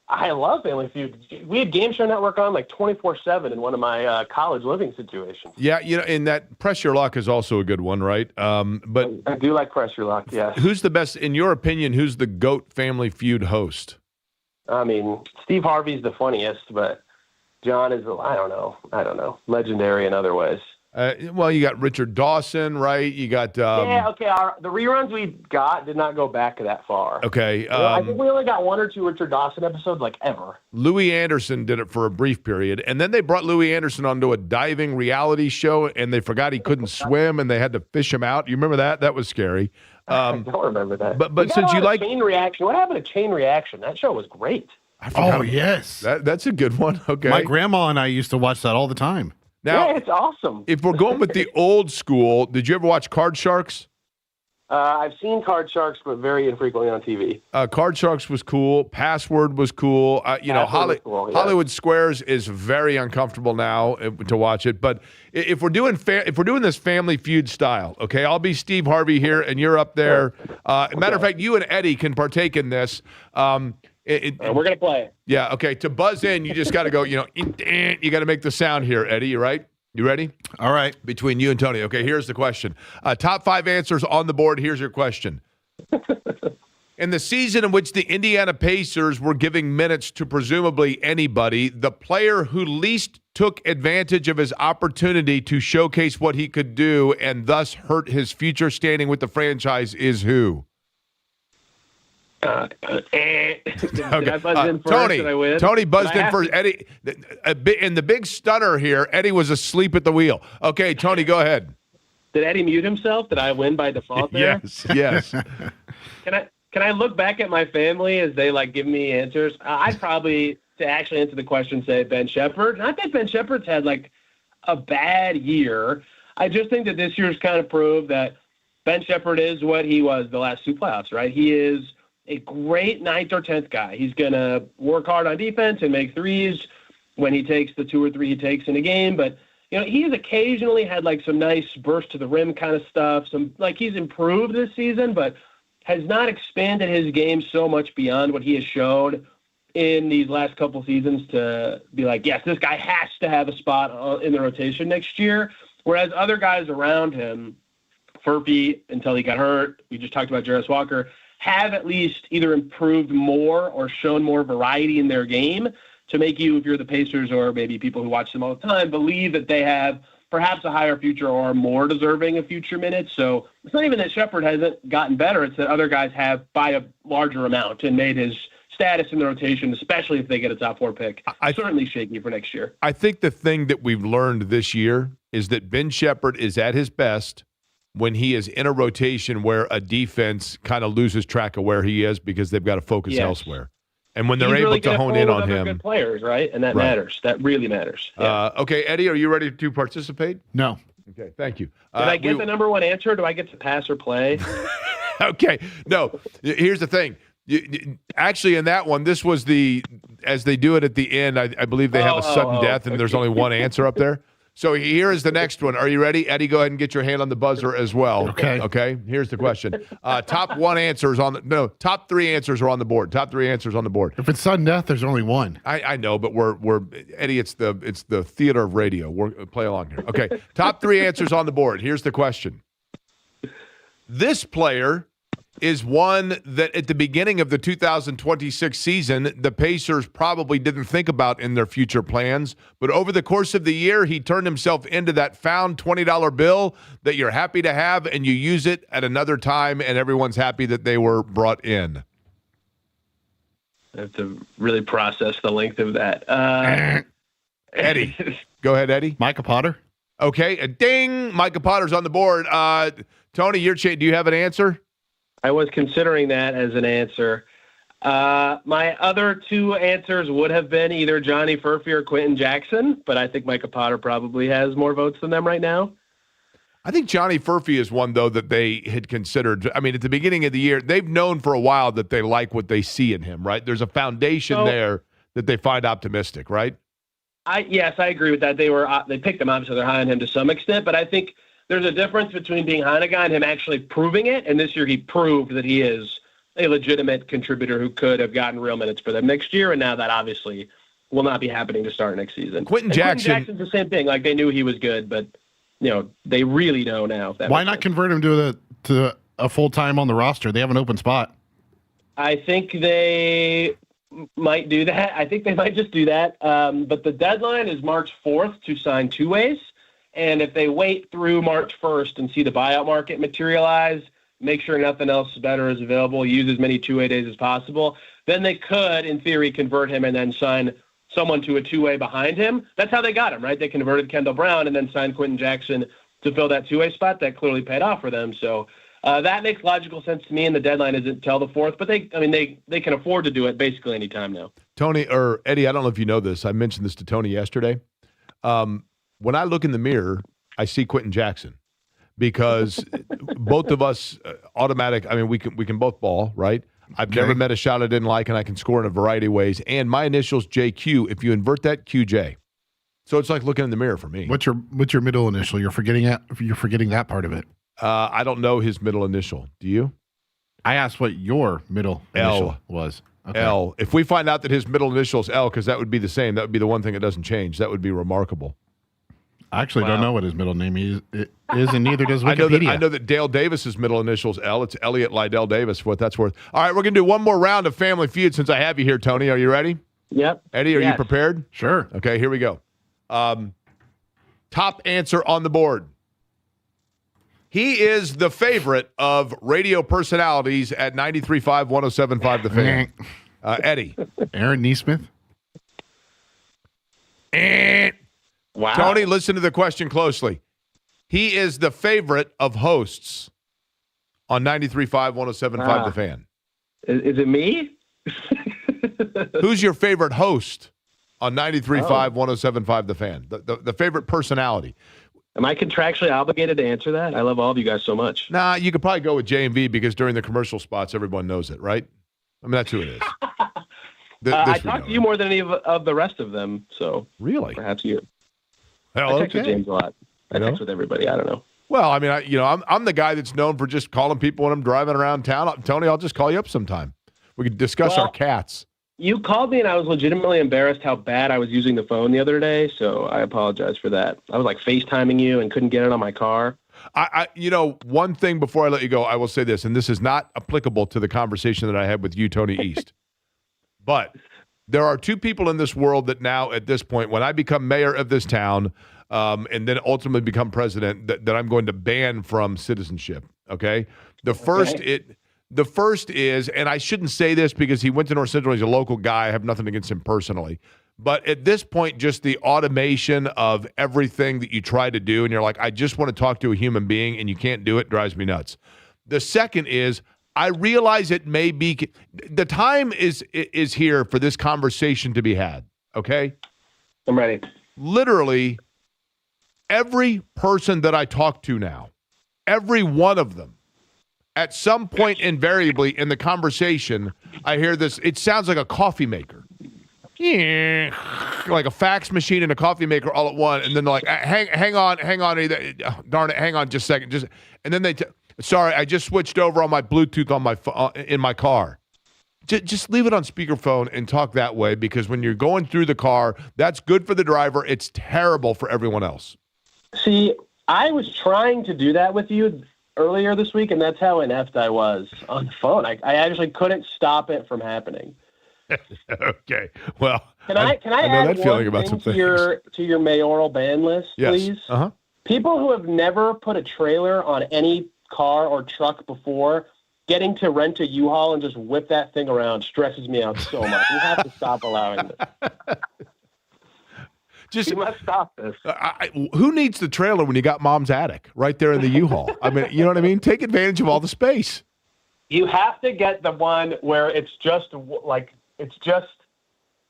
I love Family Feud. We had Game Show Network on 24/7 in one of my college living situations. Yeah, and that Press Your Luck is also a good one, right? But I do like Press Your Luck, yeah. Who's the best, in your opinion, who's the GOAT Family Feud host? I mean, Steve Harvey's the funniest, but John is, I don't know, legendary in other ways. Well, you got Richard Dawson, right? You got the reruns we got did not go back that far. Okay, I think we only got one or two Richard Dawson episodes, ever. Louis Anderson did it for a brief period, and then they brought Louis Anderson onto a diving reality show, and they forgot he couldn't swim, and they had to fish him out. You remember that? That was scary. I don't remember that. But since you like Chain Reaction, what happened to Chain Reaction? That show was great. Oh yes, that's a good one. Okay, my grandma and I used to watch that all the time. Now, yeah, it's awesome. If we're going with the old school, did you ever watch Card Sharks? I've seen Card Sharks, but very infrequently on TV. Card Sharks was cool. Password was cool. Hollywood Squares is very uncomfortable now to watch it. But if we're doing this Family Feud style, okay, I'll be Steve Harvey here, and you're up there. Matter of fact, you and Eddie can partake in this. We're going to play. Yeah, okay. To buzz in, you just got to go, you got to make the sound here, Eddie. You right? You ready? All right. Between you and Tony. Okay, here's the question. Top 5 answers on the board. Here's your question. In the season in which the Indiana Pacers were giving minutes to presumably anybody, the player who least took advantage of his opportunity to showcase what he could do and thus hurt his future standing with the franchise is who? Did I buzz in first? Did I win? Tony buzzed in first. Eddie, in the big stunner here, Eddie was asleep at the wheel. Okay, Tony, go ahead. Did Eddie mute himself? Did I win by default there? Yes. Can can I look back at my family as they give me answers? I'd probably, to actually answer the question, say Ben Shepherd. Not that Ben Shepherd's had a bad year. I just think that this year's kind of proved that Ben Shepherd is what he was the last 2 playoffs, right? He is a great 9th or 10th guy. He's going to work hard on defense and make threes when he takes the 2 or 3 he takes in a game. But, he's occasionally had some nice burst to the rim kind of stuff. He's improved this season, but has not expanded his game so much beyond what he has shown in these last couple seasons to be yes, this guy has to have a spot in the rotation next year. Whereas other guys around him, Furphy, until he got hurt, we just talked about Jarris Walker, have at least either improved more or shown more variety in their game to make you, if you're the Pacers or maybe people who watch them all the time, believe that they have perhaps a higher future or are more deserving of future minutes. So it's not even that Shepherd hasn't gotten better. It's that other guys have by a larger amount and made his status in the rotation, especially if they get a top 4 pick, certainly shaky for next year. I think the thing that we've learned this year is that Ben Shepherd is at his best when he is in a rotation where a defense kind of loses track of where he is because they've got to focus elsewhere. And when they're able to hone in on him. Good players, right? And that matters. That really matters. Yeah. Okay, Eddie, are you ready to participate? No. Okay, thank you. Did I get the number one answer? Do I get to pass or play? Okay. No, here's the thing. Actually, in that one, this was as they do it at the end, I believe they have a sudden death, and there's only one answer up there. So here is the next one. Are you ready? Eddie, go ahead and get your hand on the buzzer as well. Okay. Okay, here's the question. Top 3 answers are on the board. Top 3 answers on the board. If it's sudden death, there's only one. I know, but we're Eddie, it's the theater of radio. Play along here. Okay, top 3 answers on the board. Here's the question. This player is one that at the beginning of the 2026 season, the Pacers probably didn't think about in their future plans. But over the course of the year, he turned himself into that found $20 bill that you're happy to have, and you use it at another time, and everyone's happy that they were brought in. I have to really process the length of that. Eddie. Go ahead, Eddie. Micah Potter. Okay, ding. Micah Potter's on the board. Tony, do you have an answer? I was considering that as an answer. My other 2 answers would have been either Johnny Furphy or Quentin Jackson, but I think Micah Potter probably has more votes than them right now. I think Johnny Furphy is one, though, that they had considered. I mean, at the beginning of the year, they've known for a while that they like what they see in him, right? There's a foundation there that they find optimistic, right? Yes, I agree with that. They picked him, obviously they're high on him to some extent, but I think there's a difference between being high on a guy and him actually proving it, and this year he proved that he is a legitimate contributor who could have gotten real minutes for them next year, and now that obviously will not be happening to start next season. Quentin Jackson's the same thing. They knew he was good, but they really know now. Why not convert him to a full-time on the roster? They have an open spot. I think they might do that. I think they might just do that. But the deadline is March 4th to sign 2 ways. And if they wait through March 1st and see the buyout market materialize, make sure nothing else better is available, use as many 2-way days as possible, then they could, in theory, convert him and then sign someone to a 2-way behind him. That's how they got him, right? They converted Kendall Brown and then signed Quentin Jackson to fill that 2-way spot. That clearly paid off for them. So that makes logical sense to me, and the deadline isn't till the 4th. But they can afford to do it basically any time now. Tony, or Eddie, I don't know if you know this. I mentioned this to Tony yesterday. When I look in the mirror, I see Quentin Jackson because both of us automatic. I mean, we can both ball, right? I've never met a shot I didn't like, and I can score in a variety of ways. And my initials JQ. If you invert that, QJ. So it's like looking in the mirror for me. What's your middle initial? You're forgetting that part of it. I don't know his middle initial. Do you? I asked what your middle initial was. Okay. L. If we find out that his middle initial is L, because that would be the same. That would be the one thing that doesn't change. That would be remarkable. I actually don't know what his middle name is, and neither does Wikipedia. I know that Dale Davis's middle initial is L. It's Elliot Lydell Davis, for what that's worth. All right, we're going to do one more round of Family Feud since I have you here, Tony. Are you ready? Yep. Eddie, are you prepared? Sure. Okay, here we go. Top answer on the board. He is the favorite of radio personalities at 93.5, 107.5 The Fan. Eddie. Aaron Neesmith. Wow. Tony, listen to the question closely. He is the favorite of hosts on 93.5, 107.5 The Fan. Is it me? Who's your favorite host on 93.5, 107.5 The Fan? The favorite personality. Am I contractually obligated to answer that? I love all of you guys so much. Nah, you could probably go with J&V because during the commercial spots, everyone knows it, right? I mean, that's who it is. I talk to you more than any of the rest of them, so really, perhaps you. Hell, I text with James a lot. I text with everybody. I don't know. Well, I mean, I'm the guy that's known for just calling people when I'm driving around town. Tony, I'll just call you up sometime. We could discuss our cats. You called me, and I was legitimately embarrassed how bad I was using the phone the other day, so I apologize for that. I was like FaceTiming you and couldn't get it on my car. One thing before I let you go, I will say this, and this is not applicable to the conversation that I had with you, Tony East. But there are two people in this world that now, at this point, when I become mayor of this town and then ultimately become president, that I'm going to ban from citizenship, okay? The first is, and I shouldn't say this because he went to North Central, he's a local guy, I have nothing against him personally, but at this point, just the automation of everything that you try to do, and you're like, I just want to talk to a human being, and you can't do it, drives me nuts. The second is, I realize it may be the time is here for this conversation to be had. Okay, I'm ready. Literally, every person that I talk to now, every one of them, at some point, invariably in the conversation, I hear this. It sounds like a coffee maker, like a fax machine and a coffee maker all at one. And then they're like, "Hang on, darn it, hang on, just a second, and then they." Sorry, I just switched over on my Bluetooth on in my car. Just leave it on speakerphone and talk that way because when you're going through the car, that's good for the driver. It's terrible for everyone else. See, I was trying to do that with you earlier this week, and that's how inept I was on the phone. I actually couldn't stop it from happening. Okay, well, can I know add that feeling one about some thing to your mayoral ban list, please? Uh-huh. People who have never put a trailer on any car or truck before, getting to rent a U-Haul and just whip that thing around stresses me out so much. You have to stop allowing this. You must stop this. Who needs the trailer when you got mom's attic right there in the U-Haul? I mean, you know what I mean? Take advantage of all the space. You have to get the one where it's just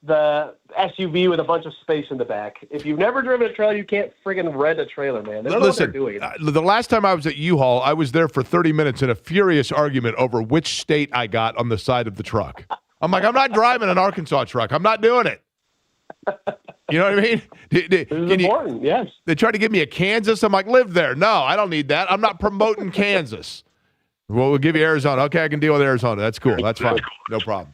the SUV with a bunch of space in the back. If you've never driven a trailer, you can't friggin' rent a trailer, man. They don't know what they're doing. The last time I was at U-Haul, I was there for 30 minutes in a furious argument over which state I got on the side of the truck. I'm like, I'm not driving an Arkansas truck. I'm not doing it. You know what I mean? This is important, yes. They tried to give me a Kansas. I'm like, live there. No, I don't need that. I'm not promoting Kansas. Well, we'll give you Arizona. Okay, I can deal with Arizona. That's cool. That's fine. No problem.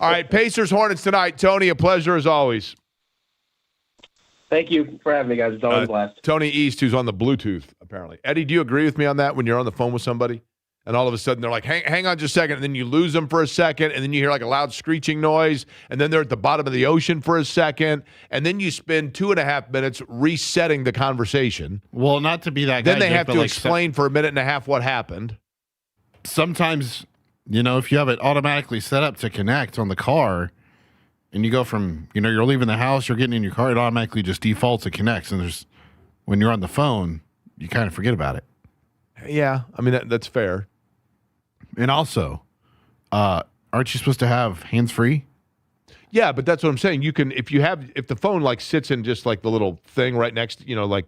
All right, Pacers, Hornets tonight. Tony, a pleasure as always. Thank you for having me, guys. It's always a blast. Tony East, who's on the Bluetooth, apparently. Eddie, do you agree with me on that when you're on the phone with somebody? And all of a sudden they're like, hang on just a second, and then you lose them for a second, and then you hear like a loud screeching noise, and then they're at the bottom of the ocean for a second, and then you spend 2.5 minutes resetting the conversation. Well, not to be that guy. Then they have to explain for a minute and a half what happened. Sometimes, if you have it automatically set up to connect on the car, and you go from, you're leaving the house, you're getting in your car, it automatically just defaults, it connects, and when you're on the phone, you kind of forget about it. Yeah, I mean, that's fair. And also, aren't you supposed to have hands-free? Yeah, but that's what I'm saying. You can, if the phone like sits in just like the little thing right next to, like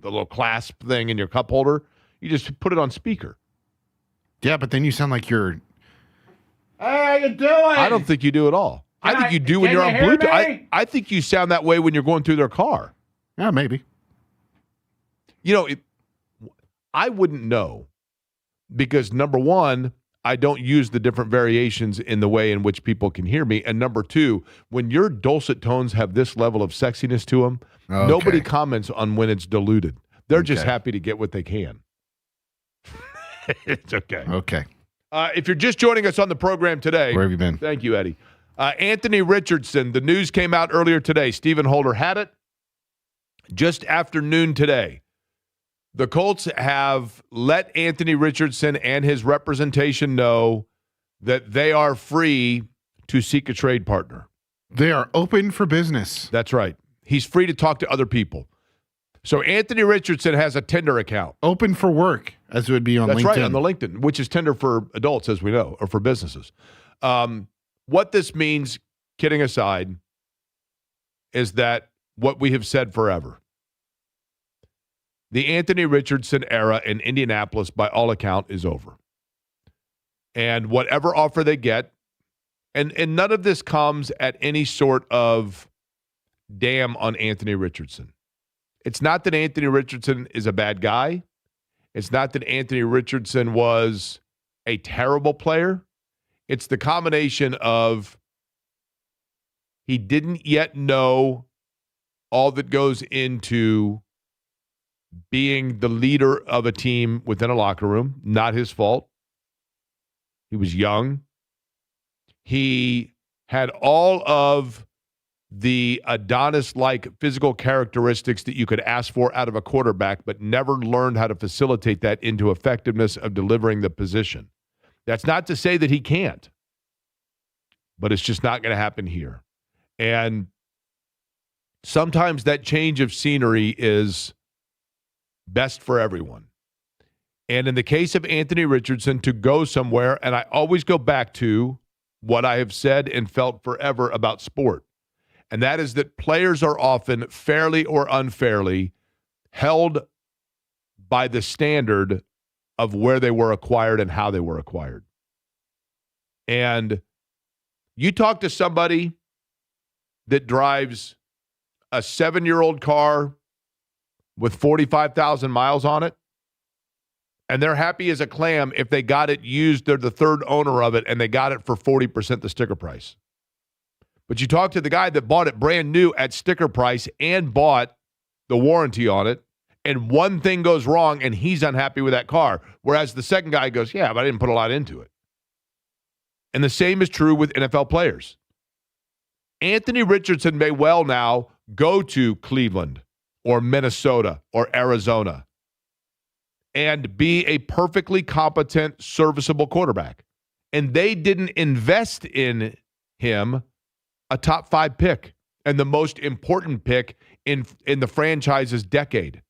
the little clasp thing in your cup holder, you just put it on speaker. Yeah, but then you sound like you're, hey, how you doing? I don't think you do at all. I think you do when you're on Bluetooth. I think you sound that way when you're going through their car. Yeah, maybe. I wouldn't know because, number one, I don't use the different variations in the way in which people can hear me. And number two, when your dulcet tones have this level of sexiness to them, nobody comments on when it's diluted. They're just happy to get what they can. It's okay. Okay. If you're just joining us on the program today. Where have you been? Thank you, Eddie. Anthony Richardson, the news came out earlier today. Stephen Holder had it just after noon today. The Colts have let Anthony Richardson and his representation know that they are free to seek a trade partner. They are open for business. That's right. He's free to talk to other people. So Anthony Richardson has a Tinder account. Open for work. as it would be on That's LinkedIn. right, on the LinkedIn, which is Tinder for adults, as we know, or for businesses. What this means, kidding aside, is that what we have said forever. The Anthony Richardson era in Indianapolis, by all account, is over. And whatever offer they get, and none of this comes at any sort of damn on Anthony Richardson. It's not that Anthony Richardson is a bad guy. It's not that Anthony Richardson was a terrible player. It's the combination of he didn't yet know all that goes into being the leader of a team within a locker room. Not his fault. He was young. He had all of the Adonis-like physical characteristics that you could ask for out of a quarterback, but never learned how to facilitate that into effectiveness of delivering the position. That's not to say that he can't, but it's just not going to happen here. And sometimes that change of scenery is best for everyone. And in the case of Anthony Richardson, to go somewhere, and I always go back to what I have said and felt forever about sport, and that is that players are often, fairly or unfairly, held by the standard of where they were acquired and how they were acquired. And you talk to somebody that drives a 7-year-old car with 45,000 miles on it, and they're happy as a clam if they got it used, they're the third owner of it, and they got it for 40% the sticker price. But you talk to the guy that bought it brand new at sticker price and bought the warranty on it, and one thing goes wrong, and he's unhappy with that car. Whereas the second guy goes, yeah, but I didn't put a lot into it. And the same is true with NFL players. Anthony Richardson may well now go to Cleveland or Minnesota or Arizona and be a perfectly competent, serviceable quarterback. And they didn't invest in him a top 5 pick and the most important pick in the franchise's decade,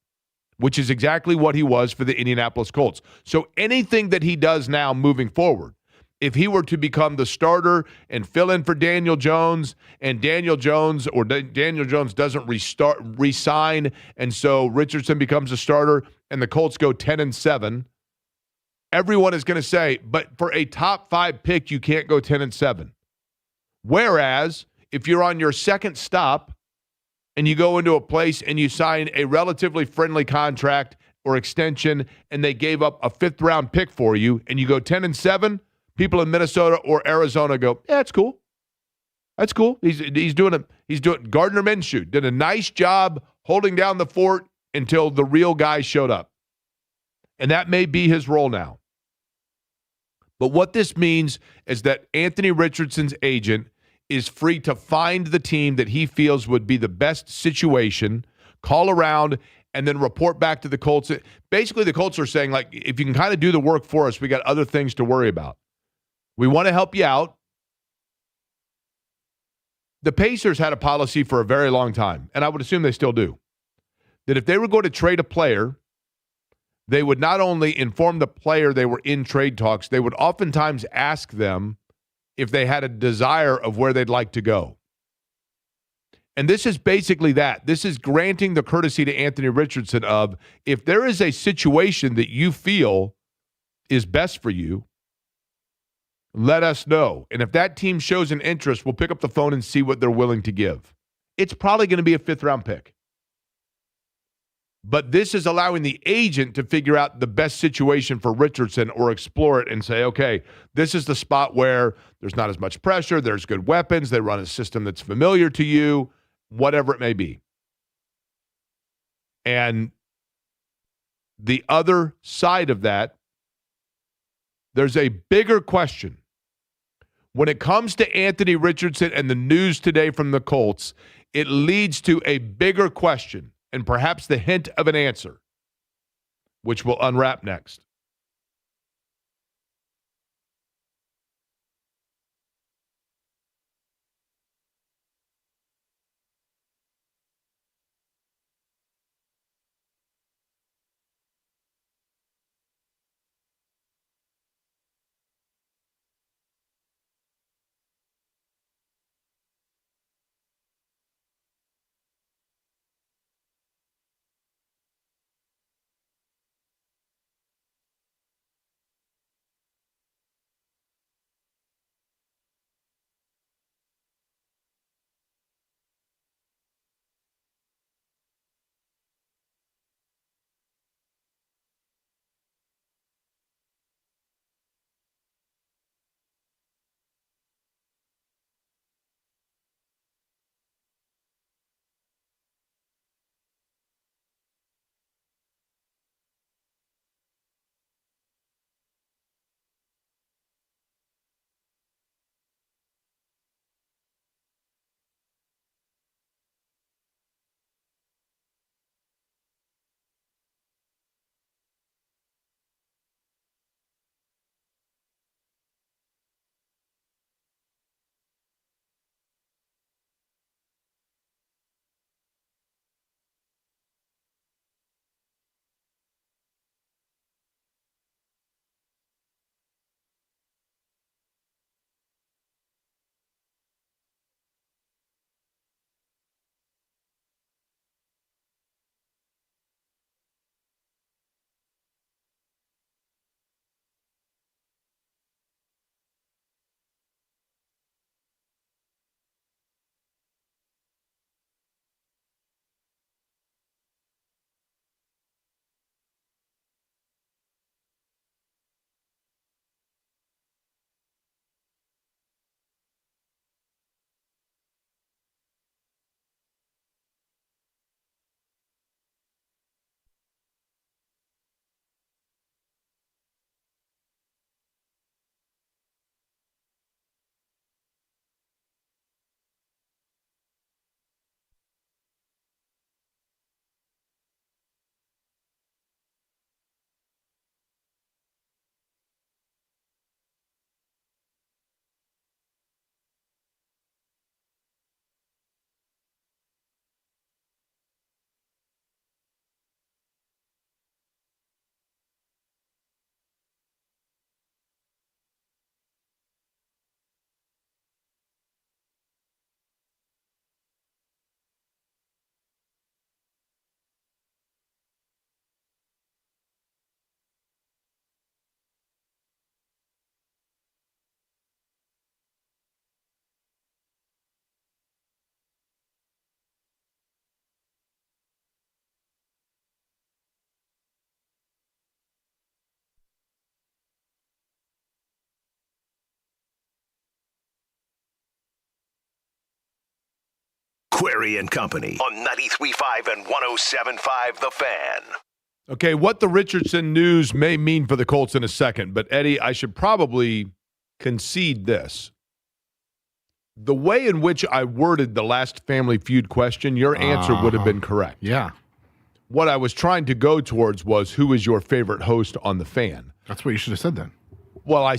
which is exactly what he was for the Indianapolis Colts. So anything that he does now moving forward, if he were to become the starter and fill in for Daniel Jones, and Daniel Jones doesn't resign, and so Richardson becomes a starter and the Colts go 10-7, everyone is going to say, but for a top 5 pick, you can't go 10-7. Whereas if you're on your second stop and you go into a place and you sign a relatively friendly contract or extension and they gave up a 5th round pick for you and you go 10-7, people in Minnesota or Arizona go, yeah, that's cool. That's cool. He's doing Gardner Minshew did a nice job holding down the fort until the real guy showed up. And that may be his role now. But what this means is that Anthony Richardson's agent is free to find the team that he feels would be the best situation, call around, and then report back to the Colts. Basically, the Colts are saying, like, if you can kind of do the work for us, we got other things to worry about. We want to help you out. The Pacers had a policy for a very long time, and I would assume they still do, that if they were going to trade a player, they would not only inform the player they were in trade talks, they would oftentimes ask them if they had a desire of where they'd like to go. And this is basically that. This is granting the courtesy to Anthony Richardson of, if there is a situation that you feel is best for you, let us know. And if that team shows an interest, we'll pick up the phone and see what they're willing to give. It's probably going to be a 5th round pick. But this is allowing the agent to figure out the best situation for Richardson or explore it and say, okay, this is the spot where there's not as much pressure, there's good weapons, they run a system that's familiar to you, whatever it may be. And the other side of that, there's a bigger question. When it comes to Anthony Richardson and the news today from the Colts, it leads to a bigger question and perhaps the hint of an answer, which we'll unwrap next. Query and Company on 93.5 and 107.5 The Fan. Okay, what the Richardson news may mean for the Colts in a second, but Eddie, I should probably concede this. The way in which I worded the last Family Feud question, your answer would have been correct. Yeah. What I was trying to go towards was, who is your favorite host on The Fan? That's what you should have said then. Well, I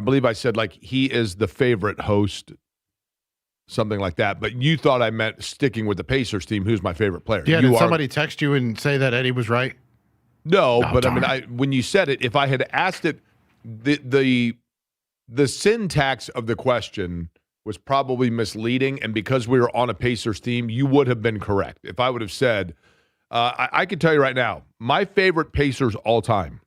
believe I said, like, he is the favorite host, something like that. But you thought I meant sticking with the Pacers team, who's my favorite player. Yeah, did somebody text you and say that Eddie was right? No, Oh, but darn. I mean, when you said it, if I had asked it, the syntax of the question was probably misleading, and because we were on a Pacers team, you would have been correct. If I would have said, I can tell you right now, my favorite Pacers all time.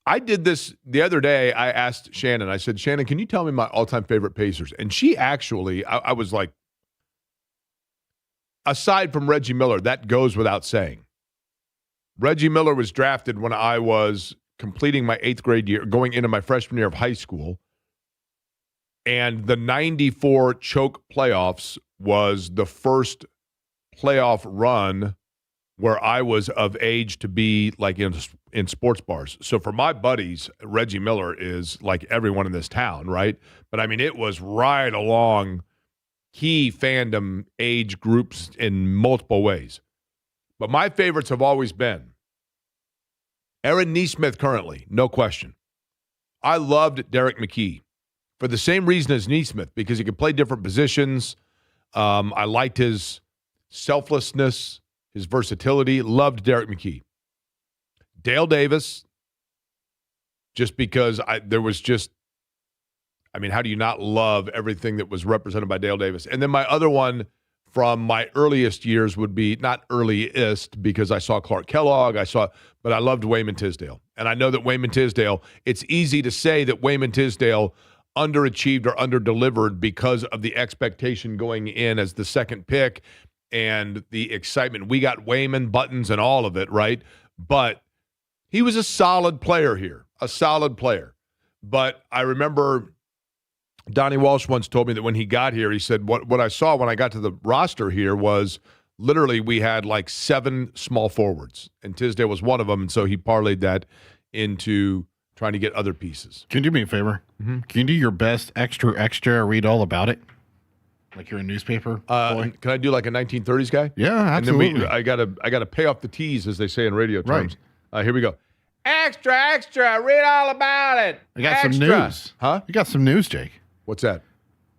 I did this the other day. I asked Shannon, I said, Shannon, can you tell me my all-time favorite Pacers? And she actually, I was like, aside from Reggie Miller, that goes without saying. Reggie Miller was drafted when I was completing my 8th grade year, going into my freshman year of high school. And the 94 choke playoffs was the first playoff run where I was of age to be like in sports bars. So for my buddies, Reggie Miller is like everyone in this town, right? But I mean, it was right along key fandom age groups in multiple ways. But my favorites have always been Aaron Nesmith currently, no question. I loved Derek McKee for the same reason as Nesmith, because he could play different positions. I liked his selflessness, his versatility. Loved Derek McKee. Dale Davis, just because there was just, I mean, how do you not love everything that was represented by Dale Davis? And then my other one from my earliest years would be, not earliest, because I saw Clark Kellogg, but I loved Wayman Tisdale. And I know that Wayman Tisdale, it's easy to say that Wayman Tisdale underachieved or underdelivered because of the expectation going in as the second pick and the excitement. We got Wayman buttons and all of it, right? But he was a solid player here, a solid player. But I remember Donnie Walsh once told me that when he got here, he said, what I saw when I got to the roster here was literally we had like 7 small forwards, and Tisdale was one of them, and so he parlayed that into trying to get other pieces. Can you do me a favor? Mm-hmm. Can you do your best extra, read all about it? Like you're a newspaper boy? Can I do like a 1930s guy? Yeah, absolutely. And then I gotta pay off the T's, as they say in radio terms. Right. Here we go. Extra, read all about it. I got some news. Huh? You got some news, Jake. What's that?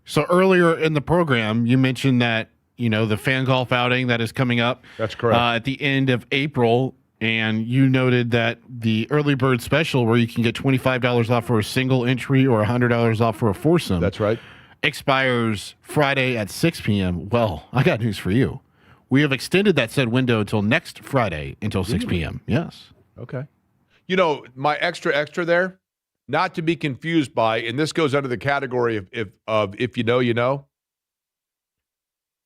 So earlier in the program, you mentioned that, the fan golf outing that is coming up. That's correct. At the end of April, and you noted that the early bird special, where you can get $25 off for a single entry or $100 off for a foursome. That's right. Expires Friday at 6 p.m. Well, I got news for you. We have extended that said window until next Friday until 6 p.m. Yes. Okay. My extra there, not to be confused by, and this goes under the category of if you know, you know.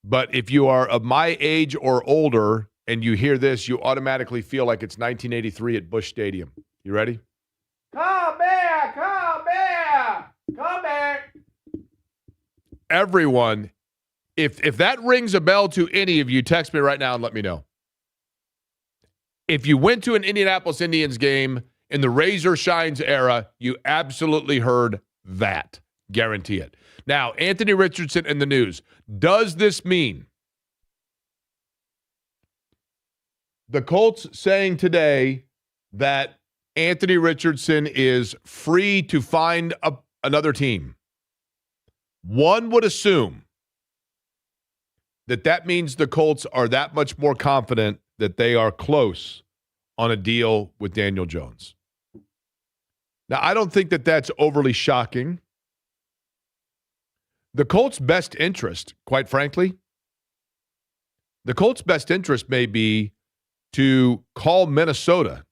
But if you are of my age or older and you hear this, you automatically feel like it's 1983 at Busch Stadium. You ready? Come back! Everyone, if that rings a bell to any of you, text me right now and let me know. If you went to an Indianapolis Indians game in the Razor Shines era, you absolutely heard that. Guarantee it. Now, Anthony Richardson in the news. Does this mean the Colts saying today that Anthony Richardson is free to find another team? One would assume that means the Colts are that much more confident that they are close on a deal with Daniel Jones. Now, I don't think that that's overly shocking. The Colts' best interest, quite frankly, may be to call Minnesota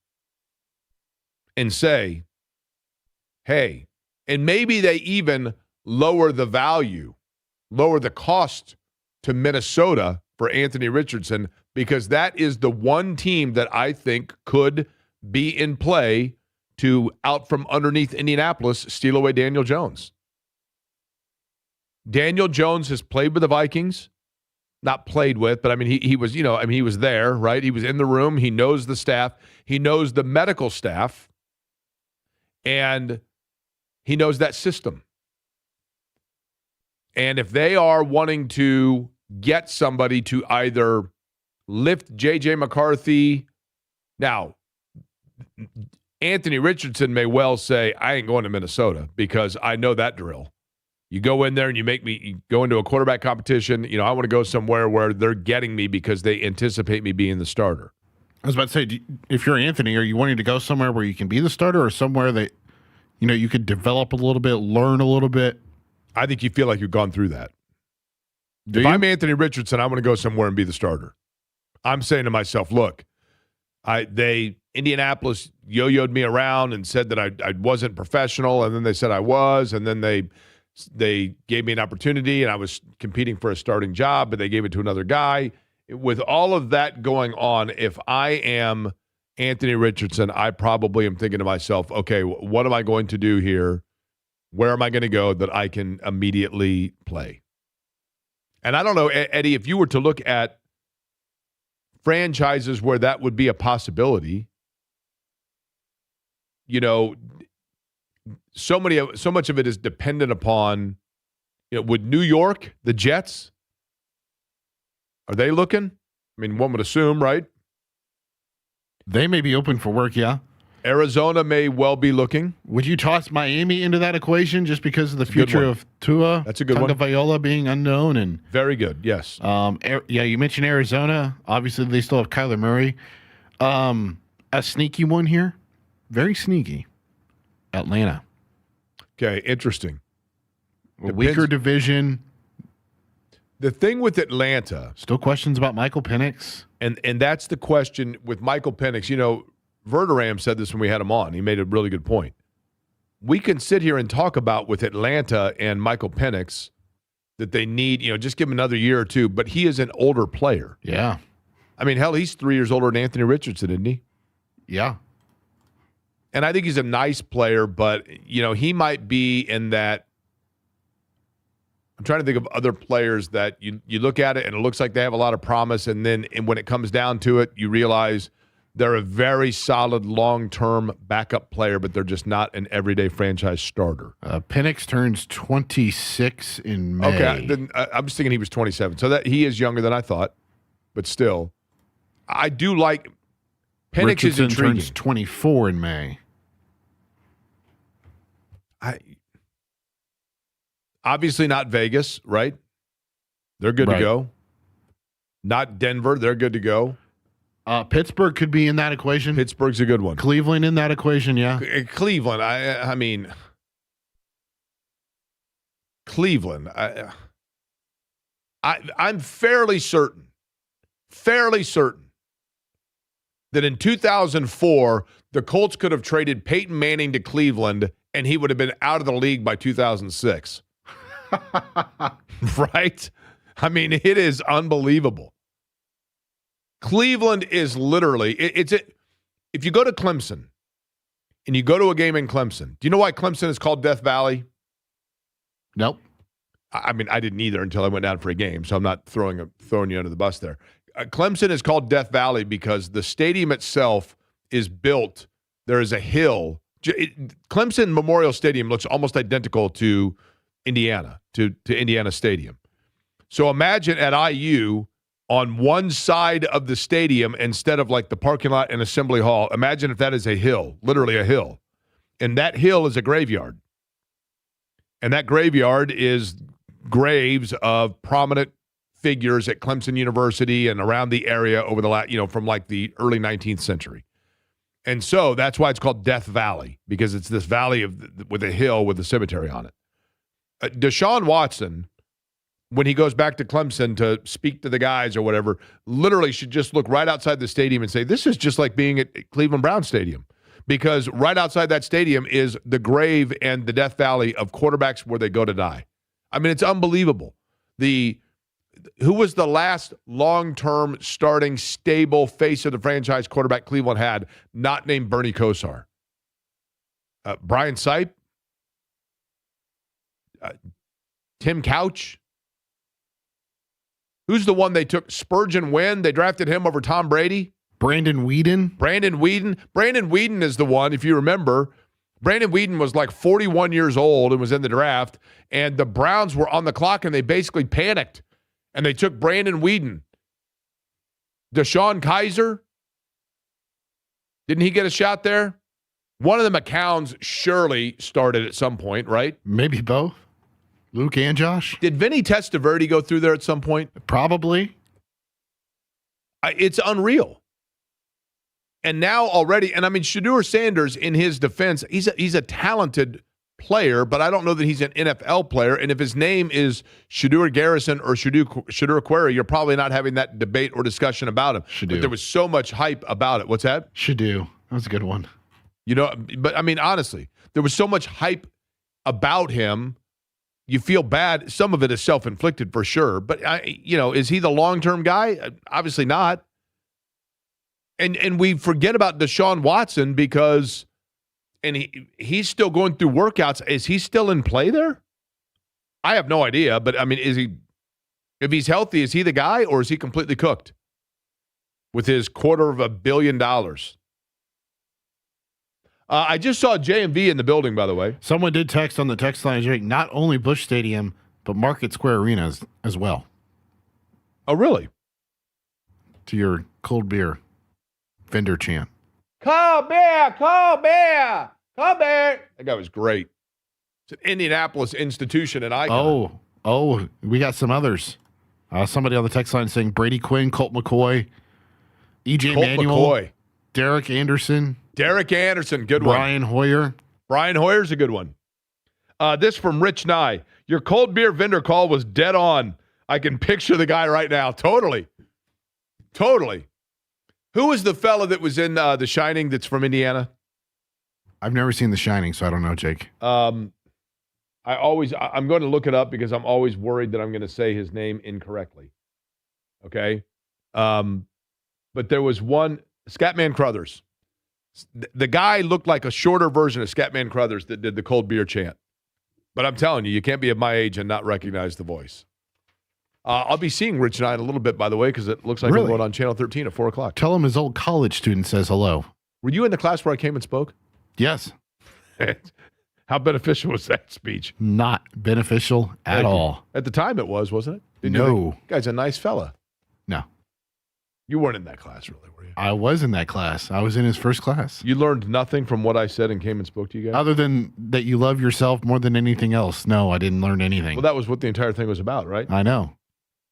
and say, hey, and maybe they even lower the value, lower the cost to Minnesota for Anthony Richardson, because that is the one team that I think could be in play to, out from underneath Indianapolis, steal away Daniel Jones. Daniel Jones has played with the Vikings. Not played with, but I mean, he was, he was there, right? He was in the room. He knows the staff. He knows the medical staff. And he knows that system. And if they are wanting to get somebody to either lift J.J. McCarthy, now, Anthony Richardson may well say, I ain't going to Minnesota because I know that drill. You go in there and you go into a quarterback competition. I want to go somewhere where they're getting me because they anticipate me being the starter. I was about to say, if you're Anthony, are you wanting to go somewhere where you can be the starter or somewhere that, you could develop a little bit, learn a little bit? I think you feel like you've gone through that. If I'm Anthony Richardson, I want to go somewhere and be the starter. I'm saying to myself, look, Indianapolis yo-yoed me around and said that I wasn't professional, and then they said I was, and then they gave me an opportunity, and I was competing for a starting job, but they gave it to another guy. With all of that going on, if I am Anthony Richardson, I probably am thinking to myself, okay, what am I going to do here? Where am I going to go that I can immediately play? And I don't know, Eddie, if you were to look at franchises where that would be a possibility, so much of it is dependent upon, would New York, the Jets, are they looking? I mean, one would assume, right? They may be open for work, yeah. Arizona may well be looking. Would you toss Miami into that equation just because of the future of Tua? That's a good one. Tagovailoa being unknown and very good. Yes. You mentioned Arizona. Obviously, they still have Kyler Murray. A sneaky one here, very sneaky. Atlanta. Okay, interesting. A weaker division. The thing with Atlanta, still questions about Michael Penix, and that's the question with Michael Penix. Verderam said this when we had him on. He made a really good point. We can sit here and talk about with Atlanta and Michael Penix that they need, just give him another year or two, but he is an older player. Yeah. I mean, hell, he's 3 years older than Anthony Richardson, isn't he? Yeah. And I think he's a nice player, but, he might be in that. I'm trying to think of other players that you look at it and it looks like they have a lot of promise, and then when it comes down to it, you realize they're a very solid long-term backup player, but they're just not an everyday franchise starter. Penix turns 26 in May. Okay, then I'm just thinking he was 27, so that he is younger than I thought, but still, I do like Penix. Richardson is intriguing. Turns 24 in May. Obviously not Vegas, right? They're good to go. Not Denver, they're good to go. Pittsburgh could be in that equation. Pittsburgh's a good one. Cleveland in that equation, yeah. Cleveland, I mean, Cleveland. I'm fairly certain that in 2004, the Colts could have traded Peyton Manning to Cleveland, and he would have been out of the league by 2006. Right? I mean, it is unbelievable. Cleveland is literally, if you go to Clemson and you go to a game in Clemson, do you know why Clemson is called Death Valley? Nope. I mean, I didn't either until I went down for a game, so I'm not throwing you under the bus there. Clemson is called Death Valley because the stadium itself is built, there is a hill. Clemson Memorial Stadium looks almost identical to Indiana, to Indiana Stadium. So imagine at IU, on one side of the stadium, instead of like the parking lot and assembly hall, imagine if that is a hill, literally a hill. And that hill is a graveyard. And that graveyard is graves of prominent figures at Clemson University and around the area over the from like the early 19th century. And so that's why it's called Death Valley, because it's this valley with a hill with a cemetery on it. Deshaun Watson, when he goes back to Clemson to speak to the guys or whatever, literally should just look right outside the stadium and say, this is just like being at Cleveland Brown Stadium. Because right outside that stadium is the grave and the Death Valley of quarterbacks where they go to die. I mean, it's unbelievable. Who was the last long-term starting stable face of the franchise quarterback Cleveland had, not named Bernie Kosar? Brian Sipe? Tim Couch? Who's the one they took? Spurgeon Wynn? They drafted him over Tom Brady? Brandon Weeden. Brandon Weeden is the one, if you remember. Brandon Weeden was like 41 years old and was in the draft, and the Browns were on the clock, and they basically panicked, and they took Brandon Weeden. Deshaun Kaiser, didn't he get a shot there? One of the McCowns surely started at some point, right? Maybe both. Luke and Josh. Did Vinny Testaverde go through there at some point? Probably. It's unreal. And now already, and I mean, Shedeur Sanders, in his defense, he's a talented player, but I don't know that he's an NFL player. And if his name is Shedeur Garrison or Shedeur Query, you're probably not having that debate or discussion about him. But there was so much hype about it. What's that? Shedeur. That was a good one. You know, but I mean, honestly, there was so much hype about him. You feel bad. Some of it is self-inflicted for sure. But, is he the long-term guy? Obviously not. And we forget about Deshaun Watson because he's still going through workouts. Is he still in play there? I have no idea. But, I mean, if he's healthy, is he the guy or is he completely cooked with his $250 million? I just saw JMV in the building, by the way. Someone did text on the text line, Jake, not only Busch Stadium, but Market Square Arena as well. Oh, really? To your cold beer vendor chant. Cold beer, cold beer, cold beer. That guy was great. It's an Indianapolis institution and icon. Oh, we got some others. Somebody on the text line saying Brady Quinn, Colt McCoy, E.J. Manuel, Derek Anderson. Derek Anderson, good one. Brian Hoyer. Brian Hoyer's a good one. This from Rich Nye. Your cold beer vendor call was dead on. I can picture the guy right now. Totally. Who was the fella that was in The Shining that's from Indiana? I've never seen The Shining, so I don't know, Jake. I'm going to look it up because I'm always worried that I'm going to say his name incorrectly. Okay? But there was one, Scatman Crothers. The guy looked like a shorter version of Scatman Crothers that did the cold beer chant. But I'm telling you, you can't be of my age and not recognize the voice. I'll be seeing Rich Knight a little bit, by the way, because it looks like I'm going on Channel 13 at 4 o'clock. Tell him his old college student says hello. Were you in the class where I came and spoke? Yes. How beneficial was that speech? Not beneficial at all. At the time it was, wasn't it? No. Guy's a nice fella. No. You weren't in that class, really, were you? I was in that class. I was in his first class. You learned nothing from what I said and came and spoke to you guys? Other than that you love yourself more than anything else. No, I didn't learn anything. Well, that was what the entire thing was about, right? I know.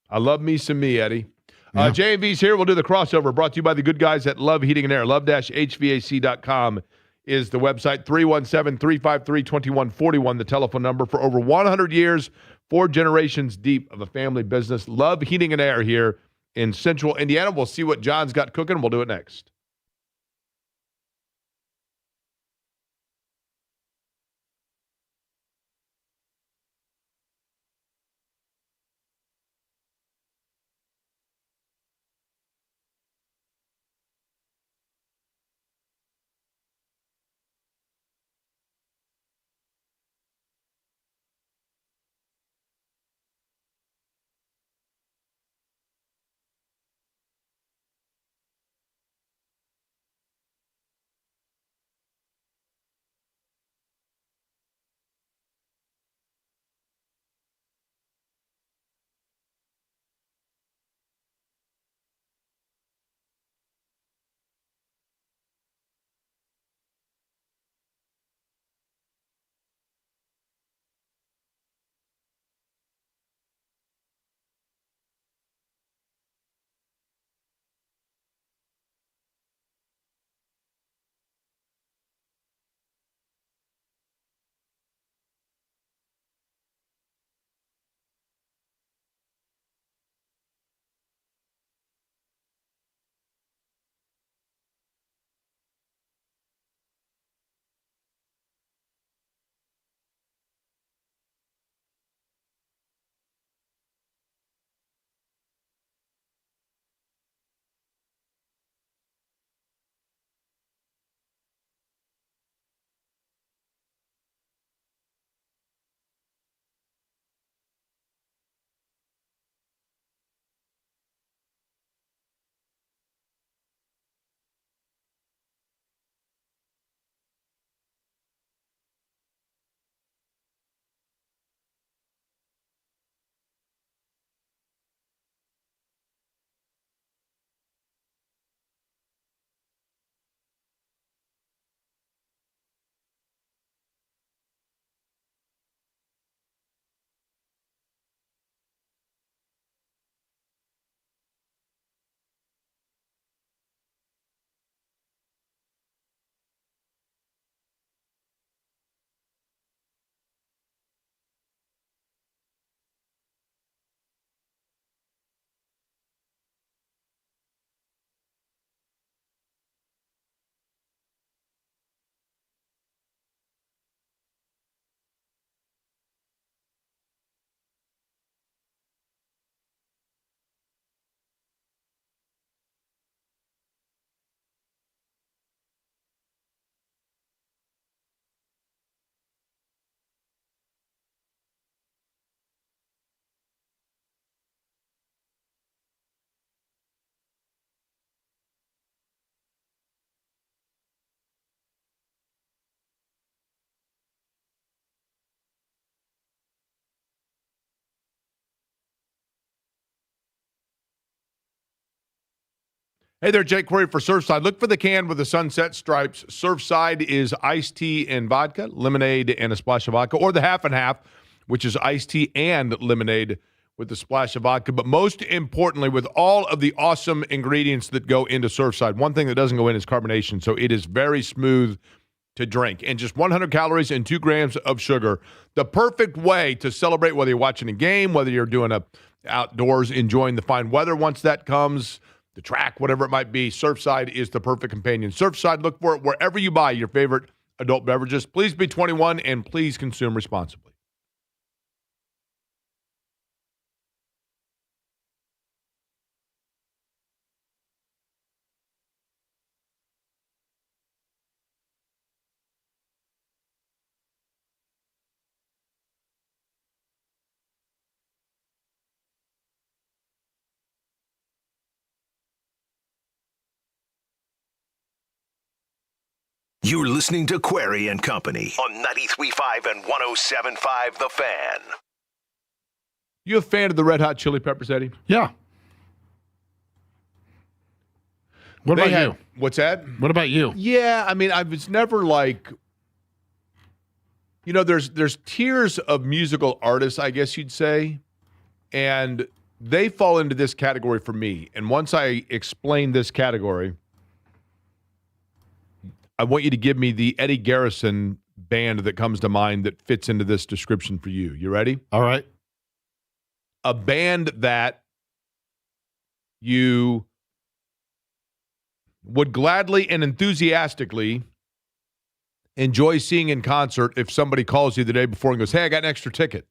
I love me some me, Eddie. Yeah. J&V's here. We'll do the crossover. Brought to you by the good guys at Love Heating and Air. Love-HVAC.com is the website. 317-353-2141, the telephone number. For over 100 years, 4 generations deep of a family business. Love Heating and Air here in Central Indiana. We'll see what John's got cooking. We'll do it next. Hey there, Jake Query for Surfside. Look for the can with the sunset stripes. Surfside is iced tea and vodka, lemonade and a splash of vodka, or the half and half, which is iced tea and lemonade with the splash of vodka. But most importantly, with all of the awesome ingredients that go into Surfside, one thing that doesn't go in is carbonation. So it is very smooth to drink. And just 100 calories and 2 grams of sugar. The perfect way to celebrate, whether you're watching a game, whether you're doing outdoors, enjoying the fine weather once that comes, the track, whatever it might be. Surfside is the perfect companion. Surfside, look for it wherever you buy your favorite adult beverages. Please be 21 and please consume responsibly. You're listening to Query and Company on 93.5 and 107.5 The Fan. You a fan of the Red Hot Chili Peppers, Eddie? Yeah. What about you? What's that? What about you? Yeah, I mean, I was never like, there's tiers of musical artists, I guess you'd say, and they fall into this category for me. And once I explain this category, I want you to give me the Eddie Garrison band that comes to mind that fits into this description for you. You ready? All right. A band that you would gladly and enthusiastically enjoy seeing in concert if somebody calls you the day before and goes, hey, I got an extra ticket.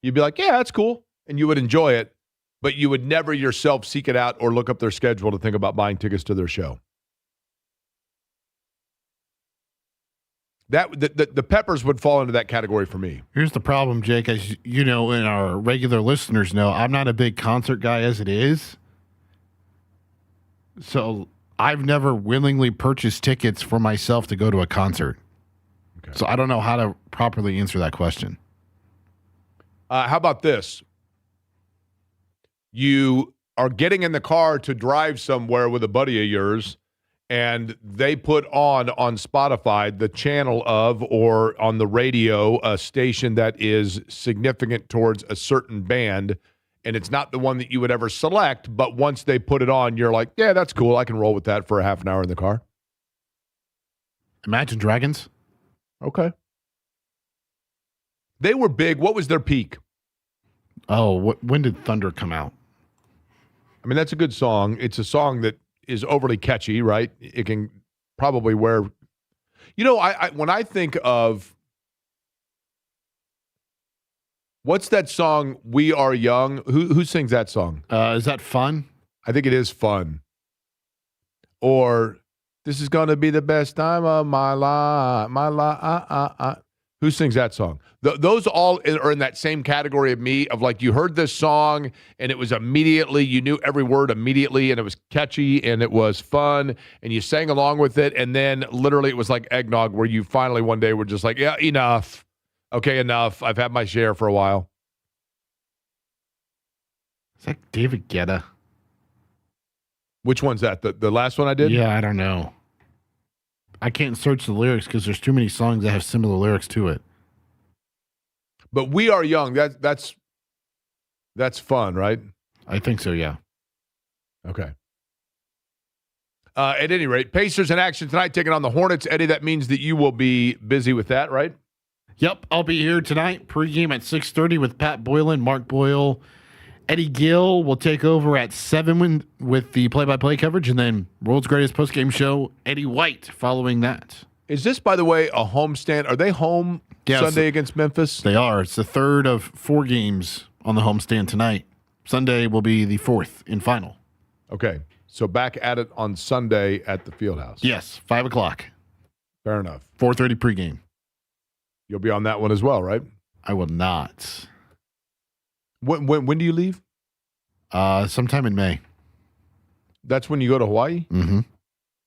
You'd be like, yeah, that's cool. And you would enjoy it, but you would never yourself seek it out or look up their schedule to think about buying tickets to their show. The Peppers would fall into that category for me. Here's the problem, Jake. As you know, and our regular listeners know, I'm not a big concert guy as it is. So I've never willingly purchased tickets for myself to go to a concert. Okay. So I don't know how to properly answer that question. How about this? You are getting in the car to drive somewhere with a buddy of yours, and they put on Spotify the channel of, or on the radio, a station that is significant towards a certain band, and it's not the one that you would ever select, but once they put it on, you're like, yeah, that's cool. I can roll with that for a half an hour in the car. Imagine Dragons. Okay. They were big. What was their peak? Oh, when did Thunder come out? I mean, that's a good song. It's a song that is overly catchy, right? It can probably wear. I when I think of what's that song, "We Are Young," who sings that song? Is that Fun? I think it is Fun. Or "This is gonna be the best time of my life." Who sings that song? Those all are in that same category of me, of like, you heard this song and it was immediately, you knew every word immediately, and it was catchy and it was fun and you sang along with it, and then literally it was like eggnog, where you finally one day were just like, yeah, enough. Okay, enough. I've had my share for a while. Is that David Guetta? Which one's that? The last one I did? Yeah, I don't know. I can't search the lyrics because there's too many songs that have similar lyrics to it. But "We Are Young," that's fun, right? I think so, yeah. Okay. At any rate, Pacers in action tonight, taking on the Hornets. Eddie, that means that you will be busy with that, right? Yep, I'll be here tonight, pregame at 6:30 with Pat Boylan, Mark Boyle. Eddie Gill will take over at 7 with the play-by-play coverage, and then world's greatest postgame show, Eddie White, following that. Is this, by the way, a homestand? Are they home Sunday against Memphis? They are. It's the third of 4 games on the homestand tonight. Sunday will be the 4th and final. Okay, so back at it on Sunday at the Fieldhouse. Yes, 5 o'clock. Fair enough. 4:30 pregame. You'll be on that one as well, right? I will not. When do you leave? Sometime in May. That's when you go to Hawaii? Mm-hmm.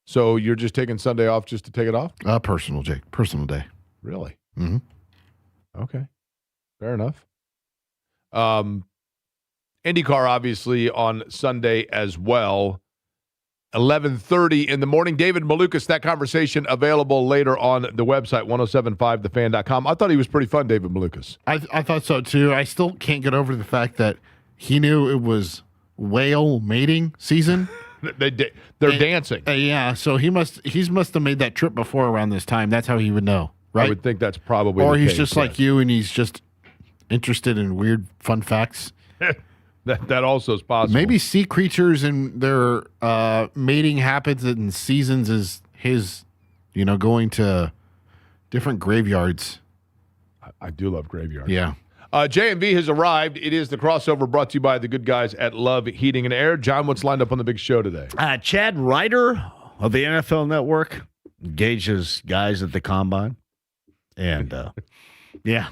So you're just taking Sunday off just to take it off? Personal, Jake. Personal day. Really? Mm-hmm. Okay. Fair enough. IndyCar, obviously, on Sunday as well. 11:30 in the morning. David Malukas, that conversation available later on the website, 1075thefan.com. I thought he was pretty fun, David Malukas. I thought so, too. I still can't get over the fact that he knew it was whale mating season. They're dancing. Yeah, so he must have made that trip before around this time. That's how he would know, right? I would think that's probably or the he's case, just like you, and he's just interested in weird fun facts. That also is possible. Maybe sea creatures and their mating habits and seasons is his, going to different graveyards. I do love graveyards. Yeah. J&V has arrived. It is the crossover brought to you by the good guys at Love Heating and Air. John, what's lined up on the big show today? Chad Ryder of the NFL Network engages guys at the Combine. And, yeah.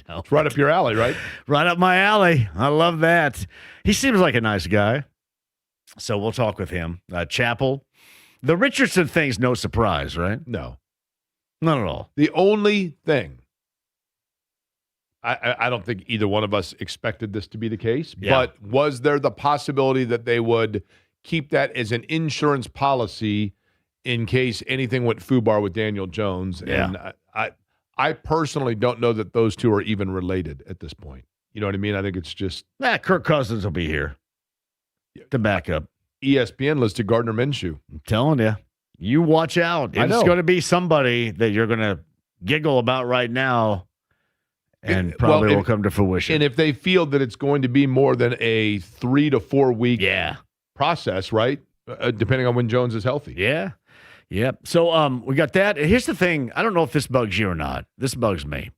No. It's right up your alley, right? Right up my alley. I love that. He seems like a nice guy. So we'll talk with him. Chappell. The Richardson thing's no surprise, right? No. Not at all. The only thing, I don't think either one of us expected this to be the case, but was there the possibility that they would keep that as an insurance policy in case anything went FUBAR with Daniel Jones? Yeah. And I personally don't know that those two are even related at this point. You know what I mean? I think it's just... Kirk Cousins will be here to back up. ESPN listed Gardner Minshew. I'm telling you. You watch out. It's going to be somebody that you're going to giggle about right now and probably will come to fruition. And if they feel that it's going to be more than a 3 to 4 week process, right? Depending on when Jones is healthy. Yeah. Yep. So we got that. Here's the thing. I don't know if this bugs you or not. This bugs me.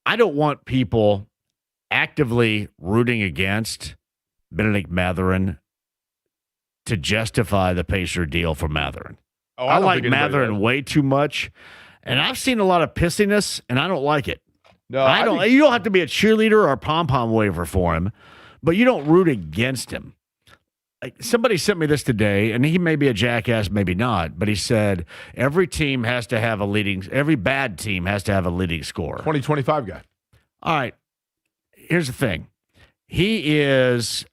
I don't want people actively rooting against Benedict Mathurin to justify the Pacer deal for Mathurin. Oh, I like Mathurin way too much, and I've seen a lot of pissiness, and I don't like it. No, I don't. You don't have to be a cheerleader or a pom-pom waver for him, but you don't root against him. Somebody sent me this today, and he may be a jackass, maybe not, but he said every bad team has to have a leading scorer. 2025 guy. All right. Here's the thing. He is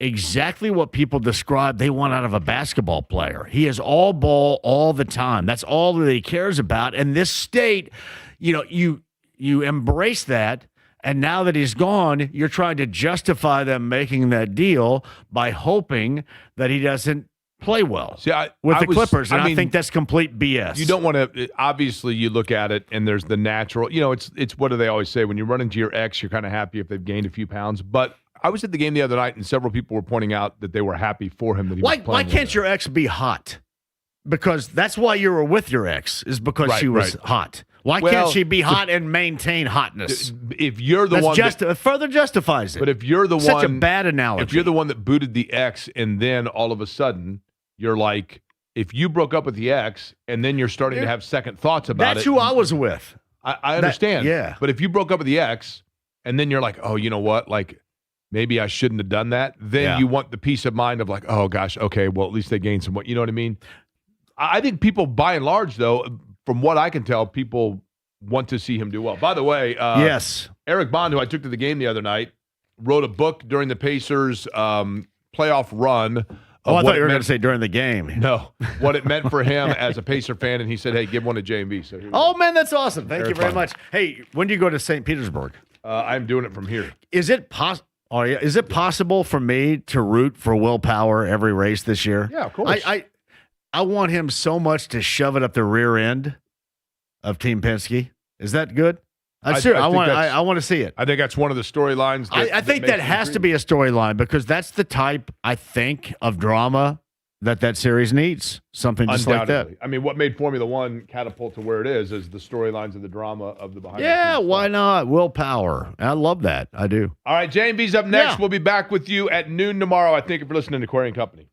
exactly what people describe they want out of a basketball player. He is all ball all the time. That's all that he cares about. And this state, you embrace that. And now that he's gone, you're trying to justify them making that deal by hoping that he doesn't play well with the Clippers. And I think that's complete BS. You don't want to, obviously you look at it and there's the natural, it's what do they always say? When you run into your ex, you're kind of happy if they've gained a few pounds. But I was at the game the other night and several people were pointing out that they were happy for him that he was playing. Why can't your ex be hot? Because that's why you were with your ex, is because she was hot. Why can't she be hot and maintain hotness? If you're the one that further justifies it. But if you're the such a bad analogy. If you're the one that booted the ex and then all of a sudden you're like, if you broke up with the ex and then you're starting to have second thoughts about it. That's who I was with. I understand. But if you broke up with the ex and then you're like, oh, you know what? Like, maybe I shouldn't have done that. Then you want the peace of mind of like, oh gosh, okay, well at least they gained some. You know what I mean? I think people, by and large, though, from what I can tell, people want to see him do well. By the way, yes, Eric Bond, who I took to the game the other night, wrote a book during the Pacers' playoff run. Oh, I thought you were going to say during the game. No, what it meant for him as a Pacer fan, and he said, "Hey, give one to J&B." So man, that's awesome! Thank you very much. Hey, when do you go to St. Petersburg? I'm doing it from here. Is it possible? Oh yeah, is it possible for me to root for Will Power every race this year? Yeah, of course. I want him so much to shove it up the rear end of Team Penske. Is that good? I want to see it. I think that's one of the storylines. I think that has to be a storyline because that's the type, I think, of drama that series needs. Something just like that. I mean, what made Formula One catapult to where it is the storylines of the drama of the behind. Yeah, why not? Will Power. I love that. I do. All right, J&B's up next. Yeah. We'll be back with you at noon tomorrow. I thank you for listening to Query & Company.